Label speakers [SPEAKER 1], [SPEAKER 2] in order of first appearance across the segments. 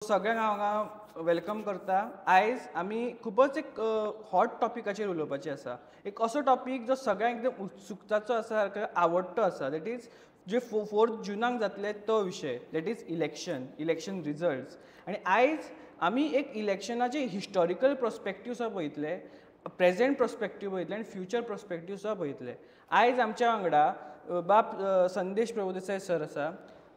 [SPEAKER 1] सगळ्यांक हांगा वेलकम करता. आयज आमी खूबच एक हॉट टॉपिकाचेर उलोवपाचें आसा. एक असो टॉपीक जो सगळ्यांक एकदम उत्सुकताचो आसा, सारको आवडटो आसा. दॅट इज जे 4 जुनाक जातले तो विशय. That is election results. आनी आयज आमी एक इलेक्शनाचे हिस्टॉरिकल पर्स्पेक्टीव सुद्दां पळयतले, प्रेझेंट पर्स्पेक्टीव पळयतले आनी फ्युचर पर्स्पेक्टीव सुद्दां पळयतले. आयज आमच्या वांगडा बाब संदेश प्रभुदेसाय सर आसा.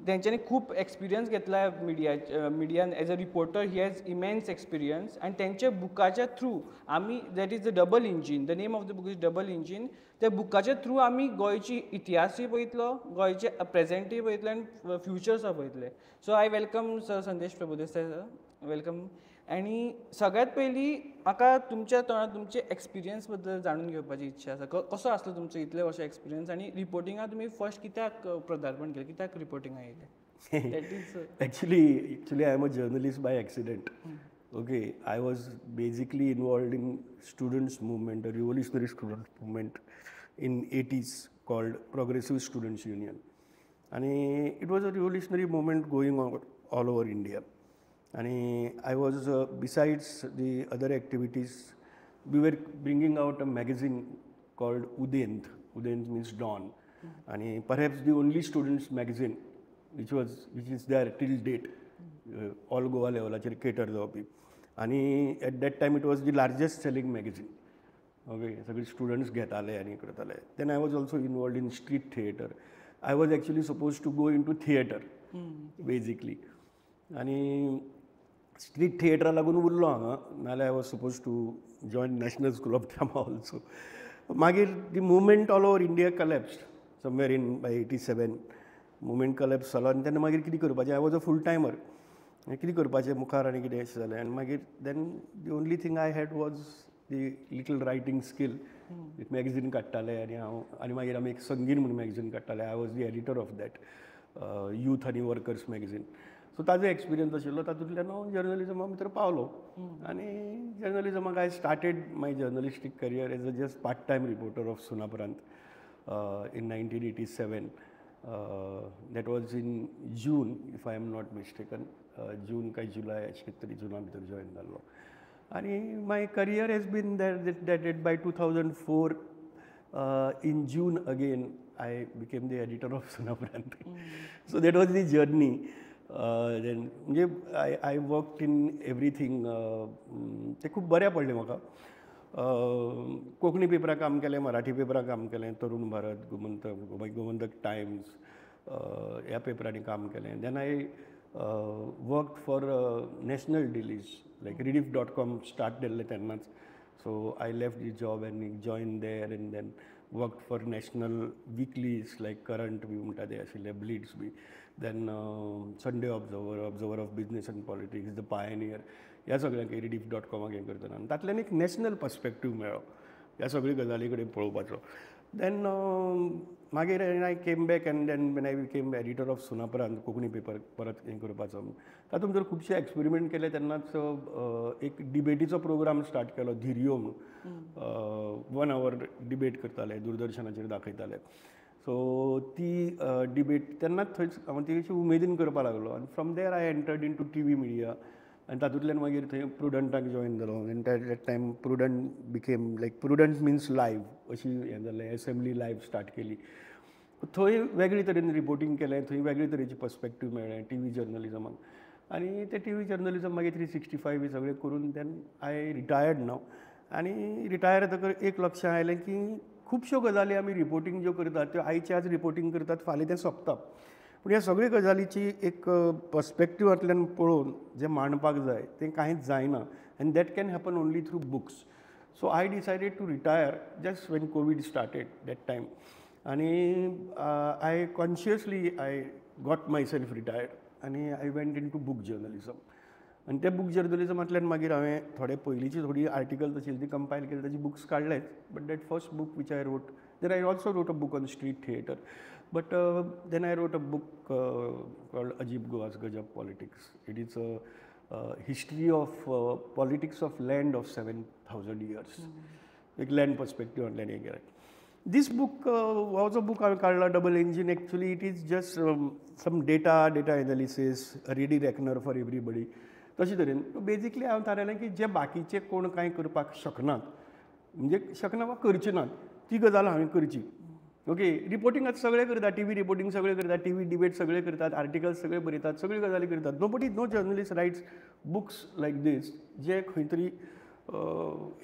[SPEAKER 1] तेंच्यांनी खूब एक्सपिरियन्स घेतला मिडियान as a reporter. He has immense experience आनी तेंच्या बुकाच्या थ्रू आमी that is the double engine. The name of the book is double engine. त्या बुकाच्या थ्रू आमी गोंयची इतिहासूय पळयतलो, गोंयचे प्रेझेंटूय पळयतले आनी फ्युचर सुद्दां पळयतले. सो आय वेलकम सर संदेश प्रभुदेसाय सर. वेलकम. आनी सगळ्यांत पयलीं म्हाका तुमच्या तोंडार तुमचे एक्सपिरियन्स बद्दल जाणून घेवपाची इच्छा आसा. कसो आसलो तुमचो इतले वर्सां एक्सपिरियन्स आनी रिपोर्टिंगाक तुमी फर्स्ट कित्याक पदार्पण केलें, कित्याक रिपोर्टिंगाक येयले? That is
[SPEAKER 2] Actually, I am a journalist by accident. Okay, I was basically involved in students' movement, a revolutionary student movement in 80s called Progressive Students Union. And it was a revolutionary movement going on all over India. And I was, besides the other activities, we were bringing out a magazine called Udent. Udent means dawn. And perhaps the only students' magazine which is there till date, all Goa levelaचेर cater जावपी. आनी at that time it was the largest selling magazine. Okay, सगळे students घेताले आनी करताले. Then I was also involved in street theatre. I was actually supposed to go into theatre, basically. आनी street theatre लागून उरलो हांगा. नाल्यार I was supposed to join National School of Drama also. मागीर the movement all over India collapsed somewhere in by 87. Movement collapse जालो आनी तेन्ना मागीर कितें करपाचें. I was a full timer. कितें करपाचें मुखार आनी कितें अशें जालें. आनी मागीर then the only thing I had was the little writing skill. एक मॅगझीन काडटाले आनी मागीर आमी एक संगीन म्हणून मॅगझीन काडटाले. I was the editor of that youth and workers magazine. So ताजो एक्सपिरियन्स आशिल्लो. तातूंतल्यान हांव जर्नलिजमा भितर पावलो. आनी जर्नलिजमाक I started my journalistic career as a just part time reporter of Sunaparant in 1987. That was in June, if I am not mistaken. June काय July अशें तरी जुना भितर जॉइन जाल्लो. आनी my career has been that by 2004 in June again I became the editor of Sunaprant. So that was the journey. Then म्हणजे I worked in everything. ते खूब बऱ्या पडलें म्हाका. कोंकणी पेपराक काम केलें, मराठी पेपराक काम केलें, तरुण भारत, गोमंतक टायम्स ह्या पेपरांनी काम केलें. Then I worked for national dailies like rediff.com start केल्लें तेन्नाच. So I left the job and join there and then worked for national weeklies like Current बी म्हणटा ते आशिल्ले, ब्लिट्स बी. Then Sunday Observer of business and politics, the Pioneer. ह्या सगळ्यांक rediff.com हें करतना तातूंतल्यान एक नॅशनल पर्स्पेक्टीव मेळ्ळो ह्या सगळ्यो गजाली कडेन पळोवपाचो. देन मागीर I came back and then when I became editor of Sunaparant, Konkani paper परत हें करपाचो. तातूंत भितर खुबशे एक्सपेरिमेंट केले. तेन्नाच एक डिबेटीचो प्रोग्राम स्टार्ट केलो, धिरयो म्हणून. 1 hour डिबेट करताले, दूरदर्शनाचेर दाखयताले. सो ती डिबेट तेन्नाच थंय हांव ती अशी उमेदीन करपाक लागलो. आनी from there I entered into TV media. आनी तातूंतल्यान मागीर थंय प्रुडंटाक जॉइन जालो. आनी that time Prudent became like Prudent means live अशी हें जालें. एसेंब्ली लायव्ह स्टार्ट केली. थंय वेगळे तरेन रिपोर्टींग केलें. थंय वेगळे तरेची पर्स्पेक्टीव मेळ्ळें TV जर्नलिजमाक. आनी तें TV जर्नलिजम मागीर 365 बी सगळें करून देन आय रिटायर्ड नाव. आनी रिटायर जातकर एक लक्षांत आयलें की खुबश्यो गजाली आमी रिपोर्टींग ज्यो करतात त्यो आयचे आज रिपोर्टींग करतात, फाल्यां तें सोंपता. पूण ह्या सगळ्यो गजालीची एक पर्स्पेक्टिवांतल्यान पळोवन जें मांडपाक जाय तें कांयच जायना. And that can happen only through books. So I decided to retire just when Covid started that time. आनी I consciously I got myself retired आनी I went into book journalism. आनी त्या book जर्नलिजमांतल्यान मागीर हांवें पयलींची थोडी articles आशिल्ली ती कंपायल केली, ताची बुक्स काडलेच. But that first book which I wrote, then I also wrote a book on street theatre. But then I wrote a book called Ajib Goa's Gajab Politics. It is a history of politics of land of 7,000 years. एक land perspective on land. This book was a book called Double Engine. Actually, it is just some data analysis, a ready reckoner for everybody. तशे तरेन basically हांव थारायलें की जे बाकीचे कोण कांय करपाक शकनात म्हणजे शकना वा करचे नात ती गजाल हांवें करची. ओके, रिपोर्टींग आतां सगळे करतात, टीव्ही रिपोर्टींग सगळे करतात, टीव्ही डिबेट सगळे करतात, आर्टिकल्स सगळे बरयतात, सगळ्यो गजाली करतात. No journalist writes books like this जे खंय तरी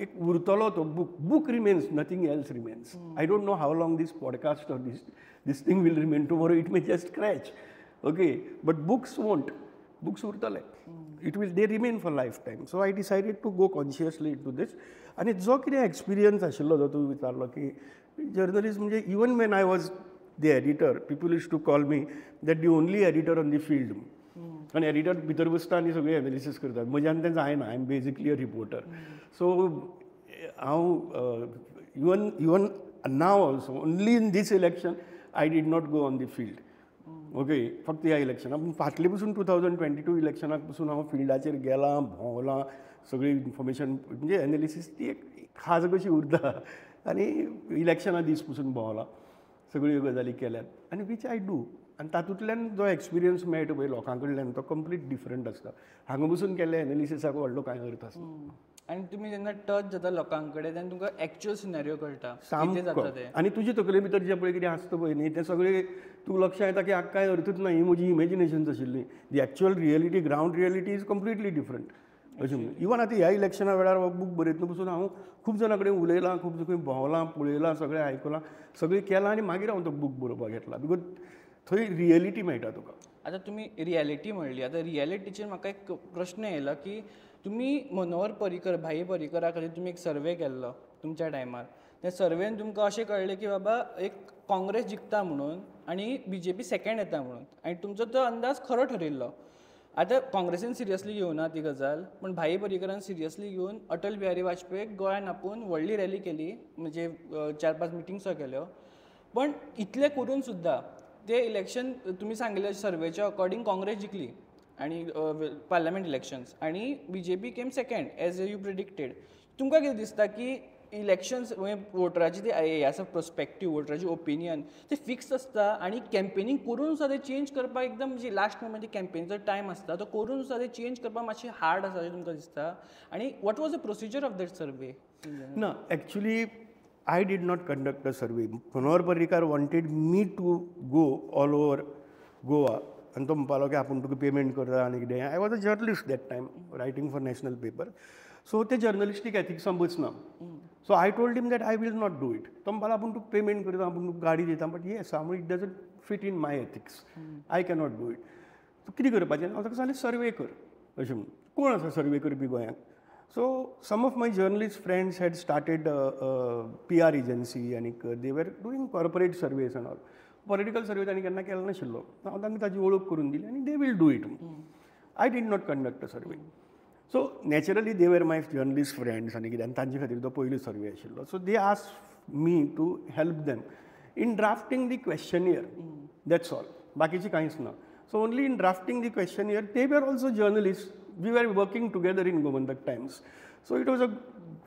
[SPEAKER 2] एक उरतलो तो book remains, nothing else remains. I don't know how long this podcast or this thing will remain. Tomorrow it may just crash. Okay, but books won't. Books उरतले. they remain for lifetime. So I decided to go consciously into this. आणि जो कितें experience आशिल्लो जो तूं विचारलो की journalist म्हणजे even when I was the editor people used to call me that the only editor on the field. आनी एडिटर भितर बसता आनी सगळी एनालिसीस करतात. म्हज्यान तें जायना. I am basically a reporter. So हांव even now also only in this election I did not go on the field. Okay, फक्त ह्या इलेक्शनाक. पूण फाटले पसून 2022 इलेक्शनाक पसून हांव फिल्डाचेर गेलां, भोंवलां, सगळी इन्फॉर्मेशन म्हणजे एनालिसीस ती एक खाज कशी उरता. आनी इलेक्शना दीस पसून भोंवलां, सगळ्यो गजाली केल्यात आनी वीच आय डू. आनी तातूंतल्यान जो एक्सपिरियन्स मेळटा पळय लोकां कडल्यान तो कंप्लीट डिफरंट आसता. हांगा बसून केल्ल्या एनालिसिसाक व्हडलो कांय अर्थ आसना.
[SPEAKER 1] आनी तुमी जेन्ना टच जाता लोकां कडेन तेन्ना तुमकां एक्चुअल सिनेरियो कळटा कितें
[SPEAKER 2] सामको.
[SPEAKER 1] जाता तें.
[SPEAKER 2] आनी तुजे तकले भितर जें पळय कितें आसता पळय न्ही तें सगळें तूं लक्षांत येता की हाका कांय अर्थूच ना. ही म्हजी इमॅजिनेशन्स आशिल्ली. The actual reality ground reality is completely different. अशें म्हणून इवन आतां ह्या इलेक्शना वेळार हो बूक बरयतना पसून हांव खूब जाणां कडेन उलयलां, खूब खंय भोंवलां, पळयलां, सगळें आयकलां, सगळें केलां आनी मागीर हांव तो बूक बरोवपाक घेतला. बिकॉज थंय रियलिटी मेळटा तुका.
[SPEAKER 1] आतां तुमी रियलिटी म्हणली. आतां रियलिटीचेर म्हाका एक प्रश्न येयलो की तुमी मनोहर पर्रीकर भाई पर्रीकरा खातीर तुमी एक सर्वे केल्लो तुमच्या टायमार. त्या सर्वेन तुमकां अशें कळ्ळें की बाबा एक काँग्रेस जिखता म्हणून आनी BJP सेकंड येता म्हणून. आनी तुमचो तो अंदाज खरो ठरिल्लो. आतां काँग्रेसीन सिरियसली घेवना ती गजाल, पूण भाई पर्रीकरान सिरियसली घेवन अटल बिहारी वाजपेयीक गोंयान आपूण व्हडली रॅली केली, म्हणजे 4-5 मिटिंग्सो केल्यो. पण इतलें करून सुद्दां ते इलेक्शन तुमी सांगिल्ले सर्वेच्या अकॉर्डिंग काँग्रेस जिखली आनी पार्लियामेंट इलेक्शन्स आनी BJP came second as you predicted. तुमकां कितें दिसता की इलेक्शन्स वोटराची ती हें आसा पर्स्पेक्टीव, वोटराची ओपिनियन ते फिक्स आसता आनी कॅम्पेनींग करून सुद्दां ते चेंज करपाक एकदम म्हणजे लास्ट मोमेंट कॅम्पेनीचो टायम आसता तो करून सुद्दां ते चेंज करपाक मातशें हार्ड आसा अशें तुमकां दिसता. आनी what was the procedure of that survey?
[SPEAKER 2] ना, actually I did not conduct a survey. Manohar Parrikar wanted me to go all over Goa. आनी तो म्हणपालो की आपूण तुका पेमेंट करता आनी कितें. I was a journalist that time writing for national paper. So ते journalistic एथिक्सान बसना. So I told him that I will not do it. तो म्हणपालो आपूण तुका पेमेंट करता, आपूण तुका गाडी दिता, बट येस हांव it doesn't fit in my ethics. I cannot do it. So कितें करपाचें? हांव ताका सांगलें सर्वे कर अशें म्हणून. कोण आसा सर्वे करपी गोंयांत? So some of my journalist friends had started a PR agency and they were doing corporate surveys and all. Political survey तांणी केन्ना केलो नाशिल्लो. हांव तांकां ताची वळख करून दिली आनी they will do it. I did not conduct a survey. So naturally they were my journalist friends आनी कितें आनी तांचे खातीर तो पयलो सर्वे आशिल्लो. So they asked me to help them in drafting the questionnaire. That's all. बाकीची कांयच ना. So only in drafting the questionnaire they were also journalists. We were working together in Gomantak Times. So it was a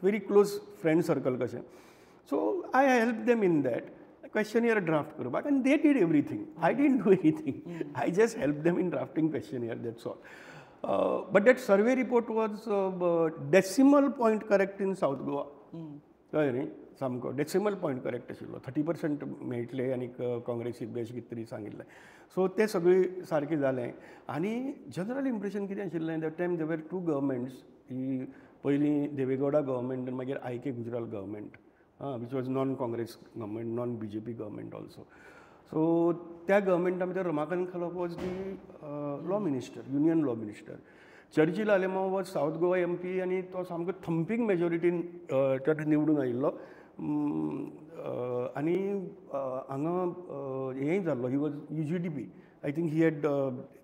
[SPEAKER 2] very close friend circle कशें. So I helped them in that. Questionnaire draft करपाक and they did everything. I didn't do anything. I just helped them in drafting questionnaire, that's all. But that survey report was decimal point correct in South Goa. कळ्ळें न्ही? सामको decimal point correct आशिल्लो. 30% मेळटले आनी काँग्रेसीक बी अशें कितें तरी सांगिल्लें. सो तें सगळें सारकें जालें. आनी जनरल इम्प्रेशन कितें आशिल्लें दॅट टायम देवर 2 गव्हर्मेंट्स. ही पयलीं देवेगौडा गव्हर्मेंट आनी मागीर IK Gujral government, which was non Congress government, non BJP government also. So त्या गव्हर्मेंटा भितर Ramakant Khalap was the law minister, union law minister. Churchill Alemao was south Goa MP आनी तो सामको थंपींग मेजॉरिटीन निवडून आयिल्लो. आनी हांगा हेंय जाल्लो. He was UGDP. I think he had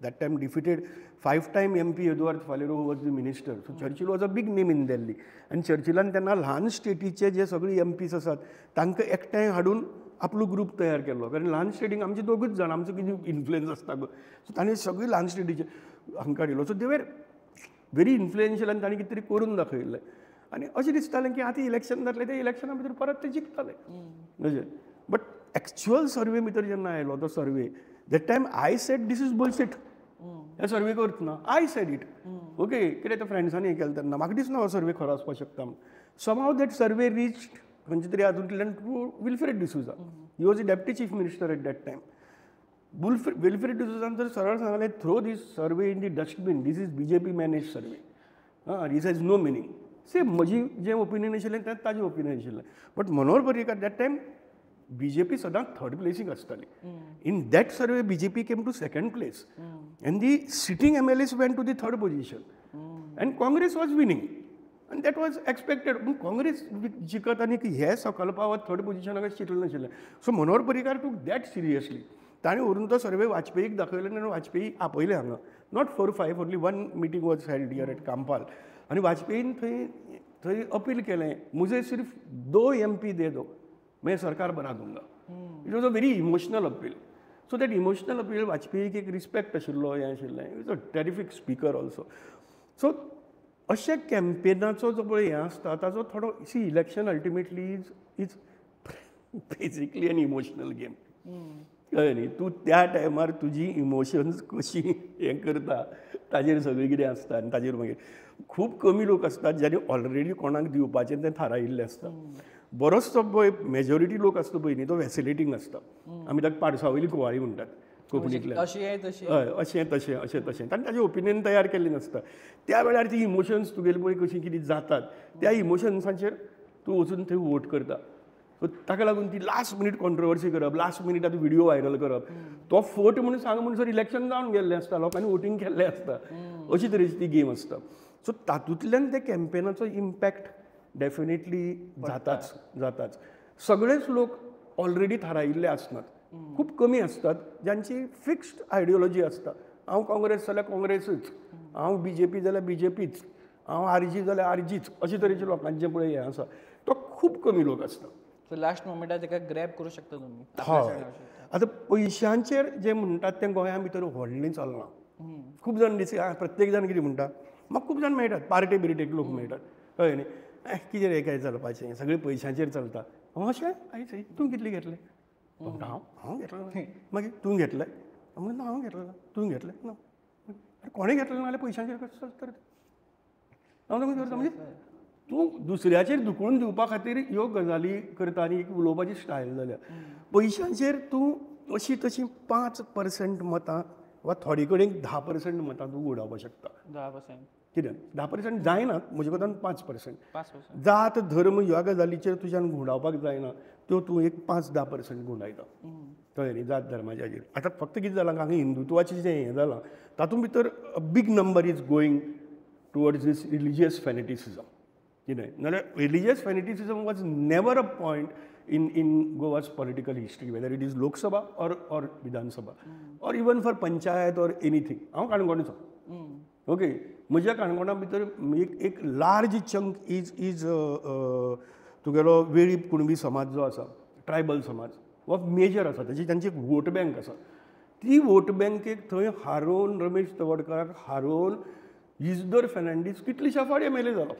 [SPEAKER 2] that time defeated 5 time MP Eduardo Faleiro who was the minister. So Churchill was a big name in Delhi. आनी चर्चिलान तेन्ना ल्हान स्टेटीचे जे सगळे MPs आसात तांकां एकठांय हाडून आपलो ग्रूप तयार केल्लो. कारण ल्हान स्टेटीक आमचे दोगूच जाण, आमचो कितें इन्फ्लुएन्स आसता गो. सो ताणें सगळी ल्हान स्टेटीचे हांकां हाडिल्लो. सो दे वर व्हेरी इन्फ्लुएन्शियल आनी ताणें कितें तरी करून दाखयल्लें. आनी अशें दिसतालें की आतां इलेक्शन जातलें, ते इलेक्शना भितर परत ते जिखतले अशें. बट एक्चुअल सर्वे भितर जेन्ना आयलो तो survey, that time I said this is bullshit. हे सर्वे करतना आय सेड इट ओके कितें त्या फ्रेंड्सांनी केलें तेन्ना म्हाका दिसना हो सर्वे खरो आसपाक शकता समहाव दॅट सर्वे रीच खंयचे तरी हातूंतल्यान to Wilfred D'Souza he was a deputy chief minister at that time Wilfred डिसूजान तर सरळ सांगलें throw this survey in the dustbin this is BJP manage survey this has no meaning same म्हजी जें ओपिनियन आशिल्लें तें ताजें ओपिनियन आशिल्लें but Manohar Parrikar that time BJP सदांच थर्ड प्लेसीक आसताली in that survey BJP came to second place and the sitting MLAs went to the third position end Congress was winning end that was expected पूण काँग्रेस जिखत आनी हे सकयल पावत थर्ड पोजिशनाक चिंतलें नाशिल्लें सो मनोहर पर्रीकार टूक दॅट सिरियसली ताणें व्हरून तो सर्वे वाजपेयीक दाखयलो आनी वाजपेयी आपयले हांगा not 4-5 only one meeting was held here eight Campal आनी वाजपेयीन थंय अपील केलें मुझे सिर्फ 2 MP दे दो मैं सरकार बना दूंगा it was a very emotional appeal so that emotional appeal वाजपेयीक एक रिस्पेक्ट आशिल्लो हें आशिल्लें is a terrific speaker also so अशा कॅम्पेनाचो जो पळय हें आसता ताचो थोडो see election ultimately is basically an emotional game कळ्ळें न्ही तूं त्या टायमार तुजी इमोशन्स कशी हें करता ताजेर सगळें कितें आसता आनी ताजेर मागीर खूब कमी लोक आसतात ज्यांनी ऑलरेडी कोणाक दिवपाचें तें थारायिल्लें आसता बरोचसो पळय मेजॉरिटी लोक आसता पळय न्ही तो वॅसिलेटींग आसता आमी ताका पाडसावयली कुवाळी म्हणटात कोंकणींतल्यान हय अशें तशें ताणें ताजें ओपिनियन तयार केल्लें नासता त्या वेळार ती इमोशन्स तुगेले पळय कशी कितें जातात त्या इमोशन्साचेर तूं वचून थंय वोट करता सो ताका लागून ती लास्ट मिनीट कॉन्ट्रोवर्सी करप लास्ट मिनीट आतां व्हिडिओ व्हायरल करप तो फोट म्हणून सांग म्हणसर इलेक्शन जावन गेल्लें आसता लोकांनी वोटींग केल्लें आसता अशी तरेची ती गेम आसता सो तातूंतल्यान त्या कॅम्पेनाचो इम्पॅक्ट डेफिनेटली जाताच सगळेच लोक ऑलरेडी थारायिल्ले आसनात खूब कमी आसतात ज्यांची फिक्स्ड आयडियोलॉजी आसता हांव काँग्रेस जाल्यार काँग्रेसूच हांव BJP जाल्यार BJPच हांव RG जाल्यार RGच अशे तरेचे लोकांचें पळय हें आसा तो खूब कमी लोक आसता
[SPEAKER 1] सो लास्ट मोमेंटार ताका ग्रॅब करूं शकता तुमी
[SPEAKER 2] हय आतां पयशांचेर जें म्हणटात तें गोंया भितर व्हडलें चलना खूब जाण प्रत्येक जाण कितें म्हणटा म्हाका खूब जाण मेळटात पार्टे बिर्टेक लोक मेळटात कळ्ळें न्ही कितें रे काय चलपाचें सगळें पयशांचेर चलता अशें आयज तूं कितलें घेतलें हांव घेतलें मागीर तूं घेतलें म्हणून हांव घेतलें तूं घेतलें ना कोणें घेतलें नाजाल्यार पयशांचेर कशें चलता रे हांव तुका करता म्हणजे तूं दुसऱ्याचेर धुकळून दिवपा खातीर ह्यो गजाली करता आनी एक उलोवपाची स्टायल जाल्या पयशांचेर तूं अशी तशी 5% मतां वा थोडे कडेन 10% मतां तूं उडोवपाक शकता
[SPEAKER 1] 10%
[SPEAKER 2] कित्याक 10% जायनात म्हजे कोतान 5% जात धर्म ह्या गजालीचेर तुज्यान घुंडावपाक जायना त्यो तूं एक 5-10% घुंडायता कळ्ळें न्ही जात धर्माचेर आतां फक्त कितें जालां हांगा हिंदुत्वाचें जें हें जालां तातूंत भितर a big number is going towards this religious fanaticism कितें नाल्यार religious fanaticism was never a point in Goa's political history, whether it is Lok Sabha or Vidhan Sabha, or even for Panchayat or anything. हांव काणकोणचो okay म्हज्या काणकोणा भितर एक large chunk is तुगेलो वेळीप कुणबी समाज जो आसा ट्रायबल समाज हो मेजर आसा तांची एक वोट बँक आसा ती वोट बँकेक थंय हारोवन रमेश तवडकराक हारोवन इजदर फेर्नांडीस कितलेशा फावट MLA जालो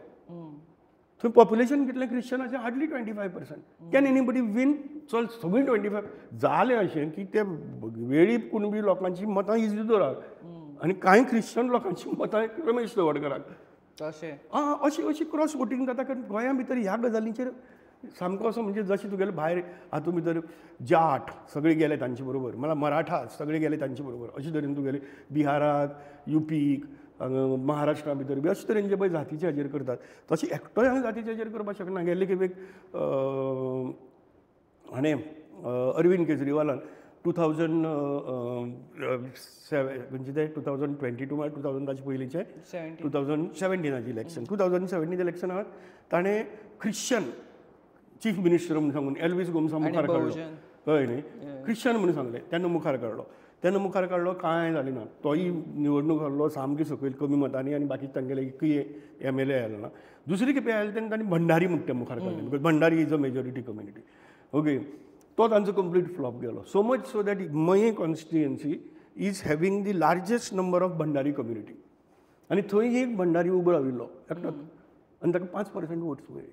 [SPEAKER 2] थंय पॉप्युलेशन कितलें क्रिश्चनाचें हार्डली 25%. कॅन एनीबडी वीन चल सगळीं 25 जालें अशें की ते वेळीप कुणबी लोकांची मतां इजदराक आनी कांय क्रिश्चन लोकांची मतां रमेश तवडकराक
[SPEAKER 1] अशें
[SPEAKER 2] अशी क्रॉस वोटींग जाता कारण गोंया भितर ह्या गजालींचेर सामको असो म्हणजे जशें तुगेले भायर हातूंत भितर जाट सगळे गेले तांचे बरोबर म्हळ्यार मराठा सगळे गेले तांचे बरोबर अशे तरेन तुगेले बिहाराक UPक महाराष्ट्रा भितर बी अशे तरेन जे पळय जातीचे हाजेर करतात तशें एकटोय हांगा जातीचे हाजेर करपाक शकना गेल्ले खेपेक हाणें अरविंद केजरीवालान 2007 म्हणजे ते 2022 म्हळ्यार 2000 ताचे पयलींचे 2017 इलेक्शन 2017 इलेक्शनाक ताणें ख्रिश्चन चीफ मिनिस्टर म्हणून सांगून एल्वीस गोमसा मुखार काडलो कळ्ळें न्ही ख्रिश्चन म्हणून सांगलें तेन्ना मुखार काडलो कांय जालें ना तोय निवडणूक हरलो सामकी सकयल कमी मतांनी आनी बाकी तांगेले एकूय MLA आयलो ना दुसरी खेपे आयले तेन्ना तांणी भंडारी मुख्य मुखार काडलें because Bhandari is a majority community okay तो तांचो कंप्लीट फ्लॉप गेलो सो मच सो दॅट मये constituency is having the largest number of Bhandari community आनी थंय एक भंडारी उबो राविल्लो एकटोच आनी ताका 5% वोट्स मेळ्ळी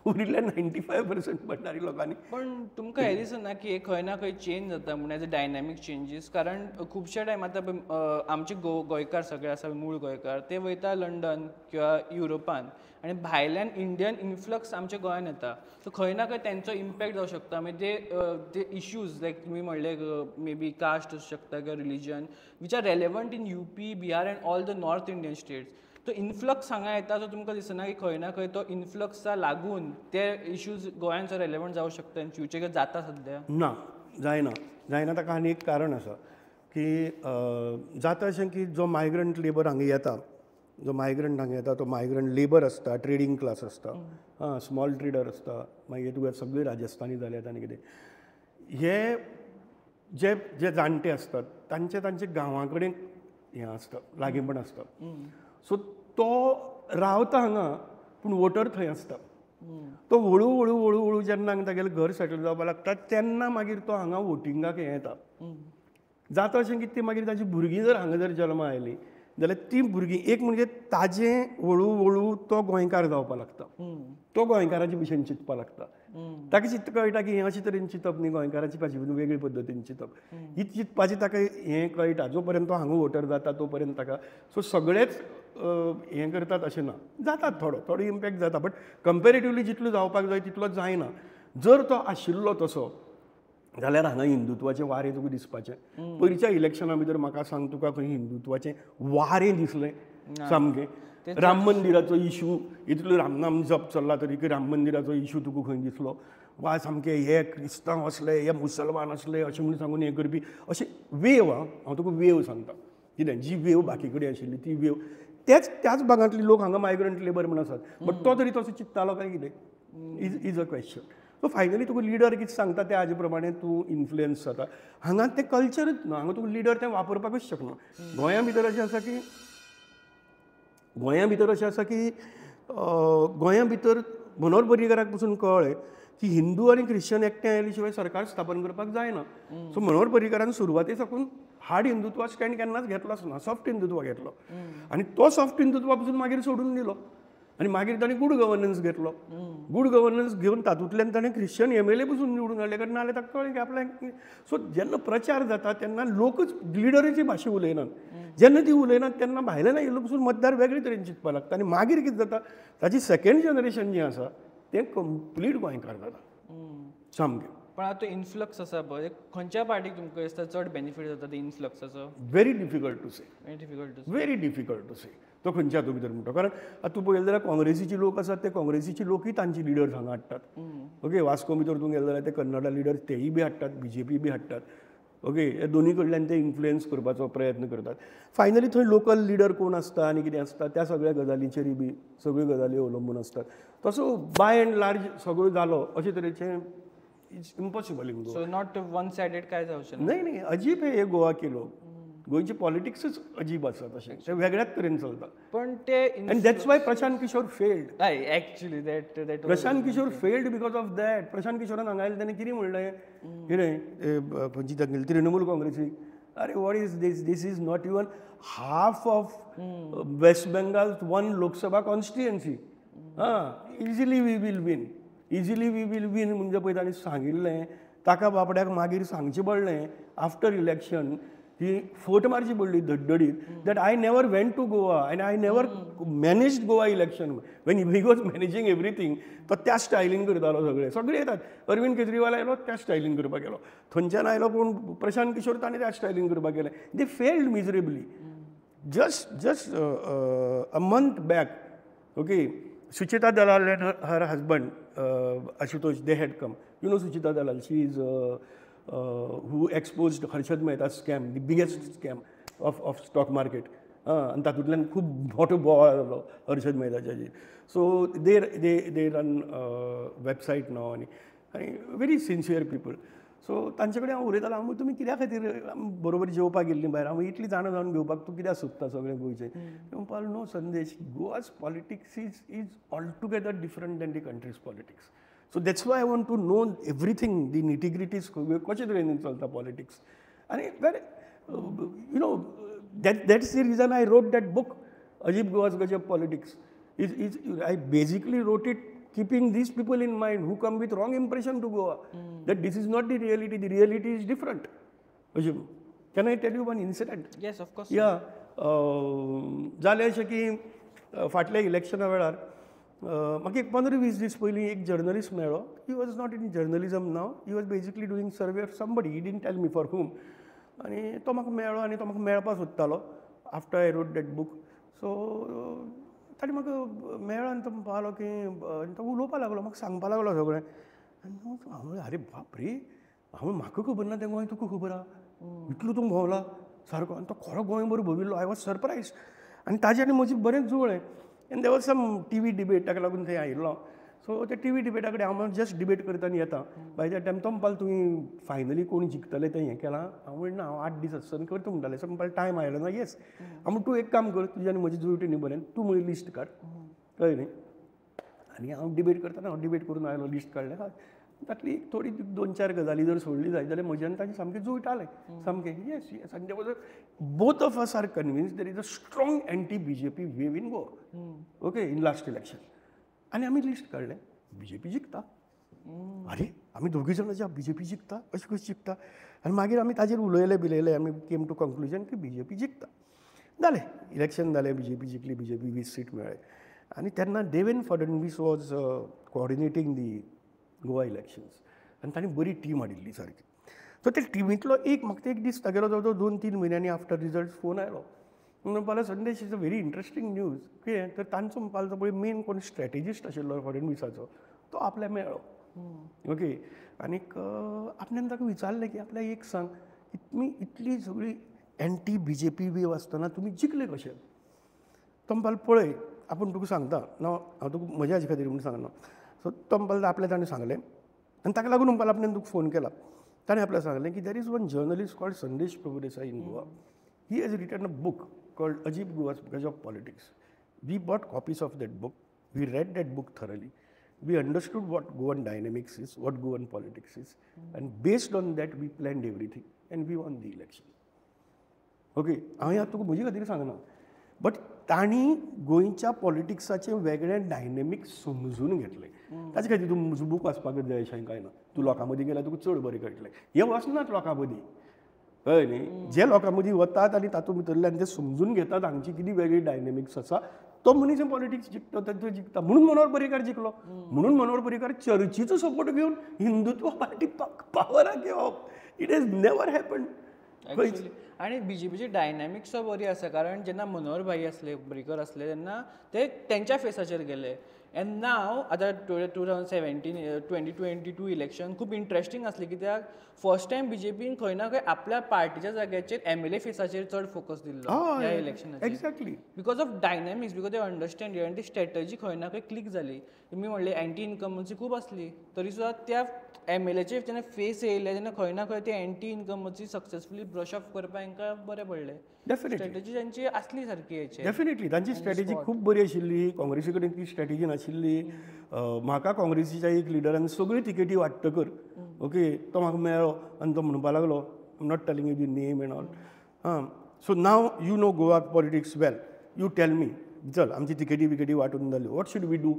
[SPEAKER 2] उरिल्ल्या 95% पडणारी लोकांनी.
[SPEAKER 1] पण तुमकां हे दिसना की खंय ना खंय चेंज जाता म्हणून एज अ डायनॅमीक चेंजीस, कारण खुबशे टायम आतां आमचे गोंयकार सगळे आसा मूळ गोंयकार ते वयता लंडन किंवा युरोपान आनी भायल्यान इंडियन इन्फ्लक्स आमच्या गोंयांत येता. सो खंय ना खंय तेंचो इम्पॅक्ट जावं शकता. मागीर ते इश्यूज लायक तुमी म्हणले मे बी कास्ट आसूं शकता किंवा religion which are relevant in UP, Bihar end all the north Indian states. तो इन्फ्लक्स हांगा येता सो तुमकां दिसना की खंय ना खंय तो इन्फ्लक्सा लागून ते इश्यूज गोंयांचो रेलेवंट जावं शकता इन फ्युचर किंवा जाता सद्या?
[SPEAKER 2] ना, जायना ताका आनी एक कारण आसा की जाता अशें की जो मायग्रंट लेबर हांगा येता, तो मायग्रंट लेबर आसता, ट्रेडींग क्लास आसता, स्मॉल ट्रेडर आसता, मागीर तुका सगळे राजस्थानी जाल्यात आनी कितें, हे जे जाणटे असतात तांचे गांवां कडेन हें आसता, लागींपण आसता. सो तो रावता हांगा पूण वोटर थंय आसता. तो हळू हळू जेन्ना तागेलें घर सेटल जावपाक लागता तेन्ना मागीर तो हांगा वोटिंगाक हें येता. जाता अशें की ती मागीर ताजी भुरगीं जर हांगा जर जल्मा आयलीं जाल्यार ती भुरगीं एक म्हणजे ताजें हळू तो गोंयकार जावपाक लागता. तो गोंयकाराचे भशेन चिंतपाक लागता. ताका कळटा की हें अशे तरेन चिंतप न्ही, गोंयकाराची भाशे वेगळे पद्दतीन चिंतप ही चिंतपाची ताका हें कळटा. जो पर्यंत तो हांगा वोटर जाता तो पर्यंत ताका सो सगळेच हें करतात अशें ना. जातात थोडो इम्पॅक्ट जाता बट कंपेरेटिवली जितलो जावपाक जाय तितलो जायना. जर तो आशिल्लो तसो जाल्यार हांगा हिंदुत्वाचें वारें तुका दिसपाचें. पयलींच्या इलेक्शना भितर म्हाका सांग तुका खंय हिंदुत्वाचें वारें दिसलें सामकें. राम मंदिराचो इशू इतलो रामनाम जप चल्ला तरी राम मंदिराचो इशू तुका खंय दिसलो वा सामके हे क्रिस्तांव असले हे मुसलमान असले अशें म्हूण सांगून हें करपी अशें वेव. हांव तुका वेव सांगता कितें जी वेव बाकी कडेन आशिल्ली ती वेव त्याच भागांतले लोक हांगा मायग्रंट लेबर म्हण आसात. बट तो तरी तसो चिंततालो काय कितें is a question. So finally Tuka leader कितें सांगता त्या हाजे प्रमाणे तूं इन्फ्लुयन्स जाता. हांगा तें कल्चरच ना. हांगा तुका लिडर तें वापरपाकूच शकना. गोंया भितर अशें आसा की गोंया भितर मनोहर पर्रीकाराक पसून कळ्ळें की हिंदू आनी ख्रिश्चन एकठांय आयले शिवाय सरकार स्थापन करपाक जायना. सो मनोहर पर्रीकारान सुरवाते साकून हार्ड हिंदुत्वा स्टँड केन्नाच घेतलोच ना, सॉफ्ट हिंदुत्व घेतलो. आनी तो सॉफ्ट हिंदुत्वा पसून मागीर सोडून दिलो आनी मागीर ताणें गूड गव्हर्नन्स घेतलो. गूड गव्हर्नन्स घेवन तातूंतल्यान ताणें ख्रिश्चन MLA पसून निवडून हाडले. कारण नाल्यार ताका कळ्ळें की आपल्याक सो जेन्ना प्रचार जाता तेन्ना लोकच लिडराची भाशा उलयनात. जेन्ना ती उलयनात तेन्ना भायल्यान आयिल्लो पसून मतदार वेगळे तरेन चिंतपाक लागता. आनी मागीर कितें जाता ताची सेकंड जनरेशन जें आसा तें कंप्लीट गोंयकार जाता सामकें.
[SPEAKER 1] पण आतां इन्फ्लक्स आसा पळय खंयच्या पार्टीक तुमकां दिसता चड बेनिफीट जाता ते इन्फ्लक्साचो?
[SPEAKER 2] Very difficult to say.
[SPEAKER 1] Very
[SPEAKER 2] difficult to say. तो खंयच्या हातूंत भितर म्हणटा. कारण आतां तूं पळयलें जाल्यार काँग्रेसीचे लोक आसात ते काँग्रेसीचे लोकूय तांची लिडर्स हांगा हाडटात. ओके, वास्को भितर तूं गेलो जाल्यार ते कन्नडा लिडर्स तेय बी हाडटात, BJP बी हाडटात. ओके, हे दोनी कडल्यान ते इन्फ्लुयन्स करपाचो प्रयत्न करतात. फायनली थंय लोकल लिडर कोण आसता आनी कितें आसता त्या सगळ्या गजालींचेर बी सगळ्यो गजाली अवलंबून आसतात. तसो बाय एंड लार्ज सगळो जालो अशे तरेचें it's impossible in Goa.
[SPEAKER 1] So not one sided काय जावचें ना?
[SPEAKER 2] नाही अजीब हे गोवा केलो. गोंयची पॉलिटिक्सच अजीब आसा तशें ते वेगळ्याच तरेन चलता.
[SPEAKER 1] पण ते
[SPEAKER 2] and that's why Prashant Kishor failed.
[SPEAKER 1] Actually that
[SPEAKER 2] Prashant Kishor failed because of that. Prashant किशोरान हांगा आयले तेणें कितें म्हणलें कितें खंयची तागेली तृणमूल काँग्रेसीक अरे what is this is not even half of West Bengal 1 Lok Sabha constituency. Easily we will win म्हणजे पळय ताणें सांगिल्लें. ताका बापड्याक मागीर सांगचें पडलें आफ्टर इलेक्शन ही फट मारची पडली धडधडीत that I never went to Goa and I never managed Goa election. When he was managing everything तो त्या स्टायलीन करतालो. सगळे येतात. अरविंद केजरीवाल आयलो त्या स्टायलीन करपाक गेलो. थंयच्यान आयलो कोण प्रशांत किशोर ताणें त्या स्टायलीन करपाक गेलें. They failed miserably. Just a month back okay Suchita Dalal and her husband Ashutosh, they had come. You know Suchita Dalal, she is who exposed Harshad Mehta's scam, the biggest scam of stock market. And तातूंतल्यान खूब मोठो बोवाळ जालो हर्षद मेहताच्याचेर. So they run website now आणि very sincere people. So तांचे कडेन हांव उलयतालो हांव तुमी कित्या खातीर बरोबर जेवपाक गेल्लीं भायर हांव इतली जाणां जावन घेवपाक तूं कित्याक सोदता सगळें गोंयचें. म्हणपाक no Sandesh Goa's politics is altogether different than the country's politics. So that's why I want to know everything the nitty gritties कशे तरेन चलता पॉलिटिक्स. आनी you know that's the reason I wrote that book Ajeeb Goa's Gajab politics. I basically wrote it keeping these people in mind who come with wrong impression to Goa, that this is not the reality is different. Can I tell you one incident?
[SPEAKER 1] Yes, of course.
[SPEAKER 2] Yeah. जालें अशें की फाटल्या इलेक्शना वेळार म्हाका एक 15-20 दीस पयलीं एक journalist मेळ्ळो. He was not in journalism now, he was basically doing survey of somebody, he didn't tell me for whom. आनी तो म्हाका मेळ्ळो आनी तो म्हाका मेळपा सोदतालो after I wrote that book. So ताणें म्हाका मेळ्ळो आनी तो म्हणपा लागलो की तो उलोवपा लागलो, म्हाका सांगपा लागलो सगळें. आनी हांव म्हणलें आरे बाप रे, हांव म्हाका खबर ना तें गोंय तुका खबर आहा, इतलो तूं भोंवला सारको. आनी तो खरो गोंयभर भोंविल्लो. I was surprise. आनी ताजे आनी म्हजें बरेंच जुळ्ळें. And there was some TV debate, ताका लागून थंय आयिल्लो. सो ते टीव्ही डिबेटा कडेन हांव जस्ट डिबेट करता आनी येता. बाय दॅट टायम तो म्हणपालो तुवें फायनली कोण जिखतले तें हें केलां. हांव म्हणलें ना, हांव 8 दीस आसतना करता म्हणटालें. सो म्हणपालो टायम आयलो ना. येस. हांव म्हणलें तूं एक काम कर, तुजें आनी म्हजें जुळटें न्ही बरें, तूं म्हळें लिस्ट काड, कळ्ळें न्ही. आनी हांव डिबेट करताना हांव डिबेट करून आयलो, लिस्ट काडलें. तातली थोडी 2-4 गजाली जर सोडली जायत जाल्यार म्हजे आनी ताचें सामकें जुळटालें सामकें. Yes yes. आनी ते both of us are convince there is a strong anti BJP wave in Goa. Okay, in last election. आनी आमी लिस्ट काडलें, बीजेपी जिखता. अरे आमी दोगी जाणां जे बीजेपी जिखता, अशें कशें जिखता. आनी मागीर आमी ताजेर उलयले, आमी केम टू कंक्लुजन की बीजेपी जिखता. जालें, इलेक्शन जालें, बीजेपी जिखली, बीजेपी 20 सीट मेळ्ळे. आनी तेन्ना Devendra Fadnavis was coordinating the Goa elections. आनी ताणें बरी टीम हाडिल्ली सारकी. सो ते टिमींतलो म्हाका एक दीस तागेलो जवळ जवळ 2-3 म्हयन्यांनी आफ्टर रिजल्ट फोन आयलो. म्हणपालो संदेश is a very interesting news. कितें तर तांचो म्हणपालो तो पळय मेन कोण स्ट्रॅटेजिस्ट आशिल्लो फडणवीसाचो, तो आपल्या मेळ्ळो. ओके. आनीक आपणें ताका विचारलें की आपल्याक एक सांग, तुमी इतली सगळी एंटी बीजेपी वेव आसतना तुमी जिखले कशें. तो म्हणपालो पळय आपूण तुका सांगता ना, हांव तुका म्हज्या हाजे खातीर म्हूण सांगना. सो तो म्हणपालो आपल्या ताणें सांगलें. आनी ताका लागून म्हणपालो आपणें तुका फोन केला. ताणें आपल्याक सांगलें की there is one journalist called Sandesh Prabhudesai in Goa. He has written a book called Ajeeb Goa's because of politics. We bought copies of that book. We read that book thoroughly. We understood what Goan dynamics is, what Goan politics is, and based on that we planned everything and we won the election. Okay, हांवें आतां तुका म्हजे खातीर सांगना, but तांणी गोंयच्या पॉलिटिक्साचें वेगळें dynamics समजून घेतलें. ताचे खातीर तूं म्हजो बूक वाचपाकच जाय अशें कांय ना. तूं लोकां मदीं गेल्यार तुका चड बरें कळटलें. हे वचनात लोकां मदीं, कळ्ळें न्ही. जे लोकां मदीं वतात आनी तातूंत भितरल्यान ते समजून घेतात हांगची कितें वेगळी डायनेमिक्स आसा, तो मनीस पॉलिटिक्स जिखता, तो जिखता. म्हणून मनोहर पर्रीकार जिखलो. म्हणून मनोहर पर्रीकार चर्चीचो सपोर्ट घेवन हिंदुत्व पार्टी पावराक येवप. It has never happened.
[SPEAKER 1] आनी बीजेपीची डायनॅमिक्स बरी आसा, कारण जेन्ना मनोहर भाई आसले, पर्रीकर आसले, तेन्ना ते तेंच्या फेसाचेर गेले. एंड नाव आतां 2022 इलेक्शन खूब इंट्रस्टींग आसलें, कित्याक फर्स्ट टायम बीजेपीन खंय ना खंय आपल्या पार्टीच्या जाग्याचेर एमएलए फेसाचेर चड फोकस दिल्लो ह्या इलेक्शनाचेर.
[SPEAKER 2] Exactly.
[SPEAKER 1] Because of dynamics, because they understand आनी ती स्ट्रॅटजी खंय ना खंय क्लिक जाली. तुमी म्हणलें एंटी इनकमन्सी खूब आसली, तरी सुद्दां त्या एमएलएचेर जेन्ना फेस येयले तेन्ना खंय ना खंय ते एंटी इनकमन्सी सक्सेसफुली ब्रश ऑफ करपाक तांकां बरें पडलें. स्ट्रॅटजी तांची आसली सारकी हेचेर.
[SPEAKER 2] डेफिनेटली तांची स्ट्रॅटेजी खूब बरी आशिल्ली. काँग्रेसी कडेन ती स्ट्रॅटेजी नाशिल्ली. म्हाका काँग्रेसीच्या एक लिडरान सगळ्यो तिकेटी वांटकर, ओके, तो म्हाका मेळ्ळो आनी तो म्हणपा लागलो, I am not telling you the name end all. So now you know Goa politics well, you tell me, चल आमची तिकेटी वांटून जाल्यो, वॉट शूड वी डू.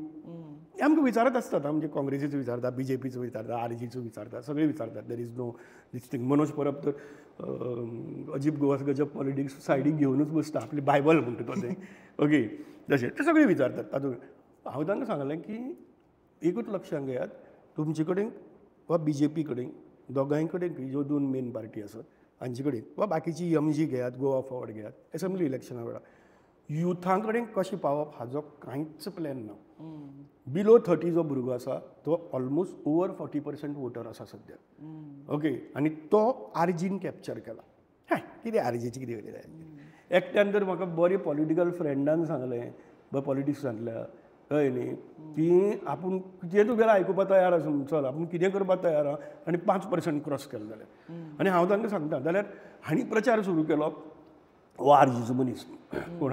[SPEAKER 2] आमकां विचारत आसतात. म्हणजे काँग्रेसीचो विचारता, बीजेपीचो विचारता, आरजीचो विचारता, सगळे विचारतात. There is no this thing. Manoj Parab तर अजीब गोवास गजब पॉलिटिक्स सायडीक घेवनूच बसता, आपली बायबल म्हणटा तो तें. ओके, तशें ते सगळे विचारतात. तातूंत हांव तांकां सांगलें की एकूच लक्षांत घेयात, तुमचे कडेन वा बीजेपी कडेन, दोगांय कडेन ह्यो 2 मेन पार्टी आसात हांचे कडेन, वा बाकीची एमजी घेयात, गोवा फॉवर्ड घेयात, एसेंब्ली इलेक्शना वेळार युथा कडेन कशें पावप हाजो कांयच प्लॅन ना. बिलो 30 जो भुरगो आसा तो ऑलमोस्ट ओवर 40% वोटर आसा सद्या. ओके, आनी तो आरजीन कॅप्चर केला. हाय कितें आरजीची कितें जाय. एकट्यान तर म्हाका बरें पॉलिटिकल फ्रेंडान सांगलें, पॉलिटिक्सांतल्या, कळ्ळें न्ही, की आपूण कितें तुगेलें आयकुपा तयार आसा, चल आपूण कितें करपा तयार आहा, आनी 5% क्रॉस केलो जाल्यार. आनी हांव तांकां सांगता जाल्यार हांणी प्रचार सुरू केलो, हो आरजीचो मनीस कोण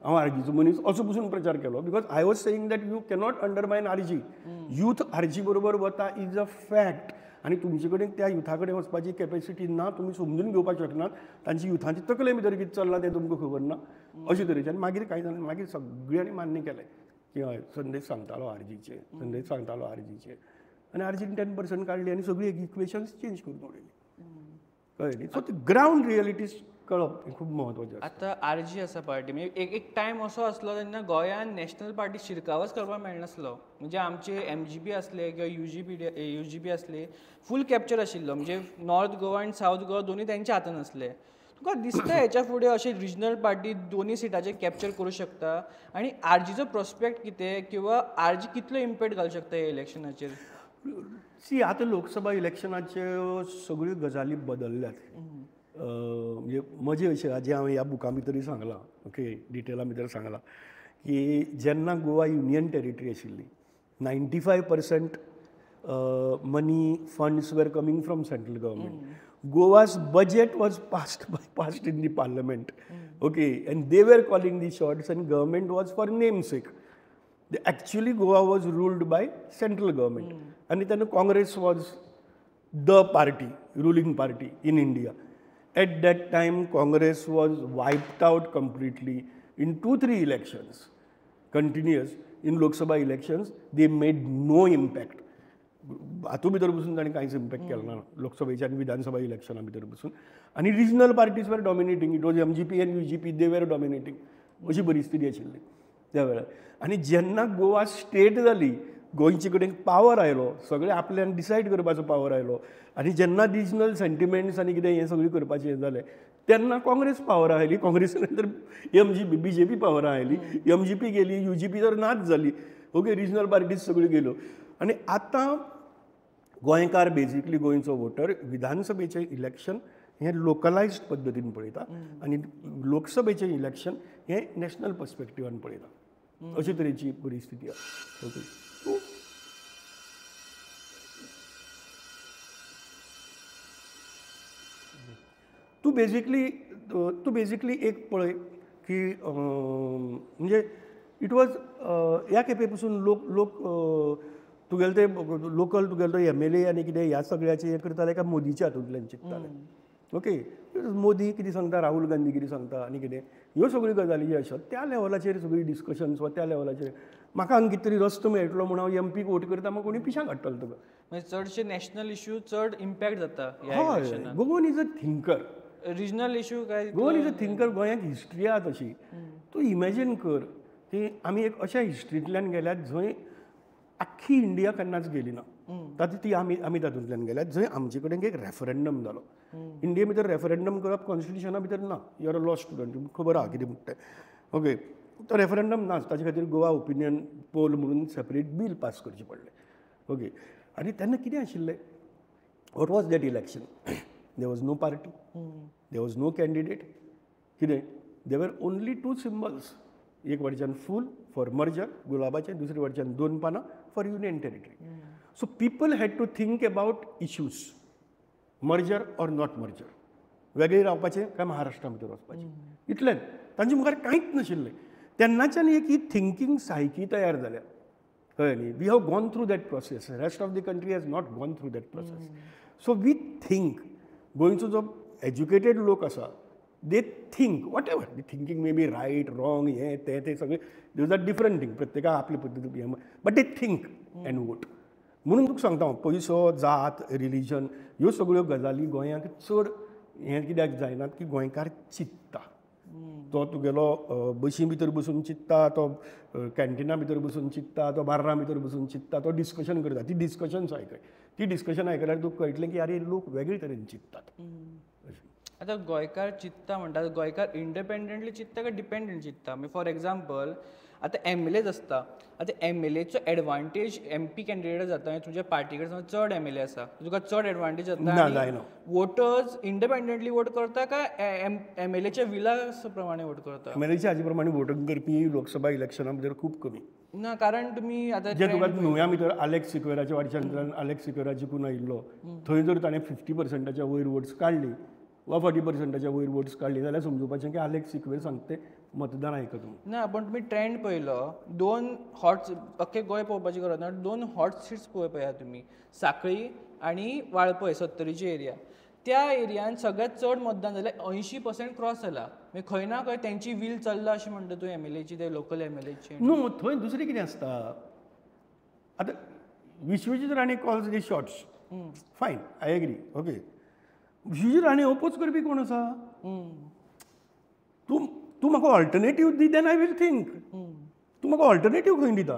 [SPEAKER 2] हांव आरजीचो मनीस असो पसून प्रचार केलो. Because I was saying that you cannot undermine RG. Youth RG बरोबर वता इज अ फॅक्ट. आनी तुमचे कडेन त्या युथा कडेन वचपाची कॅपेसिटी ना, तुमी समजून घेवपाक शकनात. तांची युथांची तकले भितर कितें चल्लां तें तुमकां खबर ना, अशे तरेचे. आनी मागीर कांय जालें, मागीर सगळ्यांनी मान्य केलें की हय संदेश सांगतालो आरजीचे संदेश सांगतालो आरजीचे आनी आरजीन 10% काडली आनी सगळी इक्वेशन्स चेंज करून उडयली कळ्ळें सो ती ग्रावंड रियलिटीज कळप हें खूब म्हत्वाचें
[SPEAKER 1] आतां आरजी आसा पार्टी म्हणजे एक टायम असो आसलो तेन्ना गोंयांत नॅशनल पार्टी शिरकावच करपाक मेळनासलो म्हणजे आमचे MGP आसले किंवा UGP आसले फूल कॅप्चर आशिल्लो म्हणजे नॉर्थ गोवा आनी सावथ गोवा दोनूय तेंच्या हातान आसले तुका दिसता हेच्या फुडें अशे रिजनल पार्टी दोनूय सिटाचे कॅप्चर करूं शकता आनी आरजीचो प्रोस्पेक्ट कितें किंवा आरजी कितलो इम्पॅक्ट घालूं शकता ह्या इलेक्शनाचेर
[SPEAKER 2] सी आतां लोकसभा इलेक्शनाच्यो सगळ्यो गजाली बदलल्यात म्हणजे मजा अशी आहा जी हांवें ह्या बुका भितरूय सांगलां ओके डिटेला भितर सांगलां की जेन्ना गोवा युनियन टेरिटरी आशिल्ली 95% money funds were coming from central government Goa's budget was passed in the parliament okay and they were calling the shorts and government was for namesake actually Goa was ruled by central government आनी तेन्ना Congress was the party ruling party in India At that time, Congress was wiped out completely in 2-3 elections, continuous. In Lok Sabha elections, they made no impact. हातूंत भितर बसून ताणें कांयच impact केलो ना लोकसभेच्या आनी विधानसभा इलेक्शना भितर बसून आनी regional parties were dominating it was MGP आनी UGP दे वेर डॉमिनेटींग अशी परिस्थिती आशिल्ली त्या वेळार आनी जेन्ना गोवा स्टेट जाली गोंयचे कडेन पावर आयलो सगळे आपल्यान डिसायड करपाचो पावर आयलो आनी जेन्ना रिजनल सेंटिमेंट्स आनी कितें हें सगळें करपाचें हें जालें तेन्ना काँग्रेस पावर आयली काँग्रेस नंतर MGP BJP power oily MGP गेली UGP तर नाच जाली ओके रिजनल पार्टीज सगळ्यो गेल्यो आनी आतां गोंयकार बेजिकली गोंयचो वोटर विधानसभेचें इलेक्शन हें लोकलायज्ड पद्दतीन पळयता आनी लोकसभेचें इलेक्शन हें नॅशनल पर्स्पेक्टिवान पळयता अशे तरेची परिस्थिती आसा ओके तूं बेजिकली एक पळय की म्हणजे इट वॉज ह्या खेपे पसून लोक तुगेले ते लोकल तुगेलो तो MLA आनी कितें ह्या सगळ्याचें हें करताले काय मोदीच्या हातूंतल्यान चिंतताले ओके मोदी कितें सांगता राहुल गांधी कितें सांगता आनी कितें ह्यो सगळ्यो गजाली ज्यो आसात त्या लेवलाचेर सगळी डिस्कशन्स वा त्या लेवलाचेर म्हाका हांगा कितें तरी रस्तो मेळटलो म्हणून हांव MP वोट करता म्हाका कोणी पिशां काडटलो तुका
[SPEAKER 1] म्हणजे चडशे नॅशनल इश्यू चड इम्पॅक्ट जाता
[SPEAKER 2] हय Goan is a thinker
[SPEAKER 1] regional issue काय
[SPEAKER 2] गोवन इज अ थिंकर गोंयांत हिस्ट्री आहा तशी तूं इमॅजीन कर की आमी एक अशा हिस्ट्रींतल्यान गेल्यात जंय आख्खी इंडिया केन्नाच गेली ना तातूंत ती आमी तातूंतल्यान गेल्यात जंय आमचे कडेन एक रेफरंडम जालो इंडिये भितर रेफरंडम करप कॉन्स्टिट्युशना भितर ना you are a law student तुमकां खबर आहा कितें म्हणटा तें ओके तो रेफरंडम नाच ताचे खातीर गोवा ओपिनियन पोल म्हणून सेपरेट बील पास करचें पडलें ओके आनी तेन्ना कितें आशिल्लें what was that election there was no party there was no candidate कितें देर वर ओन्ली 2 सिम्बल्स एक वटच्यान फूल फॉर मर्जर गुलाबाचें दुसरे वटच्यान 2 पानां for union territory so people had to think about issues merger or not merger वेगळे रावपाचें काय महाराष्ट्रा भितर वचपाचें इतलेंच तांचे मुखार कांयच नाशिल्लें तेन्नाच्यान एक ही थिंकींग सायकी तयार जाल्या कळ्ळें न्ही we have gone through that process rest of the country has not gone through that process so we think गोंयचो जो एज्युकेटेड लोक आसा they think whatever the thinking may be right wrong हें तें सगळें दिज आर डिफरंट थिंग प्रत्येकाक आपले पद्दती but they think end vote म्हणून तुका सांगता हांव पयसो जात रिलीजन ह्यो सगळ्यो गजाली गोंयांत चड हें कित्याक जायनात की गोंयकार चिंतता तो तुगेलो बशी भितर बसून चिंतता तो कॅन्टिना भितर बसून चिंतता तो बार्रां भितर बसून चिंतता तो डिस्कशन करता ती डिस्कशन्स आयकय ती डिस्कशन आयकल्यार तुका कळटलें की आरे लोक वेगळे तरेन चिंततात
[SPEAKER 1] आतां गोंयकार चिंतता म्हणटा गोंयकार इंडिपेंडंटली चिंतता काय डिपेंडंट चिंतता फॉर एग्जाम्पल आतां MLAs आसता आतां MLAचो एडवांटेज MP कॅन्डिडेट जाता तुज्या पार्टी कडेन चड MLA आसा तुका चड एडवांटेज जाता वोटर्स इंडिपेंडंटली वोट करता काय MLAच्या विला प्रमाणे वोट करता
[SPEAKER 2] MLAच्या हाजे प्रमाणे वोटिंग करपी लोकसभा इलेक्शना भितर खूब कमी
[SPEAKER 1] ना कारण तुमी आतां
[SPEAKER 2] जे तुका नुव्या भितर आलेक्स सिक्वेराच्या वाटच्यान आलेक्स सिक्वेरा जिखून आयिल्लो थंय जर ताणें 50% वयर वोट्स काडली वा 40% वयर वोट्स काडली जाल्यार समजुपाचें की आलेक्स सिक्वेर सांगता मतदान आयकता तुमी
[SPEAKER 1] ना पण तुमी ट्रेंड पळयलो 2 हॉट अख्खें गोंय पळोवपाची गरज ना 2 हॉट सिट्स पळया तुमी सांखळी आनी वाळपय 70ची एरिया त्या एरियान सगळ्यांत चड मतदान जालें 80% क्रॉस जाला खंय ना खंय तेंची वील चल्ला अशें म्हणटा तूं MLAची ते लोकल MLAची
[SPEAKER 2] नो थंय दुसरें कितें आसता आतां Vishwajit Rane calls the shots fine I agree okay Vishwajit Rane oppose करपी कोण आसा तूं तूं म्हाका ऑल्टरनेटीव दी देन आय वील थिंक तूं म्हाका ऑल्टरनेटीव खंय दिता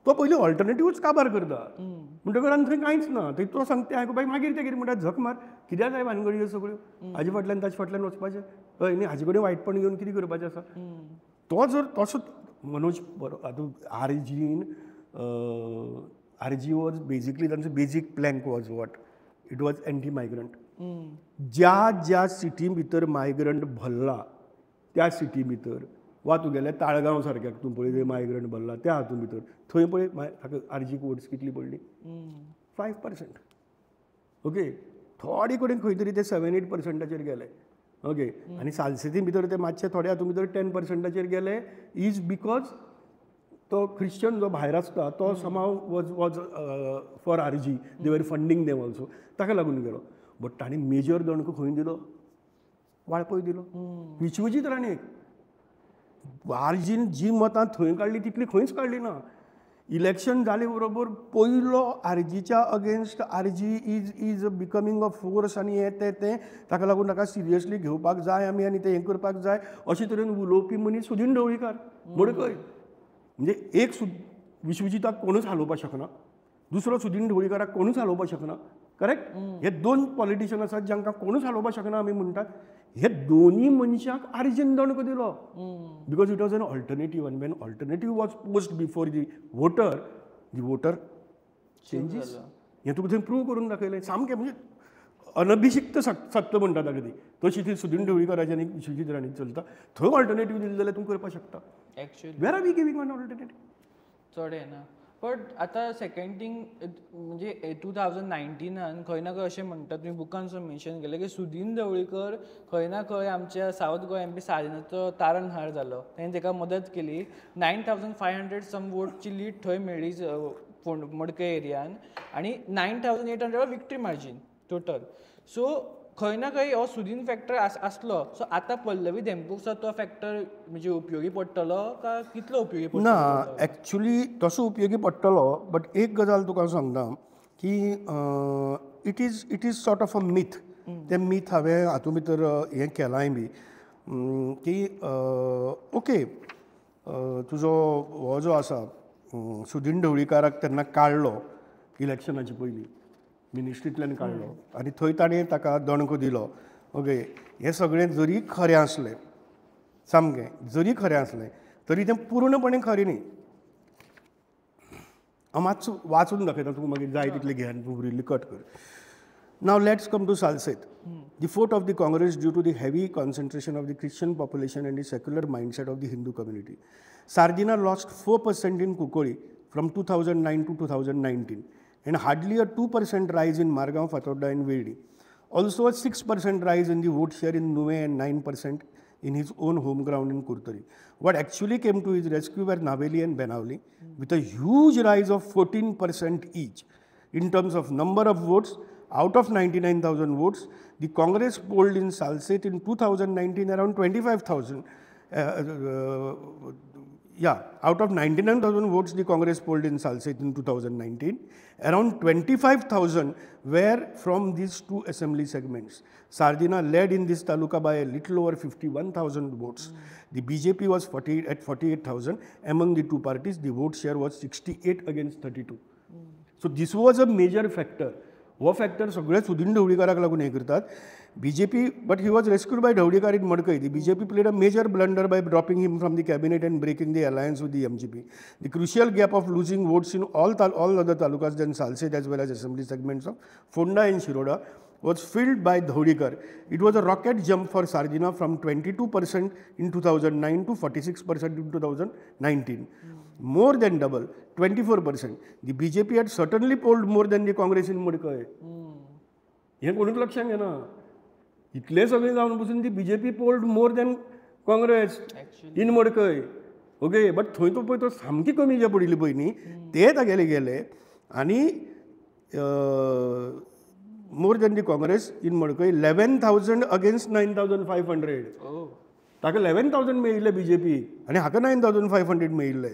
[SPEAKER 2] तो पयलीं ऑल्टरनेटिव्हच काबार करता म्हणटकच आनी थंय कांयच ना थंय तो सांगता आयकुपाक मागीर ते कितें म्हणटा झक मार कित्याक जाय भानगडी ह्यो सगळ्यो हाजे फाटल्यान ताजे फाटल्यान वचपाचें हय न्ही हाजे कडेन वायटपण घेवन कितें करपाचें आसा तो जर तसो मनोज आतां RG वॉज बेजिकली तांचो basic plank was what it was anti migrant ज्या ज्या सिटी भितर मायग्रंट भरला त्या सिटी भितर वा तुगेले ताळगांव सारक्याक तूं पळय मायग्रंट भरला त्या हातूंत भितर थंय पळय ताका RG वोट्स कितली पडली 5%. ओके थोडे कडेन खंय तरी ते 7-8%चेर गेले ओके आनी सालसेती भितर ते मातशे थोडे हातूंत भितर 10%चेर गेले इज बिकॉज तो क्रिश्चन जो भायर आसता तो समाव वॉज फॉर RG दे वर फंडींग देम ऑल्सो ताका लागून गेलो बट ताणें मेजर दणको खंय दिलो वाळपय दिलो विश्वजीत राणेक RGन जी मतां थंय काडली तितली खंयच काडली ना इलेक्शन जाले बरोबर पयलो RGच्या against RG is becoming a force आनी हें तें ताका लागून ताका सिरियसली घेवपाक जाय आमी आनी तें हें करपाक जाय अशे तरेन उलोवपी मनीस सुदीन ढवळीकार मडकय म्हणजे एक विश्वजिताक कोणूच हालोवपाक शकना दुसरो सुदीन ढवळीकाराक कोणूच हालोवपाक शकना करेक्ट हे दोन पॉलिटिशियन आसात जांकां कोणूच हालोवपाक शकना आमी म्हणटात हे दोनी मनशाक RGन दणको दिलो because it was an alternative आनी when alternative was posed before the voter changes हें तुका थंय प्रूव करून दाखयलें सामकें म्हणजे अनभिशिक्त सत्ता म्हणटा ताका ती तशी ती सुदीन ढवळीकाराची आनी विश्वजीत राणी चलता थंय ऑल्टरनेटीव दिली जाल्यार तूं करपाक शकता
[SPEAKER 1] actually
[SPEAKER 2] where are we giving one alternative
[SPEAKER 1] चड येना बट आतां सेकंड थिंग म्हणजे 2019 खंय ना खंय अशें म्हणटा तुमी बुकान सुद्दां मेन्शन केलें की सुदीन ढवळीकर खंय ना खंय आमच्या सावथ गोवा MP साजिनाचो तारणहार जालो ताणें ताका मदत केली 9,500 सम वोटची लीड थंय मेळ्ळी मडकय एरियान आनी 9,800 विक्ट्री मार्जीन टोटल सो खंय ना खंय हो सुदीन फॅक्टर आसलो सो आतां पल्लवी धेंपूक तो फॅक्टर म्हणजे उपयोगी पडटलो काय कितलो उपयोगी पडटलो
[SPEAKER 2] ना एक्चुली तसो उपयोगी पडटलो बट एक गजाल तुका सांगता की it is sort of a myth तें मिथ हांवें हातूंत भितर हें केलांय बी की ओके तुजो हो जो आसा सुदीन ढवळीकाराक तेन्ना काडलो इलेक्शनाच्या पयलीं मिनिस्ट्रींतल्यान काडलो आनी थंय ताणें ताका दणको दिलो ओके हें सगळें जरी खरें आसलें सामकें जरी खरें आसलें तरी तें पूर्णपणे खरें न्ही हांव मातसो वाचून दाखयता तुका मागीर जाय तितलें घेयान तूं उरिल्ली कट कर now let's come to Salcete the fort of the Congress due to the heavy concentration of the Christian population and the secular mindset of the Hindu community Sardinha lost 4% in Cuncolim from 2009 to 2019 and hardly a 2% rise in Margao, Fatorda and Virdi. Also a 6% rise in the vote share in Nuve and 9% in his own home ground in Kurtari. What actually came to his rescue were Naveli and Benavli with a huge rise of 14% each. In terms of number of votes, out of 99,000 votes, the Congress polled in Salsette in 2019 around 25,000. Out of 99,000 votes, the Congress polled in Salsette in 2019. Around 25,000 were from these two assembly segments. Sardina led in this taluka by a little over 51,000 votes. The BJP was at 48,000. Among the two parties, the vote share was 68 against 32. So this was a major factor. हो factor सगळे सुदीन ढवळीकाराक लागून हे करतात BJP but he was rescued by Dhawdekar in Madkai. The BJP played a major blunder by dropping him from the cabinet and breaking the alliance with the MGP. The crucial gap of losing votes in all other talukas than Salsette as well as assembly segments of Fonda and Shiroda was filled by Dhawdekar. It was a rocket jump for Sardina from 22% in 2009 to 46% in 2019. More than double, 24%. The BJP had certainly polled more than the Congress in Madkai. हे कोणूच लक्षात घेना इतले सगळे जावन बसून ती BJP polled more than Congress in मडकय ओके बट थंय तो पळय तो सामकी कमी जे पडिल्ली पळय न्ही ते तागेले गेले आनी more than the Congress in मडकय 11,000 अगेन्स्ट 9,500 ताका 11,000 मेळिल्ले BJPक आनी हाका 9,500 मेळिल्ले.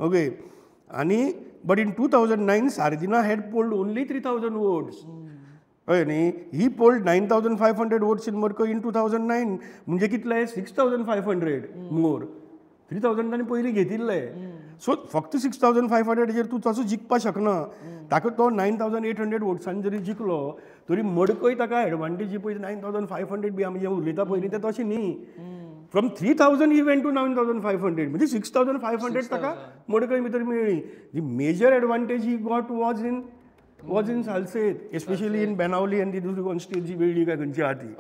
[SPEAKER 2] ओके, आनी but in 2009 Sardinha had polled only 3,000 votes. कळ्ळें न्ही. ही पोल्ड 9,500 वोट्स इन मर्क इन 2009, म्हणजे कितले 6,500 मोर. 3,000 तांणी पयलीं घेतिल्ले. सो फक्त 6,500 तूं तसो जिखपाक शकना. ताका तो 9,800 वोट्सांनी जरी जिखलो तरी मडकय ताका एडवांटेज जी पळय 9,500 बी आमी जे उलयता पयलीं तें तशें न्ही. फ्रॉम 3,000 ही वेंट टू 9,500, म्हणजे 6,500 ताका मडकय भितर मेळ्ळी. The major advantage he got was in Salcete, especially in Benaulim आनी ती दुसरी कॉन्स्टिट्युएन्सी वेगळी काय खंयची आहा ती.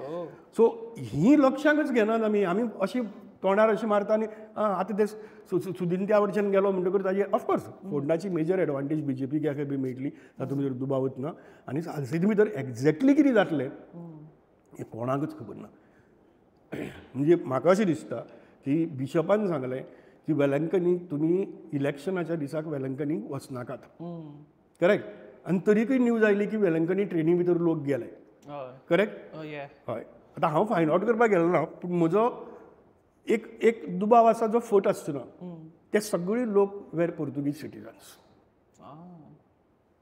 [SPEAKER 2] सो ही लक्षांकच घेनात आमी अशी तोंडार अशी मारता आनी आतां ते सुदीन त्या वटेच्यान गेलो म्हणटकूच ताजे ऑफकोर्स फोंडणाची मेजर एडवांटेज BJPक ह्या खेपे मेळटली, तातूंत भितर दुबावच ना. आनी सालसेती भितर एक्झॅक्टली कितें जातलें हें कोणाकच खबर ना. म्हणजे म्हाका अशें दिसता की बिशपान सांगलें की वेलंकनी तुमी इलेक्शनाच्या दिसाक वेलंकनीक वचनाकात. करेक्ट. आनी तरीकय न्यूज आयली की वेलंकनी ट्रेनी भितर लोक गेले. करेक्ट. हय. आतां हांव फायंड आवट करपाक गेलो ना, पूण म्हजो एक दुबाव आसा जो फट आसतना ते सगळे लोक were Portuguese citizens.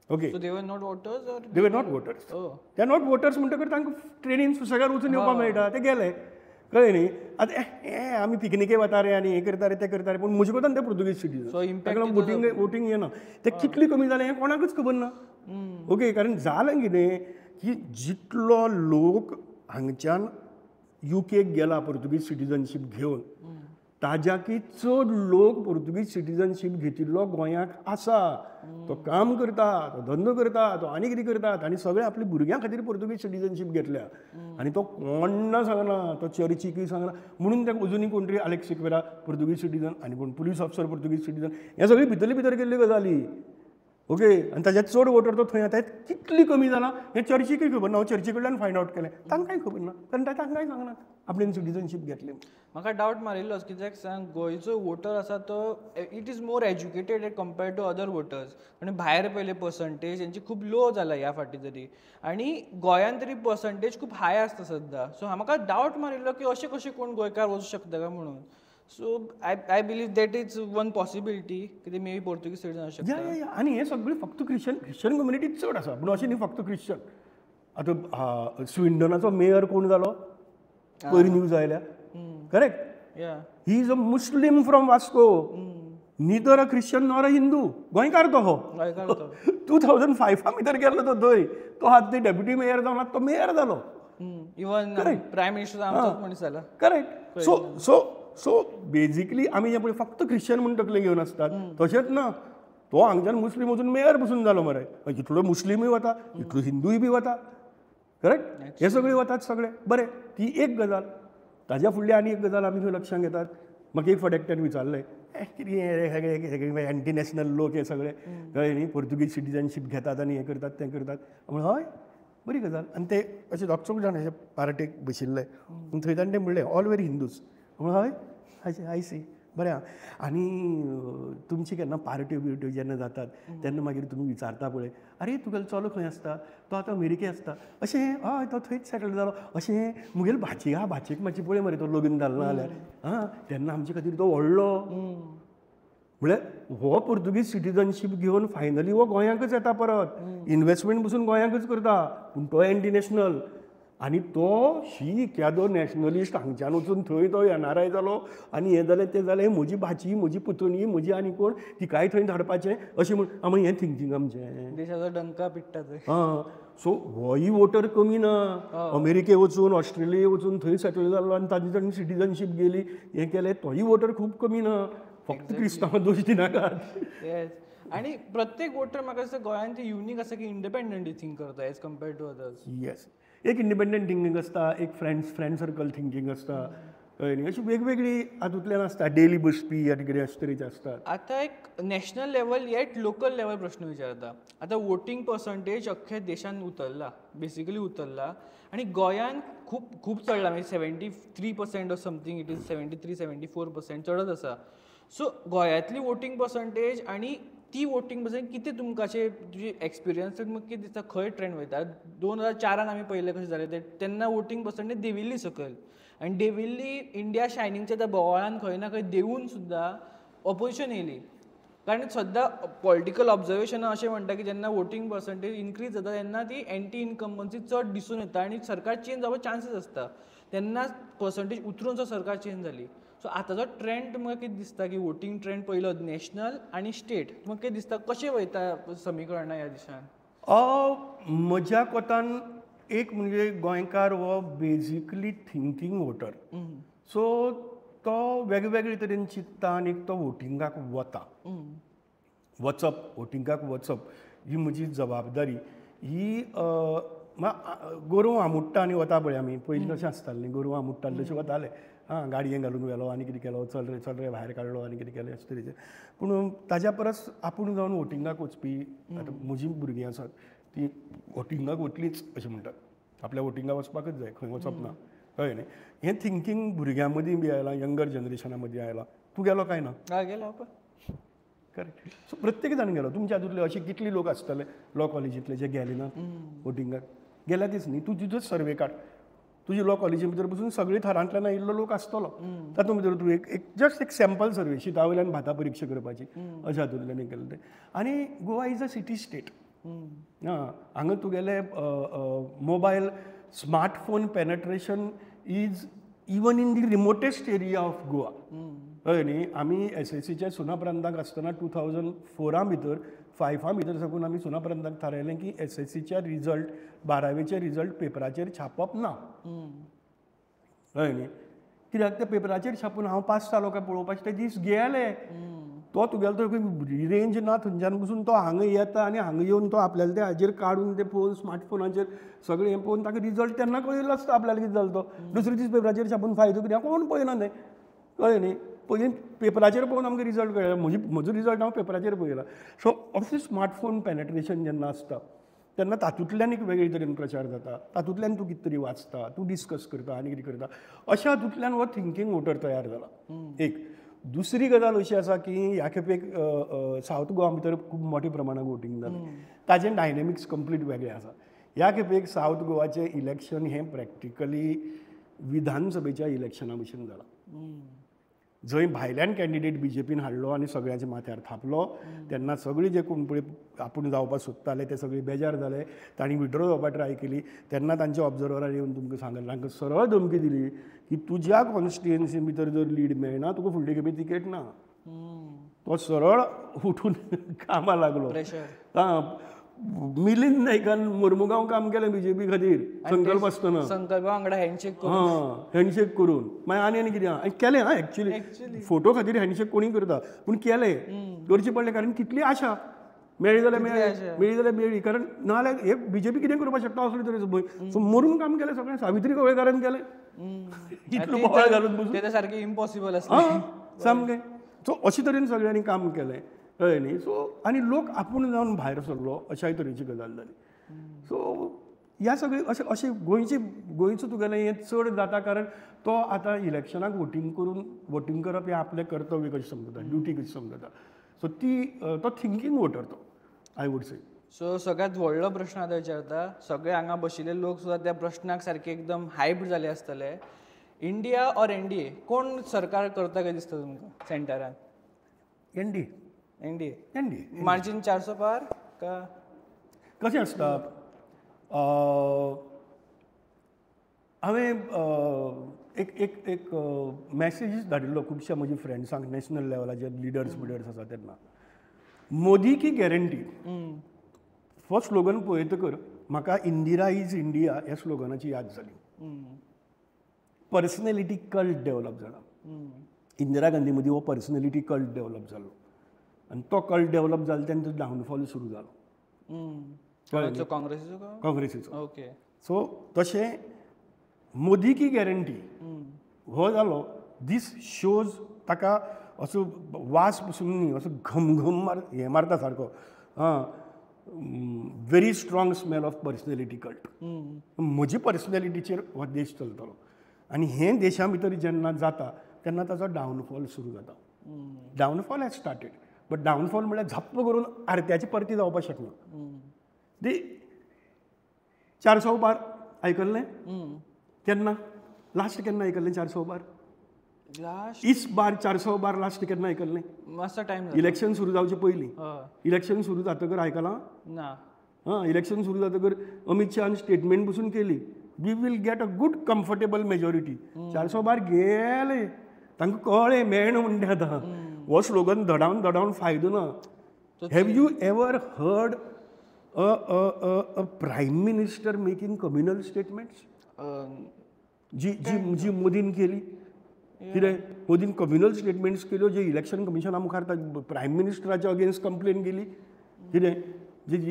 [SPEAKER 2] Okay.
[SPEAKER 1] So they were not voters or
[SPEAKER 2] they were not voters. ते आर नॉट वोटर्स म्हणटकच तांकां ट्रेनीन सुसेगार वचून येवपाक मेळटा. ते गेले. कळ्ळें न्ही. आतां आमी पिकनिके वता रे आनी हें करता रे तें करता रे, पूण म्हजे कोतान ते पोर्तुगीज सिटिजन. ताका लागून वोटींग येना. ते कितली कमी जालें हें कोणाकच खबर ना. ओके. कारण जालें कितें की जितलो लोक हांगच्यान UKक गेला पोर्तुगीज सिटिजनशीप घेवन, ताज्याकी चड लोक पोर्तुगीज सिटिजनशीप घेतिल्लो गोंयांत आसा. तो काम करता, तो धंदो करता, तो आनी कितें करतात, आनी सगळे आपल्या भुरग्यां खातीर पोर्तुगीज सिटिजनशीप घेतल्या. आनी तो कोण्णा सांगना, तो चर्चीकय सांगना. म्हणून ताका अजुनूय कोण तरी आलेक्स सिक्वेरा पोर्तुगीज सिटिजन आनी कोण पुलीस ऑफिसर पोर्तुगीज सिटिजन, हे सगळे भितर गेल्ल्यो गजाली. ओके. आनी ताज्यात चड वोटर तो थंय आता कितली कमी जाला हें चर्चीकय खबर ना. हांव चर्ची कडल्यान फायंड आवट केलें. तांकांय खबर ना, कारण तांकांय सांगनात आपल्यान सिटिजनशीप घेतली.
[SPEAKER 1] म्हाका डावट मारिल्लो कित्याक सांग, गोंयचो वोटर आसा तो it is more educated as compared to other voters. आनी भायर पयले पर्संटेज हेंची खूब लो जाला ह्या फाटी तरी, आनी गोंयांत तरी पर्संटेज खूब हाय आसता सद्दां. सो म्हाका डावट मारिल्लो की अशें कशें कोण गोंयकार वचूं शकता काय म्हणून. So I believe that is one possibility की ते मे बी पोर्तुगीज सिटिजन आसूं शकता.
[SPEAKER 2] आनी हे सगळे फक्त क्रिश्चन कम्युनिटी चड आसा, पूण अशें न्ही फक्त क्रिश्चन. आतां स्विंडनाचो मेयर कोण जालो पयलीं न्यूज आयल्या. Correct. He is a Muslim from Vasco, neither a Christian nor अ हिंदू. गोंयकार तो हो. 2005 भितर गेल्लो तो थंय. तो आतां ते डेप्युटी मेयर जावन तो मेयर जालो.
[SPEAKER 1] इवन प्रायम मिनिस्टर आमचोच मनीस जाला.
[SPEAKER 2] करेक्ट. सो बेजिकली आमी जे पळय फक्त क्रिश्चन म्हूण तकले घेवन आसतात तशेंच ना. तो हांगच्यान मुस्लीम वचून मेयर बसून जालो मरे. इतलो मुस्लिमूय वता, इतलो हिंदूय बी वता. करेक्ट. हे सगळे वतात सगळे. बरें, ती एक गजाल. ताज्या फुडली आनी एक गजाल आमी खंय लक्षांत घेतात. म्हाका एक फावट एकट्यान विचारलें कितें सगळे एंटी नॅशनल लोक हे सगळे कळ्ळें न्ही, पोर्तुगीज सिटिजनशीप घेतात आनी हें करतात तें करतात. म्हणून हय बरी गजाल. आनी ते अशे दोग जाण अशे पार्टेक बशिल्ले थंय ताणें म्हणलें ऑल वेरी हिंदूज. म्हणून हय आय सी बरें आहा. आनी तुमची केन्ना पार्ट्यो बिर्ट्यो जेन्ना जातात तेन्ना मागीर तुमी विचारता पळय, आरे तुगेलो चलो खंय आसता, तो आतां अमेरिके आसता. अशें हय तो थंयच सेटल जालो. अशें मुगेलो भाची आहा, भाचेक मातशें पळय मरे तो लग्न जालो ना जाल्यार तेन्ना आमचे खातीर तो व्हडलो. म्हळ्यार हो पोर्तुगीज सिटिजनशीप घेवन फायनली हो गोंयांकच येता परत. इन्वेस्टमेंट बसून गोंयांकच करता, पूण तो एंटी नॅशनल. आनी तो केदो नॅशनलिस्ट हांगच्यान वचून थंय तो NRI जालो आनी हें जालें तें जालें. म्हजी भाची, म्हजी पुतणी, म्हजी आनी कोण तिकाय थंय धाडपाचें अशें म्हण आमी हें थिंकींग आमचें.
[SPEAKER 1] देशाचो डंका पिट्टा थंय.
[SPEAKER 2] सो होय वोटर कमी ना. अमेरिके वचून, ऑस्ट्रेलिया वचून थंय सेटल जालो आनी ताजी ताणें सिटिजनशीप गेली, हें केलें, तोय वोटर खूब कमी ना. फक्त क्रिस्तांवां दोश दिनाकात.
[SPEAKER 1] आनी प्रत्येक वोटर म्हाका दिसता गोंयांत युनीक आसा की इंडिपेंडंटली थिंक करता as compared to others.
[SPEAKER 2] Yes. एक इंडिपेंडंट थिंकींग आसता, एक फ्रेंड सर्कल थिंकींग आसता. कळ्ळें न्ही. अशी वेगवेगळी हातूंतल्यान आसता. डेली बसपी आनी कितें अशे तरेचे आसतात.
[SPEAKER 1] आतां एक national level eight local level प्रश्न विचारता. आतां वोटींग पर्संटेज अख्ख्या देशान उतरला, बेसिकली उतरला. आनी गोंयांत खूब चडला, म्हणजे 73% ऑर समथींग इट इज 73-74% चडच आसा. सो गोंयांतली वोटींग पर्संटेज आनी ती वोटींग पर्संटेज कितें तुमकां अशें तुजी एक्सपिरियन्स तुमकां कितें दिसता खंय ट्रेंड वयता. 2004 आमी पयलें कशें जालें तेन्ना वोटींग पर्संटेज देंविल्ली सकयल. आनी डेविल्ली इंडिया शायनिंगच्या त्या बोवाळान खंय ना खंय देऊन सुद्दां ऑपोजिशन येयली. कारण सद्दां पॉलिटिकल ऑब्जर्वेशनां अशें म्हणटा की जेन्ना वोटींग पर्संटेज इन्क्रीज जाता तेन्ना ती एंटी इनकम्बन्सी चड दिसून येता आनी सरकार चेंज जावपाचे चान्सीस आसता. तेन्ना पर्संटेज उतरून सरकार चेंज जाली. सो आतांचो ट्रेंड तुमकां कितें दिसता की वोटींग ट्रेंड पयलो नॅशनल आनी स्टेट तुमकां कितें दिसता कशें वयता समीकरणां ह्या दिशान?
[SPEAKER 2] म्हज्या कोतान एक म्हणजे गोंयकार हो बेजिकली थिंकींग वोटर. सो तो वेगवेगळे तरेन चिंतता आनी तो वोटिंगाक वता. वचप वोटिंगाक वचप ही म्हजी जबाबदारी. ही गोरवां आमुडटा आनी वता पळय आमी पयलीं तशें आसतालें न्ही, गोरवां आमुडटाले तशें वताले. गाडयेन घालून गेलो आनी कितें केलो, चल रे भायर काडलो आनी कितें केलें अशें तरेचें. पूण ताज्या परस आपूण जावन वोटिंगाक वचपी आतां म्हजीं भुरगीं आसात तीं वोटिंगाक वतलींच अशें म्हणटात. आपल्या वोटिंगाक वचपाकच जाय, खंय वचप ना, कळ्ळें न्ही. हें थिंकींग भुरग्यां मदीं बी आयलां, यंगर जनरेशना मदीं आयलां. तूं गेलो काय ना?
[SPEAKER 1] गेलो
[SPEAKER 2] करेक्ट. सो प्रत्येक जाण गेलो. तुमच्या हातूंतले अशे कितले लोक आसतले लॉ कॉलेजींतले जे गेले ना वोटिंगाक? गेल्या दीस न्ही. तूं तुजोच सर्वे काड. तुजी लॉ कॉलेजी भितर पसून सगळे थरांतल्यान आयिल्लो लोक आसतलो. तातूंत भितर तूं जस्ट एक सॅम्पल सर्वे शिता वयल्यान भातां परीक्षा करपाची अशा हातूंतल्यान केलें तें. आनी Goa is a city state. हांगा तुगेले mobile smartphone penetration is even in the remotest area of Goa. कळ्ळें न्ही. आमी SSCच्या सुना प्रांताक आसतना 2004 भितर 5 भितर साकून आमी सुना प्रांताक थारायलें की SSCच्या रिजल्ट 12वेचे रिजल्ट पेपराचेर छापप ना. कळ्ळें न्ही. कित्याक त्या पेपराचेर छापून हांव पास जालो काय पळोवपाचे ते दीस गेले. तो तुगेलो तो रेंज ना थंयच्यान पसून तो हांगा येता आनी हांगा येवन तो आपल्याला ते हाजेर काडून ते पळोवन स्मार्टफोनाचेर सगळें हें पळोवन ताका रिजल्ट तेन्ना कळिल्लो आसता आपल्याला कितें जालो तो. दुसरे दीस पेपराचेर छापून फायदो कितें कोण पळयना तें. कळ्ळें न्ही. पयलीं पेपराचेर पळोवन आमकां रिजल्ट कळ्ळें. म्हजो रिजल्ट हांव पेपराचेर पळयला. सो अशें स्मार्टफोन पेनेट्रेशन जेन्ना आसता तेन्ना तातूंतल्यान एक वेगळे तरेन प्रचार जाता. तातूंतल्यान तूं कितें तरी वाचता, तूं डिस्कस करता आनी कितें करता. अशा हातूंतल्यान हो थिंकींग वोटर तयार जाला. एक दुसरी गजाल अशी आसा की ह्या खेपेक सावथ गोवा भितर खूब मोठ्या प्रमाणात वोटींग जालें. ताजें डायनेमिक्स कंप्लीट वेगळें आसा. ह्या खेपेक सावथ गोवाचें इलेक्शन हें प्रॅक्टिकली विधानसभेच्या इलेक्शना भशेन जालां. जंय भायल्यान कॅन्डिडेट BJPन हाडलो आनी सगळ्यांच्या माथ्यार थापलो तेन्ना सगळीं जे कोण पळय आपूण जावपाक सोदताले ते सगळे बेजार जाले. तांणी विड्रॉ जावपाक ट्राय केली. तेन्ना तांच्या ऑब्जर्वरान येवन तुमकां सांगलें, तांकां सरळ धमकी दिली की तुज्या कॉन्स्टिट्युएन्सी भितर जर लीड मेळना तुका फुडले खेपे तिकेट ना. तो सरळ उठून कामां लागलो. मिलिंद नायकान मोर्मुगांव काम केलें BJP खातीर संकल्प आसतना.
[SPEAKER 1] वांगडा हँडशेक
[SPEAKER 2] करून मागीर आनी कितें केलें. एक्चुली फोटो खातीर हँडशेक कोणी करता पूण केलें. करचें पडलें कारण तितली आशा मेळ्ळी जाल्यार मेळ्ळी. कारण नाजाल्यार हे BJP कितें करपाक शकता असले तरेचो भंय. सो मरून काम केलें सगळें. सावित्री कवळेकारान केलें. इतलो बोवाळ घालून बसून
[SPEAKER 1] सारकें इम्पॉसिबल आसलें
[SPEAKER 2] सामकें. सो अशे तरेन सगळ्यांनी काम केलें. कळ्ळें न्ही. सो आनी लोक आपूण जावन भायर सरलो अशाय तरेची गजाल जाली. सो ह्या सगळें अशें गोंयचो तुगेलें हें चड जाता कारण तो आतां इलेक्शनाक वोटींग करप हें आपलें कर्तव्य कशें समजता, ड्युटी कशी समजता. सो तो थिंकींग वोटर तो आय वूड से.
[SPEAKER 1] सो सगळ्यांत व्हडलो प्रश्न आतां विचारता. सगळे हांगा बशिल्ले लोक सुद्दां त्या प्रश्नाक सारके एकदम हायप्ड जाले आसतले. इंडिया ऑर NDA कोण सरकार करता काय दिसता तुमकां सेंटरान?
[SPEAKER 2] NDA
[SPEAKER 1] मार्जिन 400 पार का
[SPEAKER 2] कशें आसता. हांवें एक मॅसेजीस धाडिल्लो खुबश्या म्हज्या फ्रेंड्सांक नॅशनल लेवलाचेर लिडर्स आसा तेन्ना. मोदी की गॅरंटी हो स्लोगन पळयतकर म्हाका इंदिरा इज इंडिया ह्या स्लोगनाची याद जाली. पर्सनॅलिटी कल्ट डेवलप जाला. इंदिरा गांधी मदीं हो पर्सनॅलिटी कल्ट डेवलप जालो आनी तो कल्ट डेवलप जालो तेन्ना तो डावनफॉल सुरू जालो काँग्रेसीचो.
[SPEAKER 1] ओके.
[SPEAKER 2] सो तशें मोदी की गॅरंटी हो जालो. दीस शोज ताका असो वास पसून न्ही असो घमघम हें मारता सारको. Very strong smell of personality cult. म्हजी पर्सनॅलिटीचेर हो देश चलतलो आनी हें देशा भितर जेन्ना जाता तेन्ना ताचो डावनफॉल सुरू जाता. डावनफॉल हॅज स्टार्टेड बट डावनफॉल म्हळ्यार झप्प करून आरत्याची परती जावपाक शकना. ती 400 पार आयकल्लें केन्ना लास्ट केन्ना आयकल्लें 400 बार?
[SPEAKER 1] लास्ट
[SPEAKER 2] इस बार 400 बार लास्ट केन्ना आयकल्लें?
[SPEAKER 1] मातसो टायम
[SPEAKER 2] इलेक्शन सुरू जावचे पयलीं. इलेक्शन सुरू जातकर आयकलां?
[SPEAKER 1] ना.
[SPEAKER 2] हां, इलेक्शन सुरू जातकर अमित शहान स्टेटमेंट बसून केली, we will get a good comfortable majority. 400 बार गेले, तांकां कळ्ळें मेळना म्हणटा आतां. हो स्लोगन धडावन फायदो ना. Have you ever heard a prime minister making communal statements? जी मोदीन केली. कितें मोदीन कम्युनल स्टेटमेंट्स केल्यो जे इलेक्शन कमिशना मुखार प्रायम मिनिस्टराच्या अगेन्स्ट कंप्लेन केली. कितें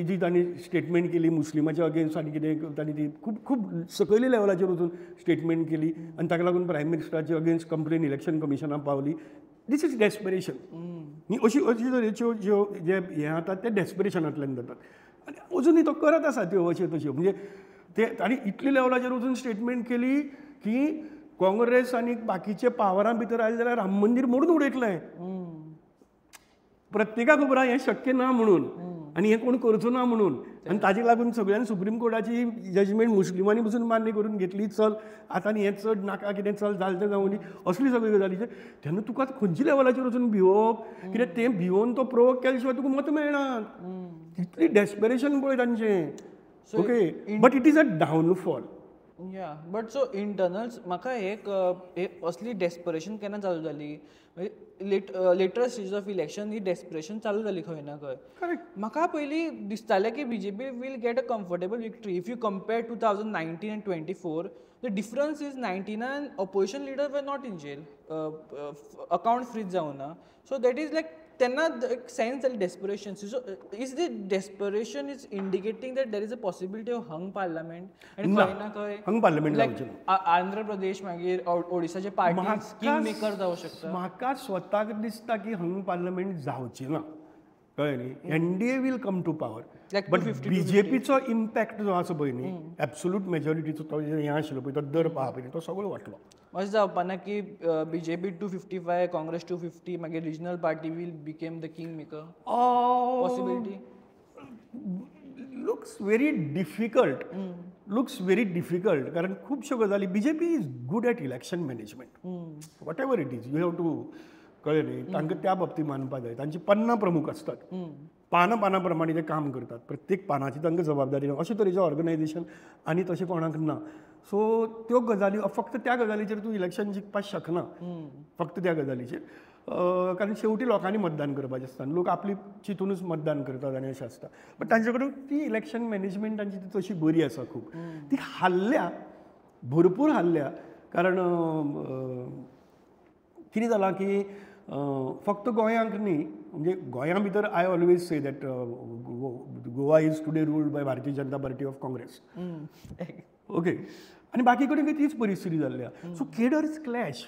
[SPEAKER 2] जी तांणी स्टेटमेंट केली मुस्लिमाच्या अगेन्स्ट आनी कितें तांणी ती खूब सकयल्या लेवलाचेर वचून स्टेटमेंट केली आनी ताका लागून प्रायम मिनिस्टराच्या अगेन्स्ट कंप्लेन इलेक्शन कमिशनाक पावली. This is desperation. अशी तरेच्यो ज्यो जे हें आतां ते डेस्परेशनांतल्यान जातात आनी अजुनूय तो करत आसा त्यो अश्यो तश्यो. म्हणजे ते तांणी इतल्या लेवलाचेर वचून स्टेटमेंट केली की काँग्रेस आनी बाकीचे पावरां भितर आयले जाल्यार राम मंदीर मोडून उडयतलें. प्रत्येकाक खबर आहा हें शक्य ना म्हणून आनी हें कोण करचो ना म्हणून. आनी ताजे लागून सगळ्यान सुप्रीम कोर्टाची जजमेंट मुस्लिमांनी पसून मान्य करून घेतली. चल आतां हें चड नाका कितें चल जालें तें जावं न्ही असली सगळी गजालीचेर. तेन्ना तुका खंयच्या लेवलाचेर वचून भिवप कित्याक तें भिवून तो प्रोवोक केल्या शिवाय तुका मत मेळना. तितली डेस्परेशन पळय तांचें. Okay, but it is a downfall.
[SPEAKER 1] Yeah but so internals म्हाका एक असली डेस्परेशन केन्ना चालू जाली लेटर स्टेज ऑफ इलेक्शन ही डेस्परेशन चालू जाली खंय ना खंय. म्हाका पयलीं दिसतालें की BJP will get a comfortable victory. If you compare 2019 and 24 the difference is 19 opposition leader were not in jail, account freeze जावना. सो दॅट इज लायक तेन्ना एक सेन्स जाली desperation. So is the desperation is indicating that there is a possibility of hung parliament आनी खंय ना खंय
[SPEAKER 2] हंग parliament
[SPEAKER 1] लायक आंध्र प्रदेश मागीर ओडिसाचे party king maker जावं शकता.
[SPEAKER 2] म्हाका स्वताक दिसता की हंग पार्लमेंट जावचें ना. कळ्ळें न्ही. NDA will come to power but बीजेपीचो इम्पॅक्ट जो आसा पळय न्ही एब्सोल्यूट मेजॉरिटीचो तो हें आशिल्लो पळय तो दर पहा पळय तो सगळो वाटलो.
[SPEAKER 1] अशें जावपा ना की बीजेपी 255 काँग्रेस 250 मागीर regional party will become the king maker. Possibility
[SPEAKER 2] looks very difficult कारण खुबश्यो गजाली BJP is good at election management whatever it is. You have to कळ्ळें न्ही तांकां त्या बाबतींत मानपा जाय. तांची पन्नां प्रमुख आसतात. पानां प्रमाणे ते काम करतात. प्रत्येक पानाची तांकां जबाबदारी ना. अशे तरेचें ऑर्गनायजेशन आनी तशें कोणाक ना. सो त्यो गजाली फक्त त्या गजालीचेर तूं इलेक्शन जिखपाक शकना. फक्त त्या गजालीचेर कारण शेवटी लोकांनी मतदान करपाचें आसता. लोक आपली चिंतूनच मतदान करतात आनी अशें आसता. बट तांचे कडेन ती इलेक्शन मॅनेजमेंट तांची ती तशी बरी आसा खूब. ती हाल्ल्या भरपूर हाल्ल्या कारण कितें जालां की फक्त गोंयांक न्ही म्हणजे गोंया भितर I always say that Goa is today ruled by Bharatiya Janata Party of Congress. Okay आनी बाकी कडेन तीच परिस्थिती जाल्ल्या. So cadres clash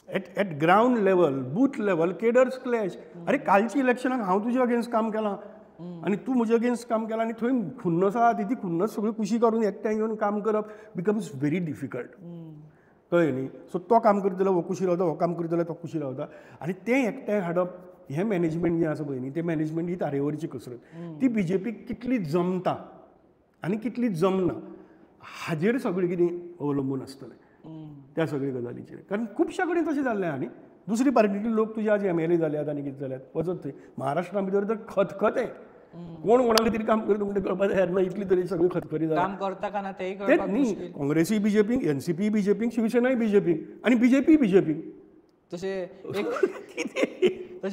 [SPEAKER 2] at ground level booth level cadres clash. अरे कालच्या इलेक्शनाक हांव तुज्या अगेन्स्ट काम केलां आनी तूं म्हज्या अगेन्स्ट काम केलां आनी थंय खुन्नस आहा ती खुन्नस सगळी कुशी काडून एकठांय येवन काम करप बिकम्स व्हेरी डिफिकल्ट. कळ्ळें न्ही. सो तो काम करतलो हो कुशी रावता हो काम करतलो तो कुशी रावता आनी तें एकठांय हाडप हें मॅनेजमेंट जें आसा पळय न्ही तें मॅनेजमेंट ही तारेवरची कसरत. ती बीजेपीक कितली जमता आनी कितली जमना हाजेर सगळें कितें अवलंबून आसतलें त्या सगळ्या गजालीचेर. कारण खुबश्या कडेन तशें जाल्लें आनी दुसरी पार्टीतले लोक तुजे आज MLA जाल्यात आनी कितें जाल्यात वचत थंय. महाराष्ट्रा भितर तर खतखतें कोण कोणा खातीर काम करता म्हणटा कळपाक तयार ना. इतली तरी सगळी खतखती जाता.
[SPEAKER 1] काम करता का ना तेंय
[SPEAKER 2] तेच
[SPEAKER 1] कळपाक
[SPEAKER 2] न्ही. काँग्रेसीय बीजेपीक NCP बीजेपीक शिवसेनाय बीजेपीक आनी बीजेपी बीजेपीक.
[SPEAKER 1] तशें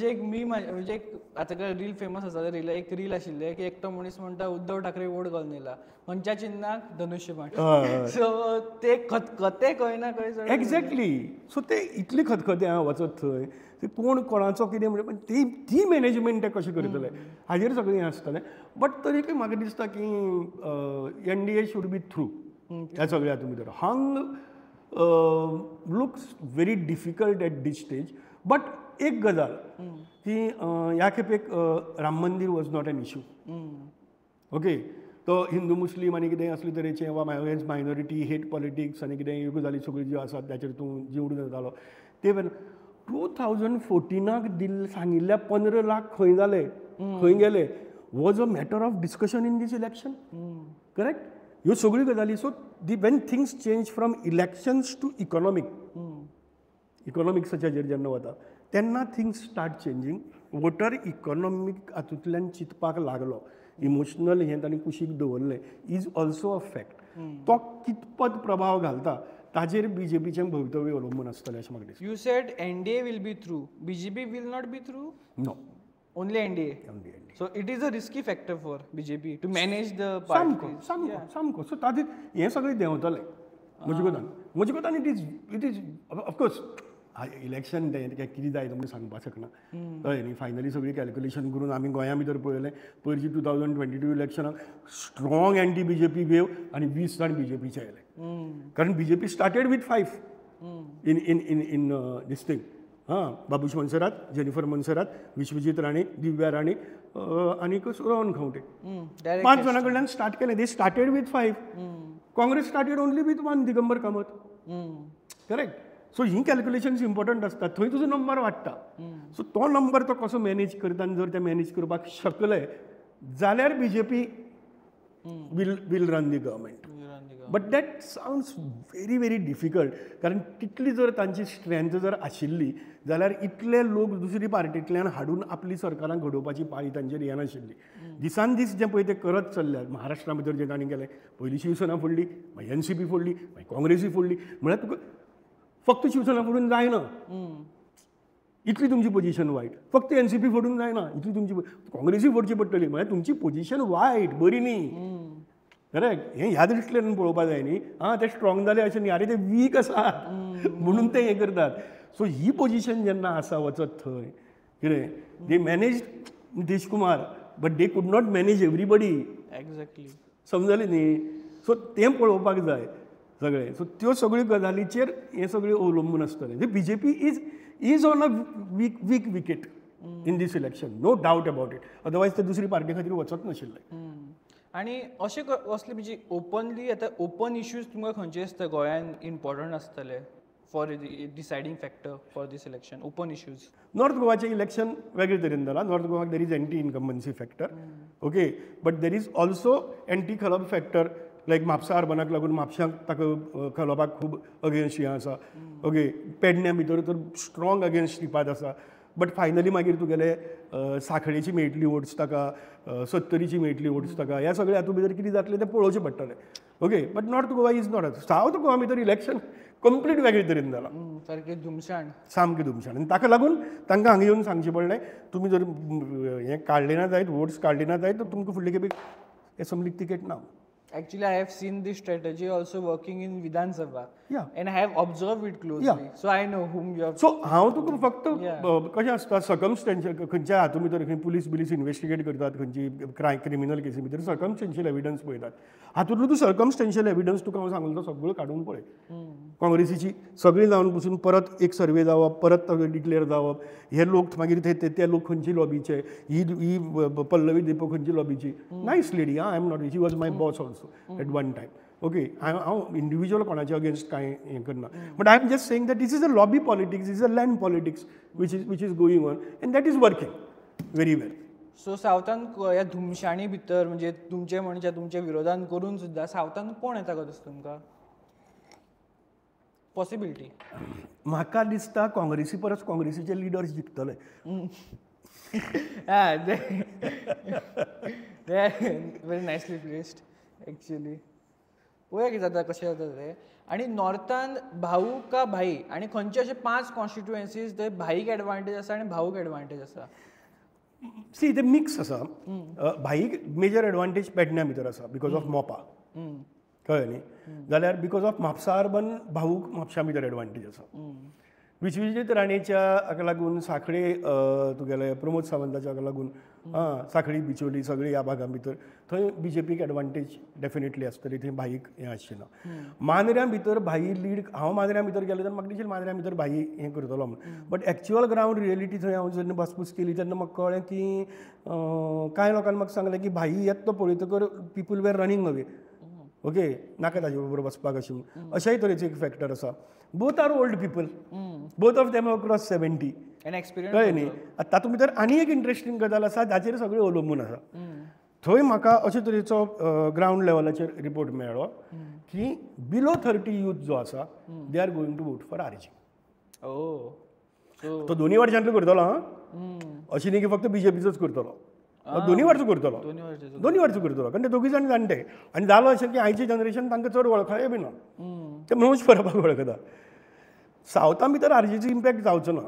[SPEAKER 1] एक मी म्हणजे आतां रील फेमस आसा रील एक रील आशिल्लें की एकटो मनीस म्हणटा उद्धव ठाकरे वोट घालून येयला खंयच्या चिन्नाक धनुष्यबाण. सो ते खतखतें खंय ना खंय
[SPEAKER 2] एक्झॅक्टली. सो ते इतली खतखतें आहा वचत थंय ते कोण कोणाचो कितें म्हणजे ती मॅनेजमेंट ते कशें करतले हाजेर सगळें हें आसतलें. बट तरीकय म्हाका दिसता की NDA शूड बी थ्रू ह्या सगळ्या हातूंत भितर. Hung looks very difficult at this stage. But एक गजाल की ह्या खेपेक Ram Mandir was not an issue. Okay. तो हिंदू मुस्लीम आनी कितें असले तरेचें वा मायनॉरिटी हेट पॉलिटिक्स आनी कितें ह्यो गजाली सगळ्यो ज्यो आसात त्याचेर तूं जीव जातालो ते 2014 सांगिल्ल्या 15 लाख खंय जाले खंय गेले was a matter of discussion in this election. Correct. ह्यो सगळ्यो गजाली. So when things change from elections to इकॉनॉमिक्साच्या जेन्ना वता तेन्ना things start changing. Voter economic हातूंतल्यान चिंतपाक लागलो, इमोशनल हें तांणी कुशीक दवरलें इज ऑल्सो अ फॅक्ट. तो कितपत प्रभाव घालता ताजेर बीजेपीचें भवितव्य अवलंबून आसतलें अशें म्हाका दिसता.
[SPEAKER 1] You said NDA will be through, BJP will not be through.
[SPEAKER 2] No,
[SPEAKER 1] only NDA. So it is a risky factor for BJP to manage the
[SPEAKER 2] सामको
[SPEAKER 1] parties.
[SPEAKER 2] सामको सामको. सो ताजेर हें सगळें देंवतलें म्हजे कोतान इट इज ऑफकोर्स इलेक्शन तें कितें जाय तुमकां सांगपाक शकना. कळ्ळें न्ही. फायनली सगळी कॅल्क्युलेशन करून आमी गोंया भितर पळयलें पयलीं 2022 इलेक्शनाक स्ट्रॉंग एंटी बीजेपी वेव आनी 20 जाण बीजेपीचे येयले. कारण BJP started with 5 in this thing. Babush Monserrate, Jennifer Monserrate, Vishwajit Rane, Divya Rane आनीक रोहन खंवटे 5 जाणां कडल्यान स्टार्ट केलें. They started with 5. Congress started only with 1, Digambar Kamat. Correct. So he calculations important आसता. थंय तुजो नंबर वाडटा. सो तो नंबर तो कसो मॅनेज करता आनी जर ते मॅनेज करपाक शकले जाल्यार BJP will run the government. But that sounds very very difficult. कारण तितली जर तांची स्ट्रेंथ जर आशिल्ली जाल्यार इतले लोक दुसरी पार्टींतल्यान हाडून आपली सरकारां घडोवपाची पाळी तांचेर येनाशिल्ली. दिसान दीस जें पळय तें करत चल्ल्यात. महाराष्ट्रा भितर जें तांणी केलें, पयलीं शिवसेना फोडली, मागीर एनसीपी फोडली, मागीर काँग्रेसी फोडली. म्हळ्यार तुका फक्त शिवसेना फोडून जायना, इतली तुमची पोजिशन वायट. फक्त एनसीपी फोडून जायना, इतली तुमची काँग्रेसी फोडची पडटली. म्हळ्यार तुमची पोजिशन वायट, बरी न्ही. करेक्ट. हें ह्या दृश्टीन पळोवपाक जाय न्ही. ते स्ट्रॉंग जाले अशें न्ही, अरे ते वीक आसात म्हणून ते हें करतात. सो ही पोजिशन जेन्ना आसा वचत थंय कितें they manage Nitish Kumar but they could not manage everybody.
[SPEAKER 1] Exactly.
[SPEAKER 2] समजलें न्ही. सो तें पळोवपाक जाय सगळें. सो त्यो सगळ्यो गजालीचेर हें सगळें अवलंबून आसतलें. BJP is on a weak wicket in this election, no doubt about it. Otherwise ते दुसरी पार्टी खातीर वचत नाशिल्ले.
[SPEAKER 1] आनी अशें असले म्हणजे ओपनली आतां ओपन इश्यूज तुमकां खंयचे दिसता गोंयान इम्पॉर्टंट आसतले for deciding factor for this election? Open issues.
[SPEAKER 2] North गोवाचें इलेक्शन वेगळे तरेन जालां. नॉर्थ गोवाक there is anti incumbency factor. Okay. But there is also anti Khalap factor. Like Mapusa अर्बनाक लागून म्हापशांक ताका खलोपाक खूब अगेन्स्ट हें आसा. ओके. पेडण्या भितर तर स्ट्रॉंग अगेन्स्ट श्रीपाद आसा. बट फायनली मागीर तुगेले साखळेची मेळटली वोट्स ताका, सत्तरीची मेळटली वोट्स ताका. ह्या सगळ्या हातूंत भितर कितें जातलें तें पळोवचें पडटलें. Okay. But north Goa is not. South Goa भितर इलेक्शन कंप्लीट वेगळे तरेन जालां.
[SPEAKER 1] सारकें धुमशाण.
[SPEAKER 2] सामकें धुमशाण. आनी ताका लागून तांकां हांगा येवन सांगचें पडलें तुमी जर हें काडलें ना जायत, वोट्स काडले ना जायत, तर तुमकां फुडले खेपेक एसंब्लीक तिकेट ना.
[SPEAKER 1] Actually, I have seen this strategy also working in Vidhan Sabha.
[SPEAKER 2] Yeah.
[SPEAKER 1] And I have observed it closely.
[SPEAKER 2] Yeah.
[SPEAKER 1] So I know whom you have.
[SPEAKER 2] So हांव तुका फक्त कशें आसता सर्कमस्टेन्शियल खंयच्या हातूंत भितर खंय पुलीस इन्वेस्टिगेट करतात खंयची क्रिमिनल केसी भितर सर्कमस्टेन्शियल एविडन्स पळयतात. हातूंतलो तूं सर्कमस्टेन्शियल एविडन्स तुका हांव सांगलो तो सगळो काडून पळय. काँग्रेसीची सगळीं जावन पसून परत एक सर्वे जावप, परत डिक्लेअर जावप, हे लोक मागीर ते लोक खंयची लॉबीचे, ही पल्लवी देपो खंयची लॉबीची. Nice lady. I am not. She was my boss also at one time. Okay. हांव इंडिविज्युअल कोणाच्या अगेन्स्ट कांय हें करना. But I am just saying that this is a lobby politics, this is a land politics which is going on and that is working very well.
[SPEAKER 1] So सावथान ह्या धुमशाणी भितर म्हणजे तुमचे म्हणजे तुमच्या विरोधान करून सुद्दां सावथान कोण येता गो दिसता तुमकां? पॉसिबिलिटी
[SPEAKER 2] म्हाका दिसता काँग्रेसी परस काँग्रेसीचे लिडर्स जिखतले.
[SPEAKER 1] Very nicely placed actually. पळोवया कितें जाता, कशें जाता तें. आनी नॉर्थान भाऊ का भाई आनी खंयचे अशे 5 कॉन्स्टिट्युएन्सीज थंय भाईक एडवांटेज आसा आनी भाऊक एडवांटेज आसा?
[SPEAKER 2] सी ते मिक्स आसा. भाईक मेजर एडवांटेज पेडण्या भितर आसा बिकॉज ऑफ मोपा. कळ्ळें न्ही. जाल्यार बिकॉज ऑफ म्हापसा अर्बन भाऊक म्हापशा भितर एडवांटेज आसा. विश्वजीत राणेच्या हाका लागून साखळे तुगेले प्रमोद सावंताच्या हाका लागून साखळी बिचोली सगळी ह्या भागा भितर थंय बीजेपीक एडवांटेज डेफिनेटली आसतली. थंय भाईक हें आसचें ना. मांद्र्या भितर भाई लीड. हांव मांद्र्या भितर गेलो तेन्ना म्हाका दिसलें मांद्र्या भितर भाई हें करतलो म्हणून. बट एक्चुअल ग्रावंड रियलिटी थंय हांव जेन्ना बसपूस केली तेन्ना म्हाका कळ्ळें की कांय लोकांनी म्हाका सांगलें की भाई येता तो पळयतकर पीपल वेर रनिंग अवे. ओके. नाका ताजे बरोबर वचपाक अशें अशाय तरेचो एक फॅक्टर आसा. Both are old people. Both of them cross 70.
[SPEAKER 1] And experience.
[SPEAKER 2] कळ्ळें न्ही. तातूंत भितर आनी एक इंट्रस्टींग गजाल आसा जाचेर सगळें अवलंबून आसा. थंय म्हाका अशे तरेचो ग्रावंड लेवलाचेर रिपोर्ट मेळ्ळो की बिलो 30 यूथ जो आसा they are going to vote for RG. तो दोनी वाटच्यानतलो करतलो अशें न्ही की फक्त बीजेपीचोच करतलो, दोनी वाटचो करतलो, दोनी वाटचो करतलो, कारण ते दोगी जाण जाणटे आनी जालो अशें की आयचें जनरेशन तांकां चड वळखय बी ना, ते मनोज परबाक वळखता. सावथा भितर आरजीचो इम्पॅक्ट जावचो ना,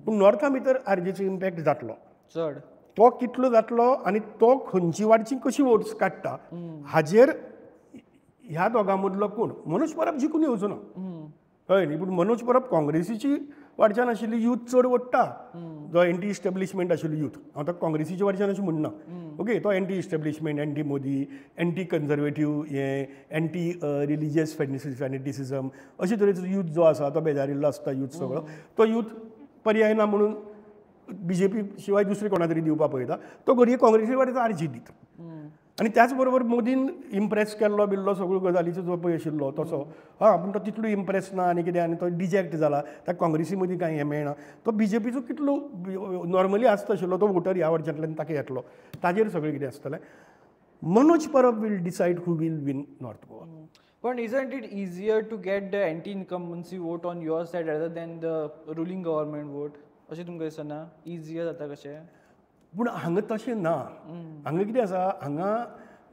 [SPEAKER 2] पूण नॉर्था भितर आरजीचो इम्पॅक्ट जातलो
[SPEAKER 1] चड.
[SPEAKER 2] तो कितलो जातलो आनी तो खंयची वाटची कशी वोट्स काडटा हाजेर ह्या दोगां मदलो कोण. मनोज परब जिखून येवचो ना कळ्ळें न्ही, पूण मनोज परब काँग्रेसीची वाटच्यान आशिल्ली यूथ चड ओडटा, जो एंटी इस्टॅब्लिशमेंट आशिल्लो यूथ. हांव ताका काँग्रेसीच्या वाटच्यान अशें म्हणना, ओके. तो anti establishment, anti Modi, anti conservative, anti religious fanaticism अशे तरेचो यूथ जो आसा तो बेजारिल्लो आसता यूथ सगळो. तो यूथ पर्याय ना म्हणून बीजेपी शिवाय दुसरे कोणा तरी दिवपाक पळयता, तो घडये काँग्रेसी वाटेचो आरजी दीत. आनी त्याच बरोबर मोदीन इम्प्रेस केल्लो बिल्लो सगळ्यो गजालीचो जो पळय आशिल्लो तसो पूण तो तितलो इम्प्रेस ना आनी कितें, आनी तो डिजेक्ट जाला, ताका काँग्रेसी मदीं कांय हें मेळना. तो बीजेपीचो कितलो नॉर्मली आसता आशिल्लो तो वोटर ह्या वटच्यातल्यान ताका येतलो, ताजेर सगळें कितें आसतलें. Manoj Parab will decide who will win North Goa.
[SPEAKER 1] पण isn't it easier to get the anti-incumbency vote on your side rather than the ruling government vote? अशें तुमकां दिसना इजियर जाता कशें?
[SPEAKER 2] पूण हांगा तशें ना. हांगा कितें आसा, हांगा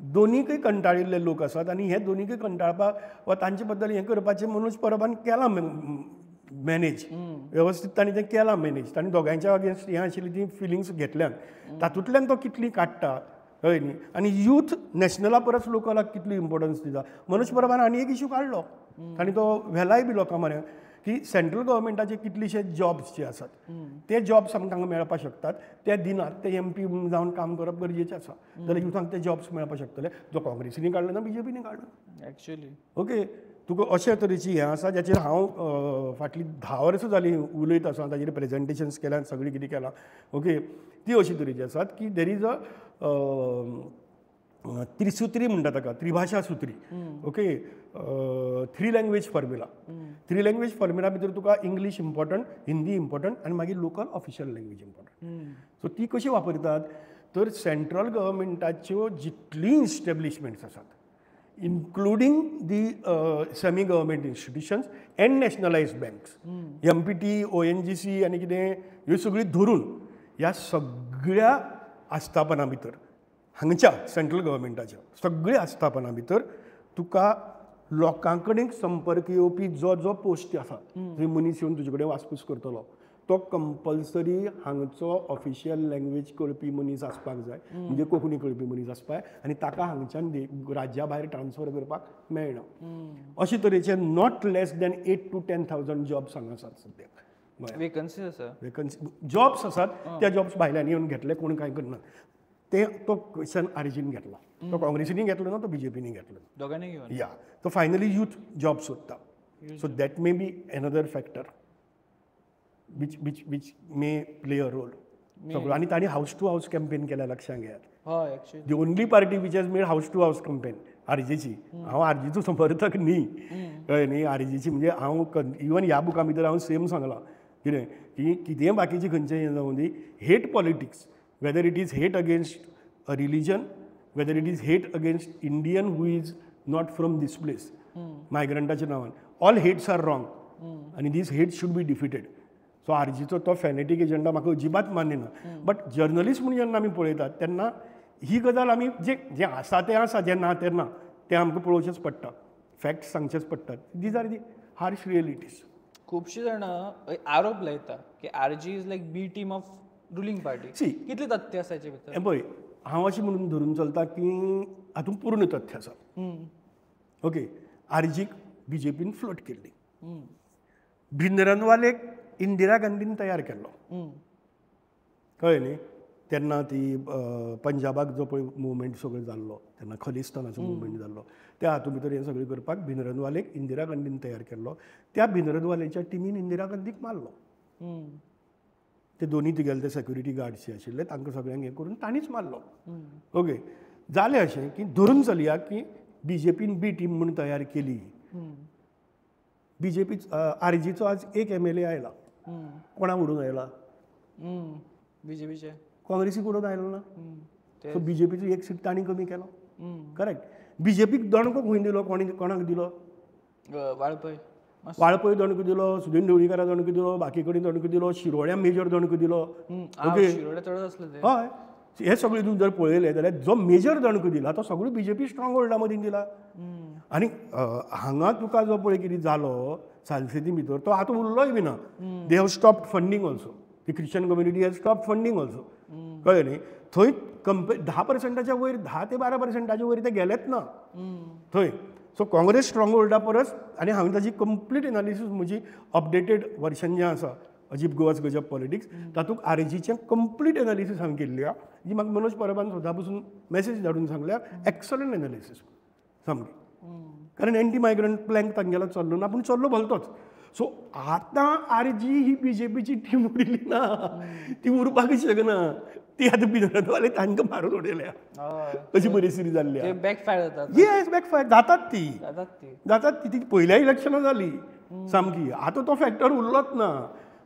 [SPEAKER 2] दोनीकय कंटाळिल्ले लोक आसात आनी हे दोनीकय कंटाळपाक वा तांचे बद्दल हें करपाचें मनोज परबान केलां मॅनेज वेवस्थीत. ताणें तें केलां मॅनेज. ताणें दोगांयच्या अगेन्स्ट हें आशिल्लीं ती फिलिंग्स घेतल्यान तातूंतल्यान तो कितली काडटा कळ्ळें न्ही. आनी यूथ नॅशनला परस लोकलाक कितली इम्पॉर्टन्स दिता. मनोज परबान आनी एक इशू काडलो, ताणें तो व्हेलाय बी लोकां म्हऱ्या की सेंट्रल गव्हर्मेंटाचे कितलेशे जॉब्स जे आसात ते जॉब्स आमकां हांगा मेळपाक शकतात, ते दिनात. ते MP जावन काम करप गरजेचें आसा, जाल्यार युथांक ते जॉब्स मेळपाक शकतले. जो काँग्रेसीनी काडलो ना बीजेपीनी काडलो
[SPEAKER 1] एक्चुअली.
[SPEAKER 2] ओके. तुका अशे तरेची हें आसा जाचेर हांव फाटलीं 10 वर्सां जालीं उलयत आसा, ताजेर प्रेजेंटेशन्स केल्यात, सगळें कितें केलां. ओके. ती अशी तरेची आसात की देर इज अ त्रिसूत्री म्हणटा ताका, त्रिभाशा सुत्री. Okay. 3 language formula. 3 language formula भितर तुका इंग्लीश इम्पॉर्टंट, हिंदी इम्पॉर्टंट आनी मागीर local official language important. So ती कशी वापरतात तर सेंट्रल गव्हर्मेंटाच्यो जितली इस्टॅब्लिशमेंट्स आसात including the semi government institutions and nationalised banks, MPT, ONGC आनी कितें ह्यो सगळीं धरून ह्या सगळ्या आस्थापनां भितर हांगच्या सेंट्रल गव्हर्मेंटाच्या सगळ्या आस्थापनां भितर तुका लोकां कडेन संपर्क येवपी जो जो पोस्ट आसा, थंय मनीस येवन तुजे कडेन वासपूस करतलो, तो कंपल्सरी हांगचो ऑफिशियल लँग्वेज कळपी मनीस आसपाक जाय, म्हणजे कोंकणी कळपी मनीस आसपाक जाय. आनी ताका हांगच्यान राज्या भायर ट्रान्सफर करपाक मेळना. अशे तरेचे not less than 8 to 10,000 jobs हांगा आसात सद्याक.
[SPEAKER 1] वेकन्सी आसा,
[SPEAKER 2] वेकन्सी जॉब्स आसात, त्या जॉब्स भायल्यान येवन घेतले, कोण कांय करना. ते तो क्वेश्चन आरजीन घेतला, तो काँग्रेसीनी घेतलो ना, तो बीजेपीनी घेतलो,
[SPEAKER 1] दोगांनी घेवन.
[SPEAKER 2] या तो फायनली यूथ जॉब सोदता. So that may be another factor which may play a role. सगळो. आनी तांणी हाऊस टू हाऊस कॅम्पेन केल्या, लक्षांत घेयात.
[SPEAKER 1] हय actually.
[SPEAKER 2] The only party which has made house to house campaign आरजीची. हांव आरजीचो समर्थक न्ही, कळ्ळें न्ही. आरजीची म्हणजे हांव इवन ह्या बुका भितर हांव सेम सांगलां कितें की कितेंय बाकीचें खंयचें हें जावं the, hate politics, whether it is hate against a religion, whether it is hate against Indian who is not from this place, मायग्रंटाच्या नांवान, ऑल हेट्स आर रॉंग आनी this hates should be defeated. So आरजीचो तो fanatic agenda म्हाका अजिबात मान्य ना. But journalist म्हणून जेन्ना आमी पळयतात तेन्ना ही गजाल आमी जें आसा तें आसा, जें ना तें ना, तें आमकां पळोवचेंच पडटा, फॅक्ट्स सांगचेच पडटात. These are the harsh realities.
[SPEAKER 1] खुबशीं जाणां आरोप लायता की RG is like B team of ruling party. कितले तथ्य आसा हाचे भितर?
[SPEAKER 2] पळय, हांव अशें म्हणून धरून चलता की हातूंत पूर्ण तथ्य आसा. ओके. आरजीक बीजेपीन फ्लोट केल्ली, भिंद्रनवालेक इंदिरा गांधीन तयार केल्लो, कळ्ळें न्ही. तेन्ना ती पंजाबाक जो पळय मुवमेंट सगळो जाल्लो, तेन्ना खलिस्तानाचो मुवमेंट जाल्लो, त्या हातूंत भितर हें सगळें करपाक भिंद्रनवालेक इंदिरा गांधीन तयार केल्लो. त्या भिंद्रनवालेच्या टिमीन इंदिरा गांधीक मारलो. ते दोनी तिगेले ते सेक्युरिटी गार्ड्स जे आशिल्ले तांकां सगळ्यांक हें करून तांणीच मारलो. ओके. जालें अशें की धरून चलया की बीजेपीन बी टीम म्हूण तयार केली. बीजेपी आरजीचो आज एक MLA आयला, कोणाक उडून आयला?
[SPEAKER 1] बीजेपीचे.
[SPEAKER 2] काँग्रेसीक उडोवन आयलो ना. सो BJPचो एक सीट ताणी कमी केलो. करेक्ट. BJPक दणको खंय दिलो, कोणाक दिलो?
[SPEAKER 1] वाळपय
[SPEAKER 2] वाळपय दणको दिलो, सुदीन ढवळीकारा दणको दिलो, बाकी कडेन दणको दिलो, शिरोड्या मेजर दणको दिलो. ओके.
[SPEAKER 1] शिरोड्या चडच आसले ते.
[SPEAKER 2] हय. हे सगळे तूं जर पळयलें जाल्यार जो मेजर दणको दिला तो सगळो BJP स्ट्रॉंग होल्डा मदीं दिला. आनी हांगा तुका जो पळय कितें जालो सालसेती भितर तो आतां उरलोय बी ना. They have stopped funding also. The Christian community has stop funding also. कळ्ळें न्ही. थंय 10%च्या वयर 10 ते 12%च्या वयर ते गेलेच ना थंय. सो काँग्रेस स्ट्रॉंग होल्डा परस आनी हांवें ताजी कंप्लीट एनालिसीस म्हजी अपडेटेड वर्शन जें आसा अजीब गोवाज गजब पॉलिटिक्स तातूंत RGचें कंप्लीट एनालिसीस हांवें केल्ली आहा. जी म्हाका मनोज परबान सदां पसून मॅसेज धाडून सांगल्या एक्सलंट एनालिसीस सामकी. कारण एंटी मायग्रंट प्लॅंक तांगेलो चल्लो ना पूण चल्लो भलतोच. सो आतां RG ही BJPची टीम उरिल्ली ना. ती उरपाकच शकना. ती आतां भितरवाले तांकां मारून उडयल्या अशी परिस्थिती जाल्ली आहा.
[SPEAKER 1] बॅकफायर जातात.
[SPEAKER 2] येस बॅकफायर जातात ती.
[SPEAKER 1] जातात
[SPEAKER 2] ती पयल्या इलेक्शनां जाली सामकी. आतां तो फॅक्टर उरलोच ना.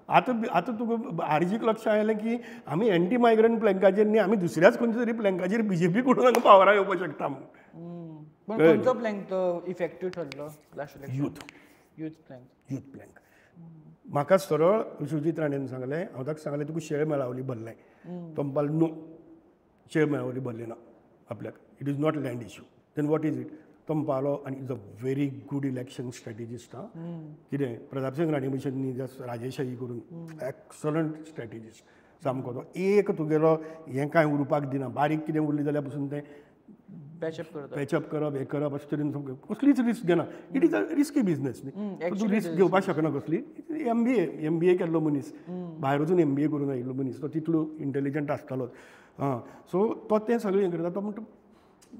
[SPEAKER 2] आतां तुका RGक लक्ष आयलें की आमी एंटी मायग्रंट प्लॅंकाचेर न्ही आमी दुसऱ्याच खंयच्या तरी प्लॅंकाचेर BJP कडून हांगा पावरां येवपाक शकता म्हणून.
[SPEAKER 1] पण खंयचो प्लॅंक तो इफेक्टीव ठरलो लास्ट इलेक्शन? Youth plank.
[SPEAKER 2] म्हाका सरळ सुजीत राणेन सांगलें, हांव ताका सांगलें तुका शेळ मेळावली भरलें. तो म्हणपालो नो, शेळ मेळावली भरली ना आपल्याक. It is not land issue. Then what is it? तो म्हणपालो आनी is a very good election strategist. कितें प्रताप सिंग राणे भशेन न्ही राजेशाही करून एक्सलंट स्ट्रॅटेजिस्ट सामको. तो एक तुगेलो हें कांय उरपाक दिना. बारीक कितें उरलें जाल्यार पसून तें पॅचअप करप हें करप अशें तरेन कसलीच रिस्क घेना. It is a risky business न्ही. तूं रिस्क घेवपाक शकना कसली. MBA केल्लो मनीस, भायर वचून MBA करून आयिल्लो मनीस, तो तितलो इंटेलिजंट आसतालोच. सो तो तें सगळें हें करता. तो म्हणटा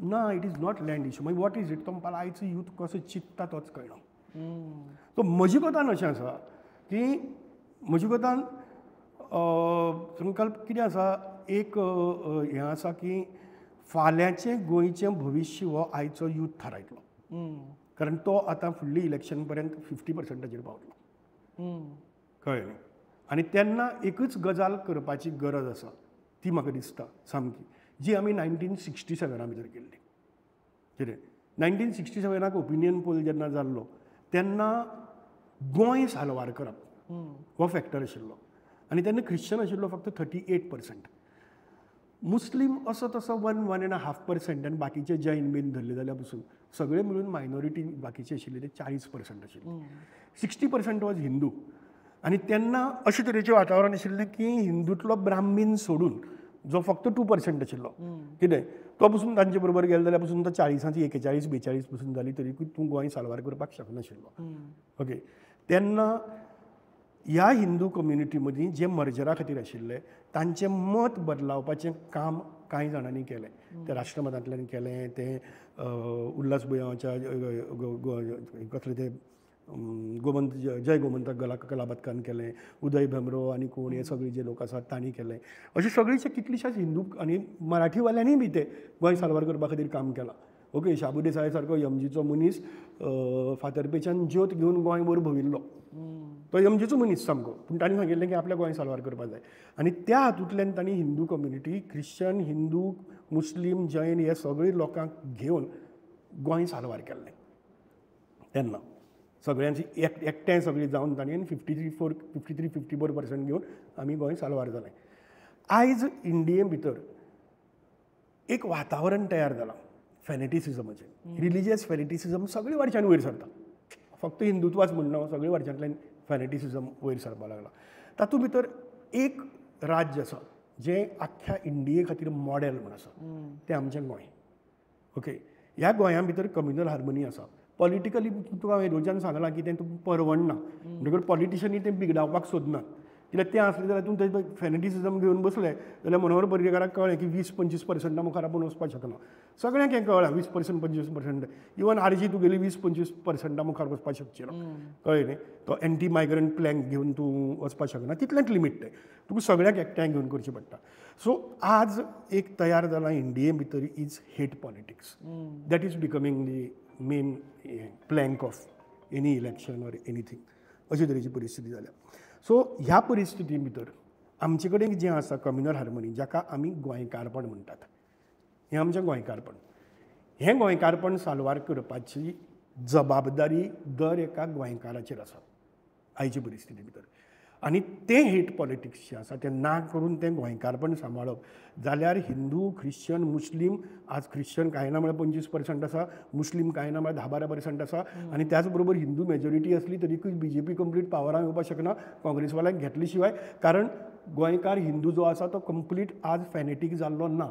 [SPEAKER 2] ना it is not land issue. मागीर वॉट इज इट? तो म्हणपालो आयचो यूथ कसो चिंतता तोच कळना. सो म्हजे कोतान अशें आसा की म्हजे कोतान संकल्प कितें आसा, एक हें आसा की फाल्यांचें गोंयचें भविश्य हो आयचो यूथ थारायतलो. कारण तो आतां फुडली इलेक्शन पर्यंत 50%चेर पावतलो. कळ्ळें न्ही. आनी तेन्ना एकूच गजाल करपाची गरज आसा ती म्हाका दिसता सामकी, जी आमी 1967 भितर केल्ली. कितें 1967 ओपिनियन पोल जेन्ना जाल्लो तेन्ना गोंय साल्वार करप हो फॅक्टर आशिल्लो. आनी तेन्ना क्रिश्चन आशिल्लो फक्त 38%. मुस्लीम असो तसो 1.5% आनी बाकीचे जैन बीन धरले जाल्यार पसून सगळे मिळून मायनॉरिटी बाकीचे आशिल्ले ते 40% आशिल्ले. 60% वॉज हिंदू. आनी तेन्ना अशे तरेचें वातावरण आशिल्लें की हिंदूंतलो ब्राह्मीण सोडून जो फक्त 2% आशिल्लो. कितें तो पसून तांचे बरोबर गेलो जाल्यार पसून तो 40ची 41-42 पसून जाली तरीकूय तूं गोंय साल्वार करपाक शकनाशिल्लो. ओके. तेन्ना ह्या हिंदू कम्युनिटी मदीं जे मर्जरा खातीर आशिल्ले तांचें मत बदलावपाचें काम कांय जाणांनी केलें. तें राष्ट्रमतांतल्यान केलें. तें उल्हास बुयांच्या कसलें तें गोमंत जय गोमंतक कलाबतकान केलें. उदय भेंब्रो आनी कोण हे सगळे जे लोक आसात तांणी केलें. अशें सगळींचे कितलींशाच हिंदू आनी मराठीवाल्यांनी बी ते गोंय साल्वार करपा खातीर काम केलां. ओके. शाबू देसाय सारको MGचो मनीस फातर्पेच्यान ज्योत घेवन गोंयभर भोंविल्लो. तो MGचो मनीस सामको. पूण तांणी सांगिल्लें की आपल्या गोंय साल्वार करपाक जाय. आनी त्या हातूंतल्यान तांणी हिंदू कम्युनिटी क्रिश्चन, हिंदू, मुस्लीम, जैन हे सगळे लोकांक घेवन गोंय साल्वार केल्लें. तेन्ना सगळ्यांची एकठांय सगळीं जावन तांणी 53-54% घेवन आमी गोंय साल्वार जालें. आयज इंडिये भितर एक वातावरण तयार जालां फॅनेटिसिजमाचें. रिलिजियस फॅनेटिसिजम सगळे वाटच्यान वयर सरता. फक्त हिंदुत्वाच म्हणना, सगळे वाटच्यातल्यान फॅनेटिसिजम वयर सरपाक लागला. तातूंत भितर एक राज्य आसा जें आख्ख्या इंडिये खातीर मॉडेल म्हण आसा, तें आमचें गोंय. ओके. ह्या गोंया भितर कम्युनल हार्मनी आसा. पॉलिटिकली तुका हांवें येदोळच्यान सांगलां की तें तुका परवडना. म्हणटकच पॉलिटिशनी तें बिगडावपाक सोदनात. कित्याक तें आसलें जाल्यार तूं तें फॅनेटिसिजम घेवन बसलें जाल्यार मनोहर पर्रीकाराक कळ्ळें की 20-25% मुखार आपूण वचपाक शकना. सगळ्यांक हें कळ्ळां 20%-25%. इवन RG तुगेली 20-25% मुखार वचपाक शकची ना. कळ्ळें न्ही. तो एंटी मायग्रंट प्लॅंक घेवन तूं वचपाक शकना. तितलेंच लिमीट तें. तुका सगळ्यांक एकठांय घेवन करचें पडटा. सो आज एक तयार जाला इंडिये भितर is hate politics. That is becoming the main plank of any election or anything. अशे तरेची परिस्थिती जाल्या. सो ह्या परिस्थिती भितर आमचे कडेन जें आसा कम्युनल हार्मनी, जाका आमी गोंयकारपण म्हणटात, हें आमचें गोंयकारपण. हें गोंयकारपण साल्वार करपाची जबाबदारी दर एका गोंयकाराचेर आसा आयचे परिस्थिती भितर. आनी तें हेट पॉलिटिक्स जें आसा तें ना करून तें गोंयकारपण सांबाळप जाल्यार हिंदू, ख्रिश्चन, मुस्लीम, आज ख्रिश्चन कांय ना म्हळ्यार 25% आसा, मुस्लीम कांय ना म्हळ्यार 10-12% आसा, आनी त्याच बरोबर हिंदू मेजॉरिटी आसली तरीकूय BJP कंप्लीट पावरान येवपाक शकना काँग्रेसवाल्यांक घेतले शिवाय. कारण गोंयकार हिंदू जो आसा तो कंप्लीट आज फॅनेटीक जाल्लो ना.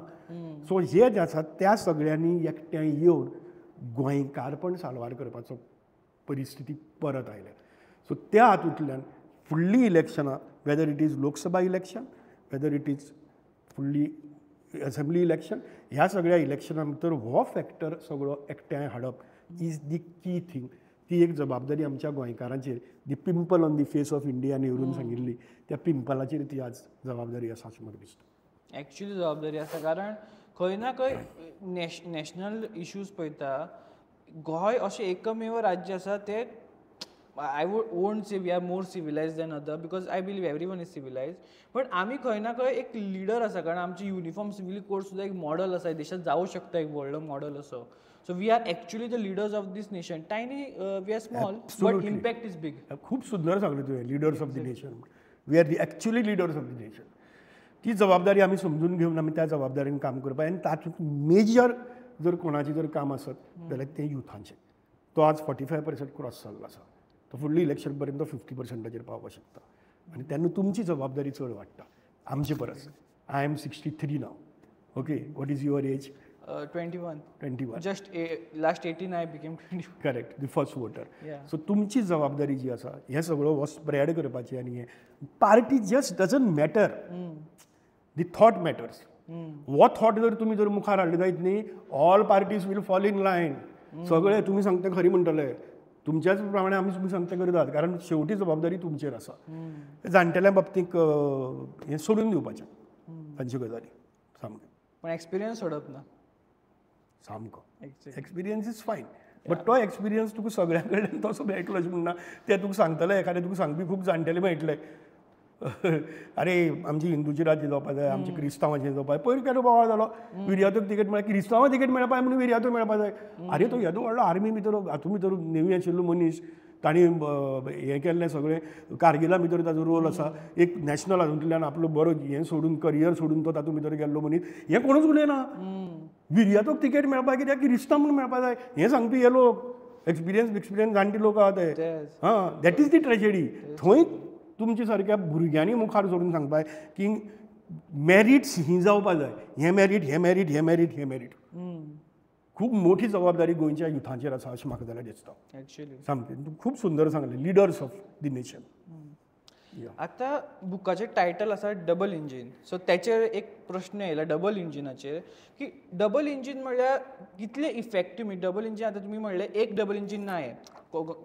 [SPEAKER 2] सो हे जे आसा त्या सगळ्यांनी एकठांय येवन गोंयकारपण साल्वार करपाचो परिस्थिती परत आयल्या. सो त्या हातूंतल्यान फुडली इलेक्शनां, whether it is Lok Sabha election, whether it is फुडली असेंब्ली इलेक्शन, ह्या सगळ्या इलेक्शनां भितर हो फॅक्टर सगळो एकठांय हाडप इज दी की थिंग. ती एक जबाबदारी आमच्या गोंयकारांचेर, the pimple on the face of India नेहरून सांगिल्ली, त्या पिंपलाचेर ती आज जबाबदारी आसा अशें म्हाका दिसता.
[SPEAKER 1] एक्चुली जबाबदारी आसा, कारण खंय ना खंय नॅशनल इश्यूज पळयता, गोंय अशें एकमेव राज्य आसा तें I won't say we are more civilized than other, because I believe everyone is civilized. But आमी खंय ना खंय एक लिडर आसा, कारण आमची युनिफॉर्म सिव्हिल कोड सुद्धा एक मॉडल आसा, देशात जावं शकता एक व्हडलो मॉडल असो. So we are actually the leaders of this nation. Tiny, we are small, but impact is big.
[SPEAKER 2] खूब सुंदर सांगलें तुवें, leaders of the nation. We are the actually leaders of the nation. ती जबाबदारी आमी समजून घेवन आमी त्या जबाबदारीन काम करपाक. आनी तातूंत मेजर जर कोणाचें जर काम आसत जाल्यार तें युथांचें. तो आज 45% क्रॉस जाल्लो आसा. तो फुडली इलेक्शन पर्यंत 50%चेर पावपाक शकता. आनी तेन्ना तुमची जबाबदारी चड वाडटा आमचे परस. I am 63 now. Okay, what is your age?
[SPEAKER 1] 21. Just last 18 I became 21.
[SPEAKER 2] करेक्ट, the first voter.
[SPEAKER 1] Yeah.
[SPEAKER 2] So तुमची जबाबदारी जी आसा हें सगळो हो स्प्रेड करपाची. आनी हें party just doesn't matter, the thought matters. हो थॉट जर तुमी जर मुखार हाडले जायत न्ही, all parties will fall in line. सगळे तुमी सांगता खरी म्हणटले, तुमच्याच प्रमाणे आमी तुमी सांगता करतात, कारण शेवटी जबाबदारी तुमचेर आसा. जाणटेल्या बाबतींत हें सोडून दिवपाचें तांच्यो गजाली सामकें.
[SPEAKER 1] पण एक्सपिरियन्स सोडप ना.
[SPEAKER 2] सामको एक्सपिरियन्स इज फायन, बट तो एक्सपिरियन्स तुका सगळ्या कडल्यान तसो मेळटलो अशें म्हणना. ते तुका सांगतले, एखादे तुका सांगपी खूब जाणटेले मेळटले, अरे आमची हिंदूची राज्य जावपाक जाय, आमची क्रिस्तांवांचें जावपाक जाय. पयलीं केदो बोवाळ जालो, विर्यातूक तिकेट मेळ्ळा, क्रिस्तांवां तिकेट मेळपाक म्हणून विर्यातूक मेळपाक जाय. अरे तो येदो व्हडलो आर्मी भितर, हातूंत भितर नेवी आशिल्लो मनीस, तांणी हें केल्लें सगळें. कारगिला भितर ताजो रोल आसा. एक नॅशनल हातूंतल्यान आपलो बरो हें सोडून, करियर सोडून तो तातूंत भितर गेल्लो मनीस. हें कोणूच उलयना. विर्यातूक तिकेट मेळपाक कित्याक क्रिस्तांव म्हणून मेळपाक जाय, हें सांगपी हे लोक. एक्सपिरियन्स जाणटी लोक आहा ते. हां, दॅट इज दी ट्रेजेडी. थंय तुमच्या सारक्या भुरग्यांनी मुखार सोडून सांगपाक की मॅरिट्स ही जावपाक जाय. हें मॅरीट, हें मॅरीट, हें मॅरीट, हें मॅरीट. खूब मोठी जबाबदारी गोंयच्या युथांचेर आसा अशें म्हाका जाल्यार दिसता.
[SPEAKER 1] एक्चुअली
[SPEAKER 2] सामकें तूं खूब सुंदर सांगलें, लिडर्स ऑफ द नेशन.
[SPEAKER 1] आतां बुकाचें टायटल आसा डबल इंजीन. सो त्याचेर एक प्रश्न येयला डबल इंजिनाचेर, की डबल इंजीन म्हणल्यार कितले इफेक्टीव. डबल इंजीन आतां तुमी म्हणलें एक डबल इंजीन ना, हें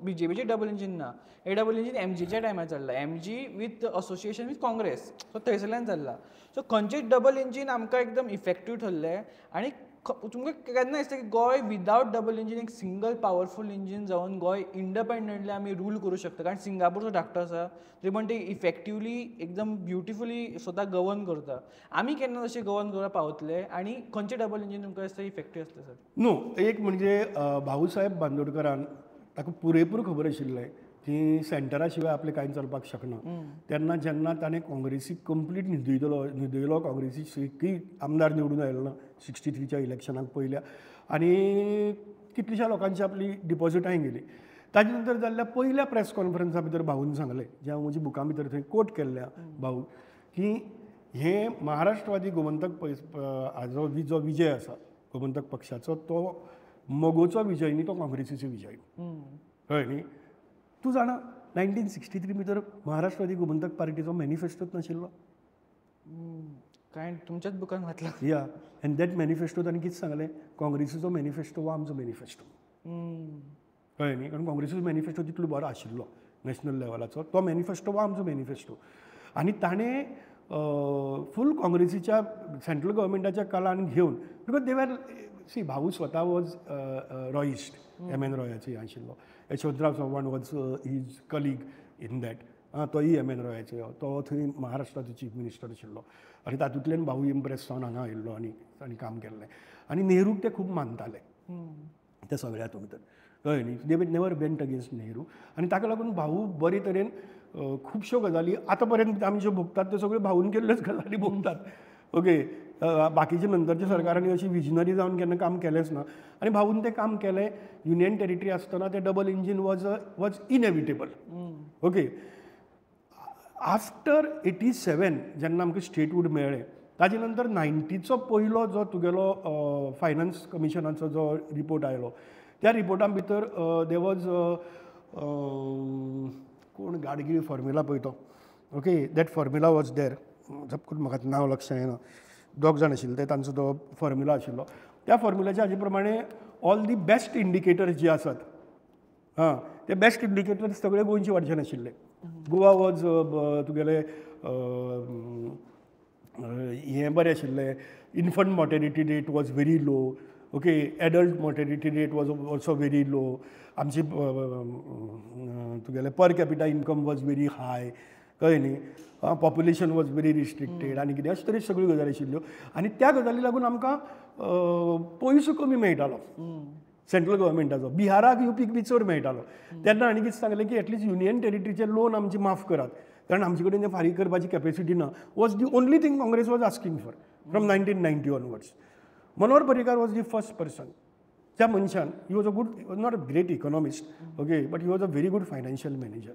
[SPEAKER 1] BJPचें डबल इंजीन ना. हे डबल इंजीन MGच्या टायमार चल्ला. MG with association with Congress. So थंयसरल्यान चल्ला. सो खंयचें डबल इंजीन आमकां एकदम इफेक्टीव ठरलें. आनी तुमकां केन्ना दिसता की गोंय विदावट डबल इंजीन एक सिंगल पावरफूल इंजीन जावन गोंय इंडिपेंडंटली आमी रूल करूं शकता. कारण सिंगापूरचो धाकटो आसा, तरी पण ते इफेक्टिवली एकदम ब्युटिफुली स्वता गवर्न करता. आमी केन्ना तशें गवर्न करपाक पावतले, आनी खंयचें डबल इंजीन तुमकां दिसता इफेक्टीव आसता सर?
[SPEAKER 2] नो, एक म्हणजे भाऊसाहेब बांदोडकरान ताका पुरेपूर खबर आशिल्लें की सेंटरा शिवाय आपलें कांय चलपाक शकना. तेन्ना जेन्ना ताणें काँग्रेसीक कंप्लीट न्हिदयलो, काँग्रेसीक एकूय आमदार निवडून आयलो ना 63च्या इलेक्शनाक पयल्या, आनी कितलींश्या लोकांची आपली डिपॉझिटांय गेली. ताजे नंतर जाल्ल्या पयल्या प्रेस कॉन्फरन्सा भितर भाऊन सांगलें, जें हांव म्हज्या बुकां भितर थंय कोट केल्ल्या भाऊ, की हे महाराष्ट्रवादी गोमंतक हाजो जो विजय आसा गोमंतक पक्षाचो, तो मोगोचो विजय न्ही, तो काँग्रेसीचो विजय. कळ्ळें न्ही? तूं जाणा 1963 भितर महाराष्ट्रवादी गोमंतक पार्टीचो मॅनिफेस्टोच नाशिल्लो.
[SPEAKER 1] काय तुमच्याच बुकान घातला.
[SPEAKER 2] या, एन्ड दॅट मॅनिफेस्टो ताणें कितें सांगलें, काँग्रेसीचो मॅनिफेस्टो हो आमचो मॅनिफेस्टो. कळ्ळें न्ही? कारण काँग्रेसीचो मॅनिफेस्टो तितलो बरो आशिल्लो नॅशनल लेवलाचो. तो मॅनिफेस्टो हो आमचो मॅनिफेस्टो. आनी ताणें फूल काँग्रेसीच्या सेंट्रल गव्हर्मेंटाच्या काळान घेवन, बिकॉज दे वर सी, भाऊ स्वता वॉज रॉइस्ट, MN रॉयाचो हे आशिल्लो. Yashwantrao Chavan was his colleague in that. तोय MN रॉयाचो, तो थंय महाराष्ट्राचो चीफ मिनिस्टर आशिल्लो. आनी तातूंतल्यान भाऊ इम्प्रेस जावन हांगा आयिल्लो आनी काम केल्लें आनी नेहरूक ते खूब मानताले त्या सगळ्यां भितर कळ्ळें न्ही they never went against Nehru आनी ताका लागून भाऊ बरे तरेन खुबश्यो गजाली आतां पर्यंत आमी ज्यो भोगतात त्यो सगळ्यो भाऊन केल्ल्योच गजाली भोगतात ओके बाकीच्या नंतरच्या सरकारांनी अशी विजनरी जावन केन्ना काम केलेंच ना आनी भाऊन तें काम केलें युनियन टेरिटरी आसतना तें double engine was inevitable okay after 87 जेन्ना आमकां स्टेटहूड मेळ्ळें ताजे नंतर 90चो पयलो जो तुगेलो फायनान्स कमिशनाचो जो रिपोर्ट आयलो त्या रिपोर्टा भितर दे वॉज कोण गाडगिरी फॉर्म्युला पळय तो okay that formula was there झपकून म्हाका नांव लक्षांत येना दोग जाण आशिल्ले ते तांचो तो फॉर्म्युला आशिल्लो त्या फॉर्म्युलाच्या हाजे प्रमाणे ऑल दी बेस्ट इंडिकेटर्स जे आसात ते बेस्ट इंडिकेटर्स सगळे गोंयचे वाडच्यान आशिल्ले गोवा वॉज तुगेले हें बरें आशिल्लें infant mortality rate was very low okay adult mortality rate was also very low आमची तुगेले per capita income was very high कळ्ळें न्ही पॉप्युलेशन वॉज व्हेरी रिस्ट्रिक्टेड आनी कितें अशे तरेन सगळ्यो गजाली आशिल्ल्यो आनी त्या गजाली लागून आमकां पयसो कमी मेळटालो सेंट्रल गव्हर्मेंटाचो बिहाराक युपीक बी चड मेळटालो तेन्ना आनी कितें सांगलें की एटलीस्ट युनियन टेरिटरीचे लोन आमचे माफ करात कारण आमचे कडेन तें फारीक करपाची कॅपेसिटी ना was the only thing Congress was asking for from 1990 onwards Manohar Parrikar was the first person त्या मनशान ही was a good not a great economist okay but he was a very good financial manager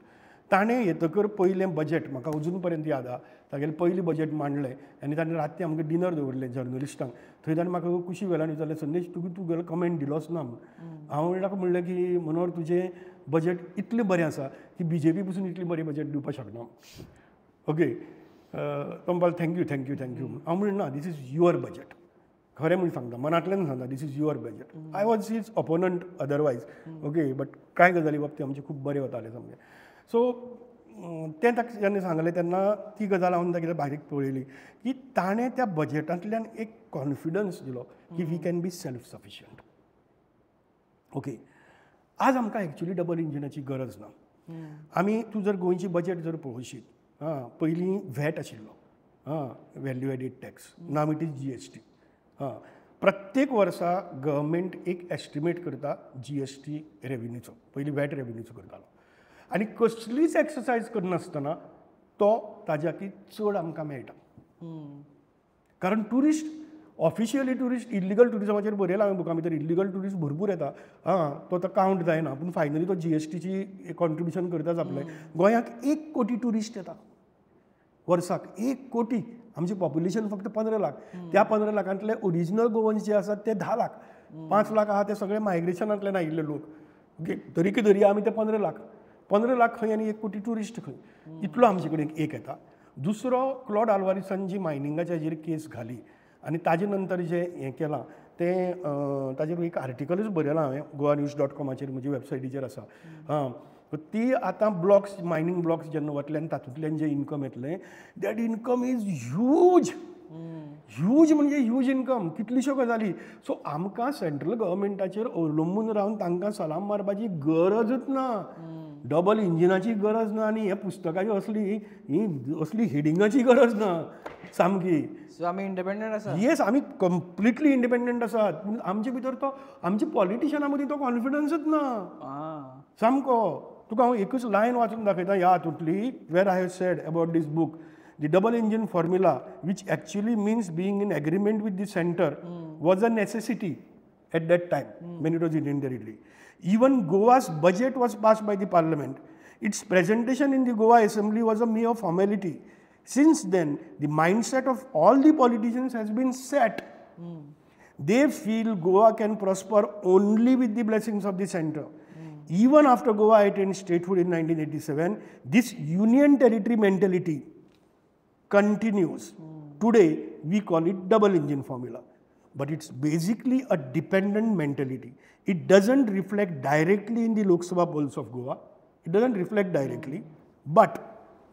[SPEAKER 2] ताणें येतकर पयलें बजेट म्हाका अजून पर्यंत याद आहा तागेलें पयलीं बजेट मांडलें आनी ताणें राती आमकां डिनर दवरलें जर्नलिस्टांक थंय ताणें म्हाका खुशी वेळान विचारलें संदेश तुगेलो कमेंट दिलोच ना म्हणून हांव ताका म्हणलें की मनोहर तुजें बजेट इतलें बरें आसा की BJP पसून इतलें बरें बजेट दिवपाक शकना ओके तो म्हणपाक थँक्यू थँक्यू थँक्यू हांव म्हणलें ना दीस इज युअर बजेट खरें म्हणून सांगता मनांतल्यान सांगता this is your budget I was his opponent otherwise okay but कांय गजाली बाबतींत आमचे खूब बरें वताले सामकें सो तें ताका जेन्ना सांगलें तेन्ना ती गजाल हांवें ताका बारीक पळयली की ताणें त्या बजेटांतल्यान एक कॉन्फिडन्स दिलो की we can be self sufficient okay आज आमकां एक्चुली डबल इंजिनाची गरज ना आमी तूं जर गोंयची बजेट जर पळोवशीत पयलीं व्हॅट आशिल्लो value aided tax now it is GST प्रत्येक वर्सा गव्हर्मेंट एक एस्टिमेट करता GST रेव्हेन्यूचो पयलीं व्हॅट रेव्हेन्यूचो करतालो आनी कसलीच एक्सरसायज करनासतना तो ताज्याकी चड आमकां मेळटा कारण ट्युरिस्ट ऑफिशियली ट्युरिस्ट इल्लिगल ट्युरिजमाचेर बरयलां हांवें बुकां भितर इल्लिगल ट्युरिस्ट भरपूर येता तो कावंट जायना पूण फायनली तो GSTची कॉन्ट्रिब्युशन करताच आपलें गोंयांक 1 कोटी ट्युरिस्ट येता वर्साक 1 कोटी आमची पॉप्युलेशन फक्त 15 लाख त्या 15 लाखांतले ओरिजिनल गोवन्स जे आसात ते 10 लाख 5 लाख आहा ते सगळे मायग्रेशनांतल्यान आयिल्ले लोक तरी की धरी आमी ते 15 लाख खंय आनी 1 कोटी ट्युरिस्ट खंय इतलो आमचे कडेन एक येता दुसरो क्लॉड आल्वारिसान जी मायनिंगाच्या हेजेर केस घाली आनी ताजे नंतर जे हें केलां तें ताजेर एक आर्टिकलूच बरयलां हांवें goanews.com म्हज्या वेबसायटीचेर आसा ती आतां ब्लॉक्स मायनींग ब्लॉक्स जेन्ना वतले आनी तातूंतल्यान जें इन्कम येतलें that income is huge huge म्हणजे ह्यूज इन्कम कितल्योश्यो गजाली सो आमकां सेंट्रल गव्हर्मेंटाचेर अवलंबून रावन तांकां सलाम मारपाची गरजूच ना डबल इंजिनाची गरज ना आनी हे पुस्तकाची असली हेडिंगाची गरज ना सामकी
[SPEAKER 1] सो आमी इंडिपेंडंट आसा
[SPEAKER 2] येस आमी कंप्लिटली इंडिपेंडंट आसात पूण आमचे भितर तो आमच्या पॉलिटिशना मदीं तो कॉन्फिडन्सच ना सामको तुका हांव एकूच लायन वाचून दाखयता ह्या हातूंतली where I have said about this book the double engine formula which actually means being in agreement with the centre was a necessity at that time when it was union territory even Goa's budget was passed by the parliament. Its presentation in the Goa assembly was a mere formality. Since then, the mindset of all the politicians has been set. They feel Goa can prosper only with the blessings of the center. Even after Goa attained statehood in 1987, this union territory mentality continues. Today, we call it double engine formula. But it's basically a dependent mentality. It doesn't reflect directly in the Lok Sabha polls of Goa. It doesn't reflect directly. But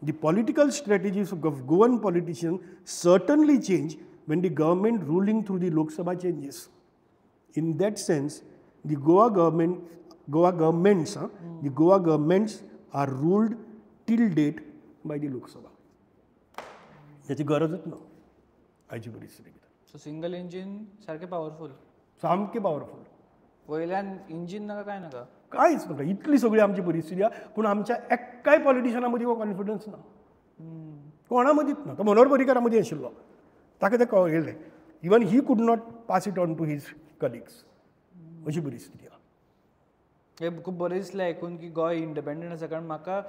[SPEAKER 2] the political strategies of Goan politicians certainly change when the government ruling through the Lok Sabha changes. In that sense, the Goa governments are ruled till date by the Lok Sabha. That's a गरजच ना आयची परिस्थिती भितर.
[SPEAKER 1] So single engine सारकें powerful,
[SPEAKER 2] सामकें powerful.
[SPEAKER 1] वयल्यान engine नाका काय नाका.
[SPEAKER 2] कांयच नाका, इतली सगळी आमची परिस्थिती आहा. पूण आमच्या एक्काय पॉलिटिशना मदीं हो कॉन्फिडन्स ना, कोणा मदींच ना. तो मनोहर पर्रीकारा मदीं आशिल्लो, ताका तें कळयलें. Even he could not pass it on to his colleagues. अशी परिस्थिती आहा.
[SPEAKER 1] हे खूब बरें दिसलें आयकून की गोंय इंडिपेंडंट आसा. कारण म्हाका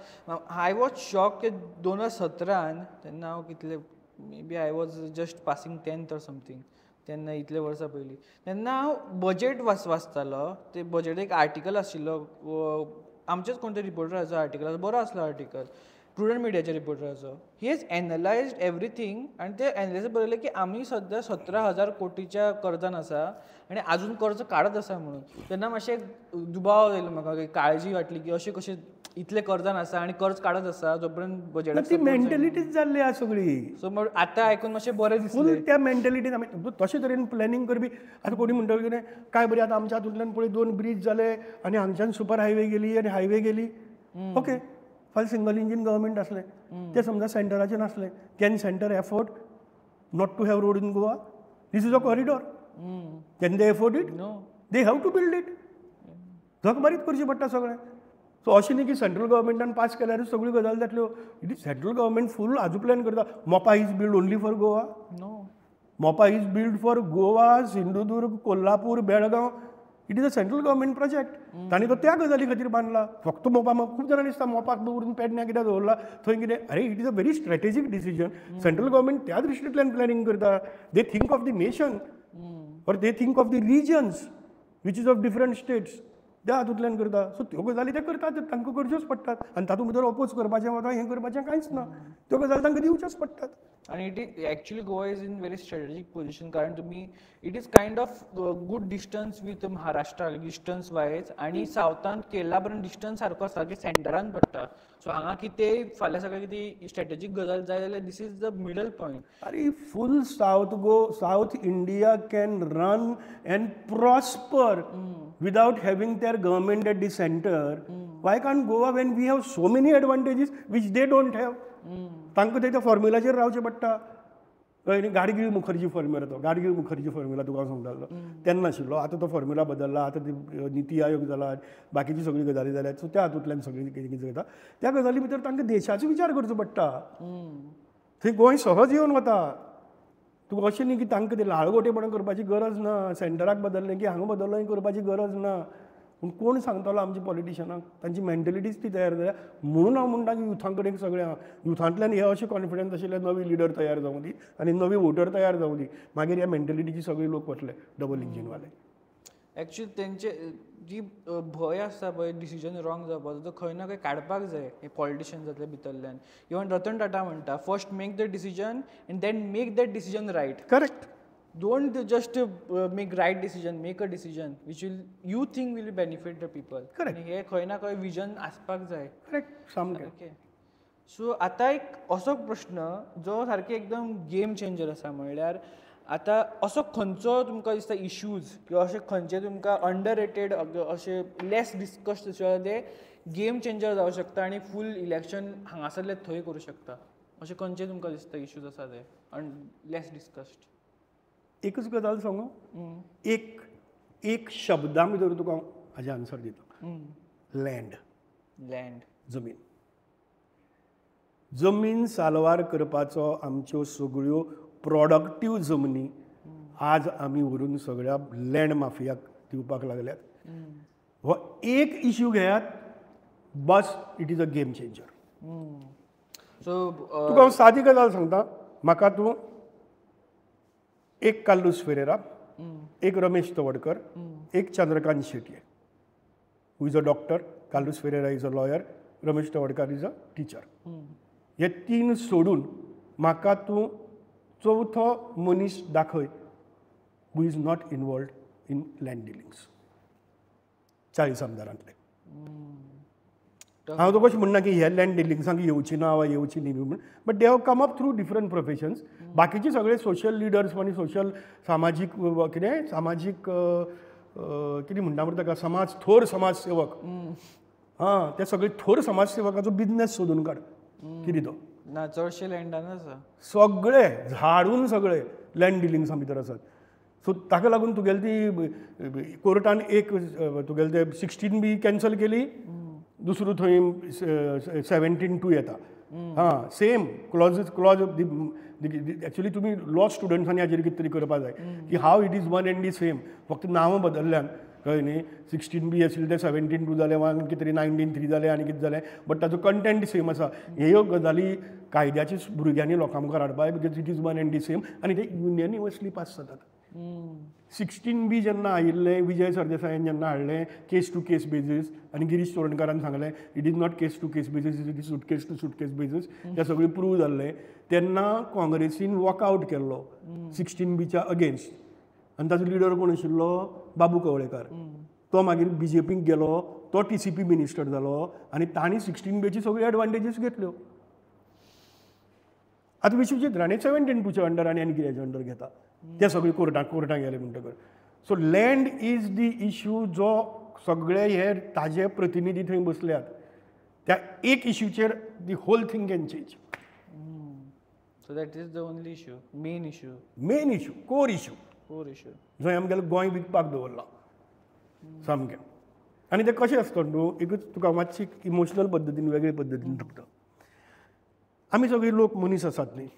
[SPEAKER 1] आय वॉज शॉक की 2017 तेन्ना हांव कितले maybe I was just passing 10th or something, तेन्ना इतले वर्सां पयलीं. तेन्ना हांव बजेट वाचतालो. ते बजेट एक आर्टिकल आशिल्लो, आमचेच कोण तरी रिपोर्टराचो आर्टिकल, बरो आसलो आर्टिकल, प्रुडंट मिडियाच्या रिपोर्टराचो. ही हेज एनालायज्ड एवरीथींग आनी ते एनालायज बरयलें की आमी सद्या 17,000 कोटीच्या कर्जान आसा आनी आजून कर्ज काडत आसा म्हणून. तेन्ना मातशें दुबाव येयलो म्हाका, काळजी वाटली की अशें कशें इतले कर्जान आसा आनी कर्ज काडत आसा जो पर्यंत बजेटाक.
[SPEAKER 2] ती मेंटेलिटीच जाल्ली आहा सगळी.
[SPEAKER 1] सो आतां आयकून मातशें बरें दिसलें.
[SPEAKER 2] फूल त्या मेंटेलिटीन आमी तशे तरेन प्लॅनिंग करपी. आतां कोणी म्हणटा कितें काय बरें, आतां आमच्या हातूंतल्यान पळय 2 ब्रीज जाले आनी हांगच्यान सुपर हायवे गेली आनी हायवे गेली. ओके, फाल्यां सिंगल इंजीन गव्हर्मेंट आसलें, ते समजा सेंटराचें नासलें. Can centre afford not to have road in Goa? This is a corridor. Can they afford it?
[SPEAKER 1] No,
[SPEAKER 2] they have to build it. जगभरीत करचें पडटा सगळें. सो अशें न्ही की सेंट्रल गव्हर्मेंटान पास केल्यारूच सगळ्यो गजाली जातल्यो. It is central government full हाजो प्लॅन करता. Mopa is build only for Goa.
[SPEAKER 1] No,
[SPEAKER 2] Mopa is build for Goa, Sindhudurg, Kolhapur, Belgaum. It is a central government project. तांणी तो त्या गजाली खातीर बांदला. फक्त मोपा. खूब जाणां दिसता मोपाक दवरून पेडण्या कित्याक दवरला थंय कितें. अरे, it is a very strategic decision. Central government त्या दृश्टींतल्यान प्लॅनिंग करता. They think of the nation or they think of the regions which is of different states. त्या हातूंतल्यान करता. सो त्यो गजाली ते करतात, तांकां करच्योच पडटात. आनी तातूंत भितर ऑपोज करपाचें वा हें करपाचें कांयच ना. त्यो गजाली तांकां दिवच्योच पडटात.
[SPEAKER 1] आणि it is actually Goa is in very strategic position. कारण तुमी it is kind of good distance with Maharashtra distance wise, आणि सावथान केरळा पर्यंत डिस्टन्स सारको आसा की सेंटरान पडटा. सो हांगा कितें फाल्यां सकाळीं कितें स्ट्रॅटेजीक गजाल जाय जाल्यार this is the middle point.
[SPEAKER 2] अरे, full south India can run and prosper without having their government at the center. Why can't Goa when we have so many advantages which they don't have? तांकां ते फॉर्म्युलाचेर रावचें पडटा. Gadgil Mukherjee formula, तो Gadgil Mukherjee formula तुका सांगतालो तेन्ना आशिल्लो. आतां तो फॉर्म्युला बदलला. आतां निती आयोग जाला, बाकीची सगळी गजाली जाल्यात. सो त्या हातूंतल्यान सगळी कितें कितें जाता त्या गजाली भितर तांकां देशाचो विचार करचो पडटा. थंय गोंय सहज येवन वता. तुका अशें न्ही की तांकां ते लाळगोटेपणां करपाची गरज ना. सेंटराक बदललें की हांगा बदललो करपाची गरज ना. पूण कोण सांगतलो आमच्या पॉलिटिशनाक? तांची मेंटेलिटीच ती तयार जाल्या. म्हणून हांव म्हणटा की युथा कडेन सगळें युथांतल्यान हे अशें कॉन्फिडन्स आशिल्ले नवी लिडर तयार जावं दी आनी नवी वोटर तयार जावं दी. मागीर ह्या मेंटेलिटीची सगळे लोक वतले डबल इंजीनवाले.
[SPEAKER 1] एक्चुअली तेंचे जी भंय आसता पळय डिसिजन रॉंग जावपाचो, तो खंय ना खंय काडपाक जाय हे पॉलिटिशियन्सांतल्या भितरल्यान. इवन रतन टाटा म्हणटा first make the decision and then make that decision right.
[SPEAKER 2] Correct.
[SPEAKER 1] Don't just make right decision, make a decision which will you think will benefit the people.
[SPEAKER 2] Correct.
[SPEAKER 1] हे खंय ना खंय विजन आसपाक जाय.
[SPEAKER 2] करेक्ट, सामकें.
[SPEAKER 1] Okay. So आतां एक असो प्रश्न जो सारकें एकदम गेम चेंजर आसा. म्हणल्यार आतां असो खंयचो तुमकां दिसता इश्यूज किंवा अशे खंयचे तुमकां अंडर रेटेड अशे लेस डिस्कस्ड ते गेम चेंजर जावं शकता आनी फूल इलेक्शन हांगासरले थंय करूं शकता, अशे खंयचे तुमकां दिसता इश्यूज आसा ते लेस डिस्कस्ड?
[SPEAKER 2] एकच गजाल सांगू. एक शब्दां भितर तुका हाजें आन्सर दिता. लँड. जमीन साल्वार करपाचो आमच्यो सगळ्यो प्रॉडक्टीव जमनी आज आमी व्हरून सगळ्या लँड माफियाक दिवपाक लागल्यात. हो एक इश्यू घेयात बस, it is a game changer.
[SPEAKER 1] So
[SPEAKER 2] तुका हांव सादी गजाल सांगता. म्हाका तूं एक कार्लोस फेरेरा, एक रमेश तवडकर, एक Chandrakant Shetye, who is a doctor. Carlos Ferreira is a lawyer, Ramesh Tawadkar is a teacher. हे 3 सोडून म्हाका तूं चवथो मनीस दाखय हू is not involved in land Dilling's 40 आमदारांतले. हांव तुका अशें म्हणना की हे लँड डिलिंग्सांक येवची ना वा येवची न्ही म्हूण, but they have come up through different professions. बाकीचे सगळे सोशल लिडर्स आनी सोशल सामाजीक कितें सामाजीक कितें म्हणटा मरे ताका समाज थोर समाजसेवक, हां, ते सगळे थोर समाजसेवकाचो बिजनेस सोदून काड. कितें तो
[SPEAKER 1] ना चडशे लँडान आसा
[SPEAKER 2] सगळे झाडून सगळे लँड डिलिंग्सा भितर आसात. सो ताका लागून तुगेली ती कोर्टान एक तुगेले ते 16B कॅन्सल केली, दुसरो थंय 17(2) येता. हां, सेम क्लॉज एक्चुअली तुमी लॉ स्टुडंट्सांनी हाजेर कितें तरी करपा जाय की how it is one and the same, फक्त नांवां बदलल्यान, कळ्ळें न्ही. 16B आशिल्लें तें 17(2) जालें, वा कितें तरी 19(3) जालें आनी कितें जालें, बट ताजो कंटेंट सेम आसा. ह्यो गजाली कायद्याची भुरग्यांनी लोकां मुखार हाडपाक, because it is one and the same, आनी ते युनियनिवसली पास जातात. 16B जेन्ना आयिल्लें, विजय सरदेसायान जेन्ना हाडलें केस टू केस बेजीस, आनी गिरीश चोडणकरान सांगलें it is not case to case basis, it is suitcase to suitcase basis, तें सगळें प्रूव जाल्लें. तेन्ना काँग्रेसीन वॉकआवट केल्लो 16Bच्या अगेन्स्ट, आनी ताजो लिडर कोण आशिल्लो, बाबू कवळेकार. तो मागीर BJPक गेलो, तो TCP मिनिस्टर जालो, आनी तांणी 16Bची सगळी एडवांटेजीस घेतल्यो. आतां विश्वजीत राणे 17(2)च्या अंडर आनी कित्याच्या अंडर घेता, ते सगळी कोर्टाक गेले म्हणटकर. So land is the issue जो सगळे हे ताजे प्रतिनिधी थंय बसल्यात, त्या एक इश्यूचेर the whole thing can change.
[SPEAKER 1] So that is the only issue, main issue, core issue जंय आमगेलें गोंय विकपाक दवरलां सामकें. आनी तें कशें आसता न्हू, एकूच तुका मातशी इमोशनल पद्दतीन, वेगळे पद्दतीन लागता. आमी सगळी लोक मनीस आसात न्ही,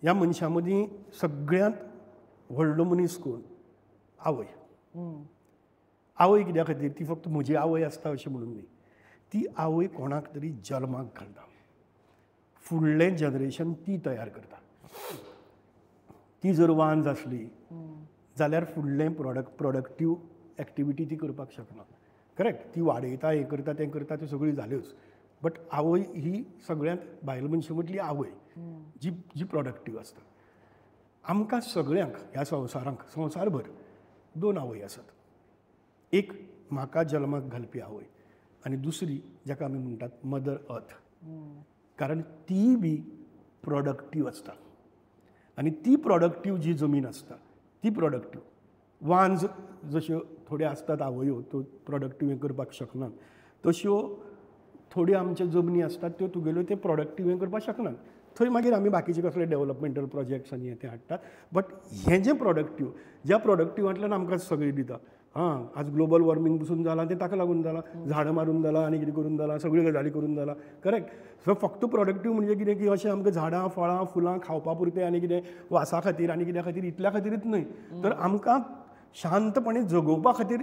[SPEAKER 1] ह्या मनशां मदीं सगळ्यांत व्हडलो मनीस कोण? आवय. आवय कित्या खातीर? ती फक्त म्हजी आवय आसता अशें म्हणून न्ही, ती आवय कोणाक तरी जल्माक घालता, फुडलें जनरेशन ती तयार करता. ती जर वांज आसली जाल्यार फुडलें प्रोडक्टीव एक्टिविटी ती करपाक शकना. करेक्ट, ती वाडयता, हें करता, तें करता, त्यो सगळ्यो जाल्योच, बट आवय ही सगळ्यांत बायल मनशे मदली आवय जी प्रोडक्टीव आसता. आमकां सगळ्यांक ह्या संवसारांक, संवसारभर 2 आवय आसात. एक म्हाका जल्माक घालपी आवय, आनी दुसरी जाका आमी म्हणटात मदर अर्थ. कारण ती बी प्रोडक्टीव आसता, आनी ती प्रोडक्टीव जी जमीन आसता ती प्रोडक्टीव. वांज जश्यो थोड्यो आसतात आवयो, त्यो प्रोडक्टीव हें करपाक शकनात, तश्यो थोड्यो आमच्यो जमनी आसतात त्यो तुगेल्यो ते प्रोडक्टीव हें करपाक शकनात. थंय मागीर आमी बाकीचे कसले डेव्हलपमेंटल प्रोजेक्ट्स आनी ते हाडटात. बट हें जें प्रोडक्टीव, ज्या प्रोडक्टिवांतल्यान आमकां सगळें दिता, आज ग्लोबल वॉर्मिंग पसून जालां तें ताका लागून जालां, झाडां मारून जालां, आनी कितें करून जालां, सगळ्यो गजाली करून जालां. करेक्ट. सो फक्त प्रोडक्टीव म्हणजे कितें की अशें आमकां झाडां, फळां, फुलां खावपा पुरतें आनी कितें वासा खातीर आनी कित्या खातीर इतल्या खातीरच न्हय, तर आमकां शांतपणे जगोवपा खातीर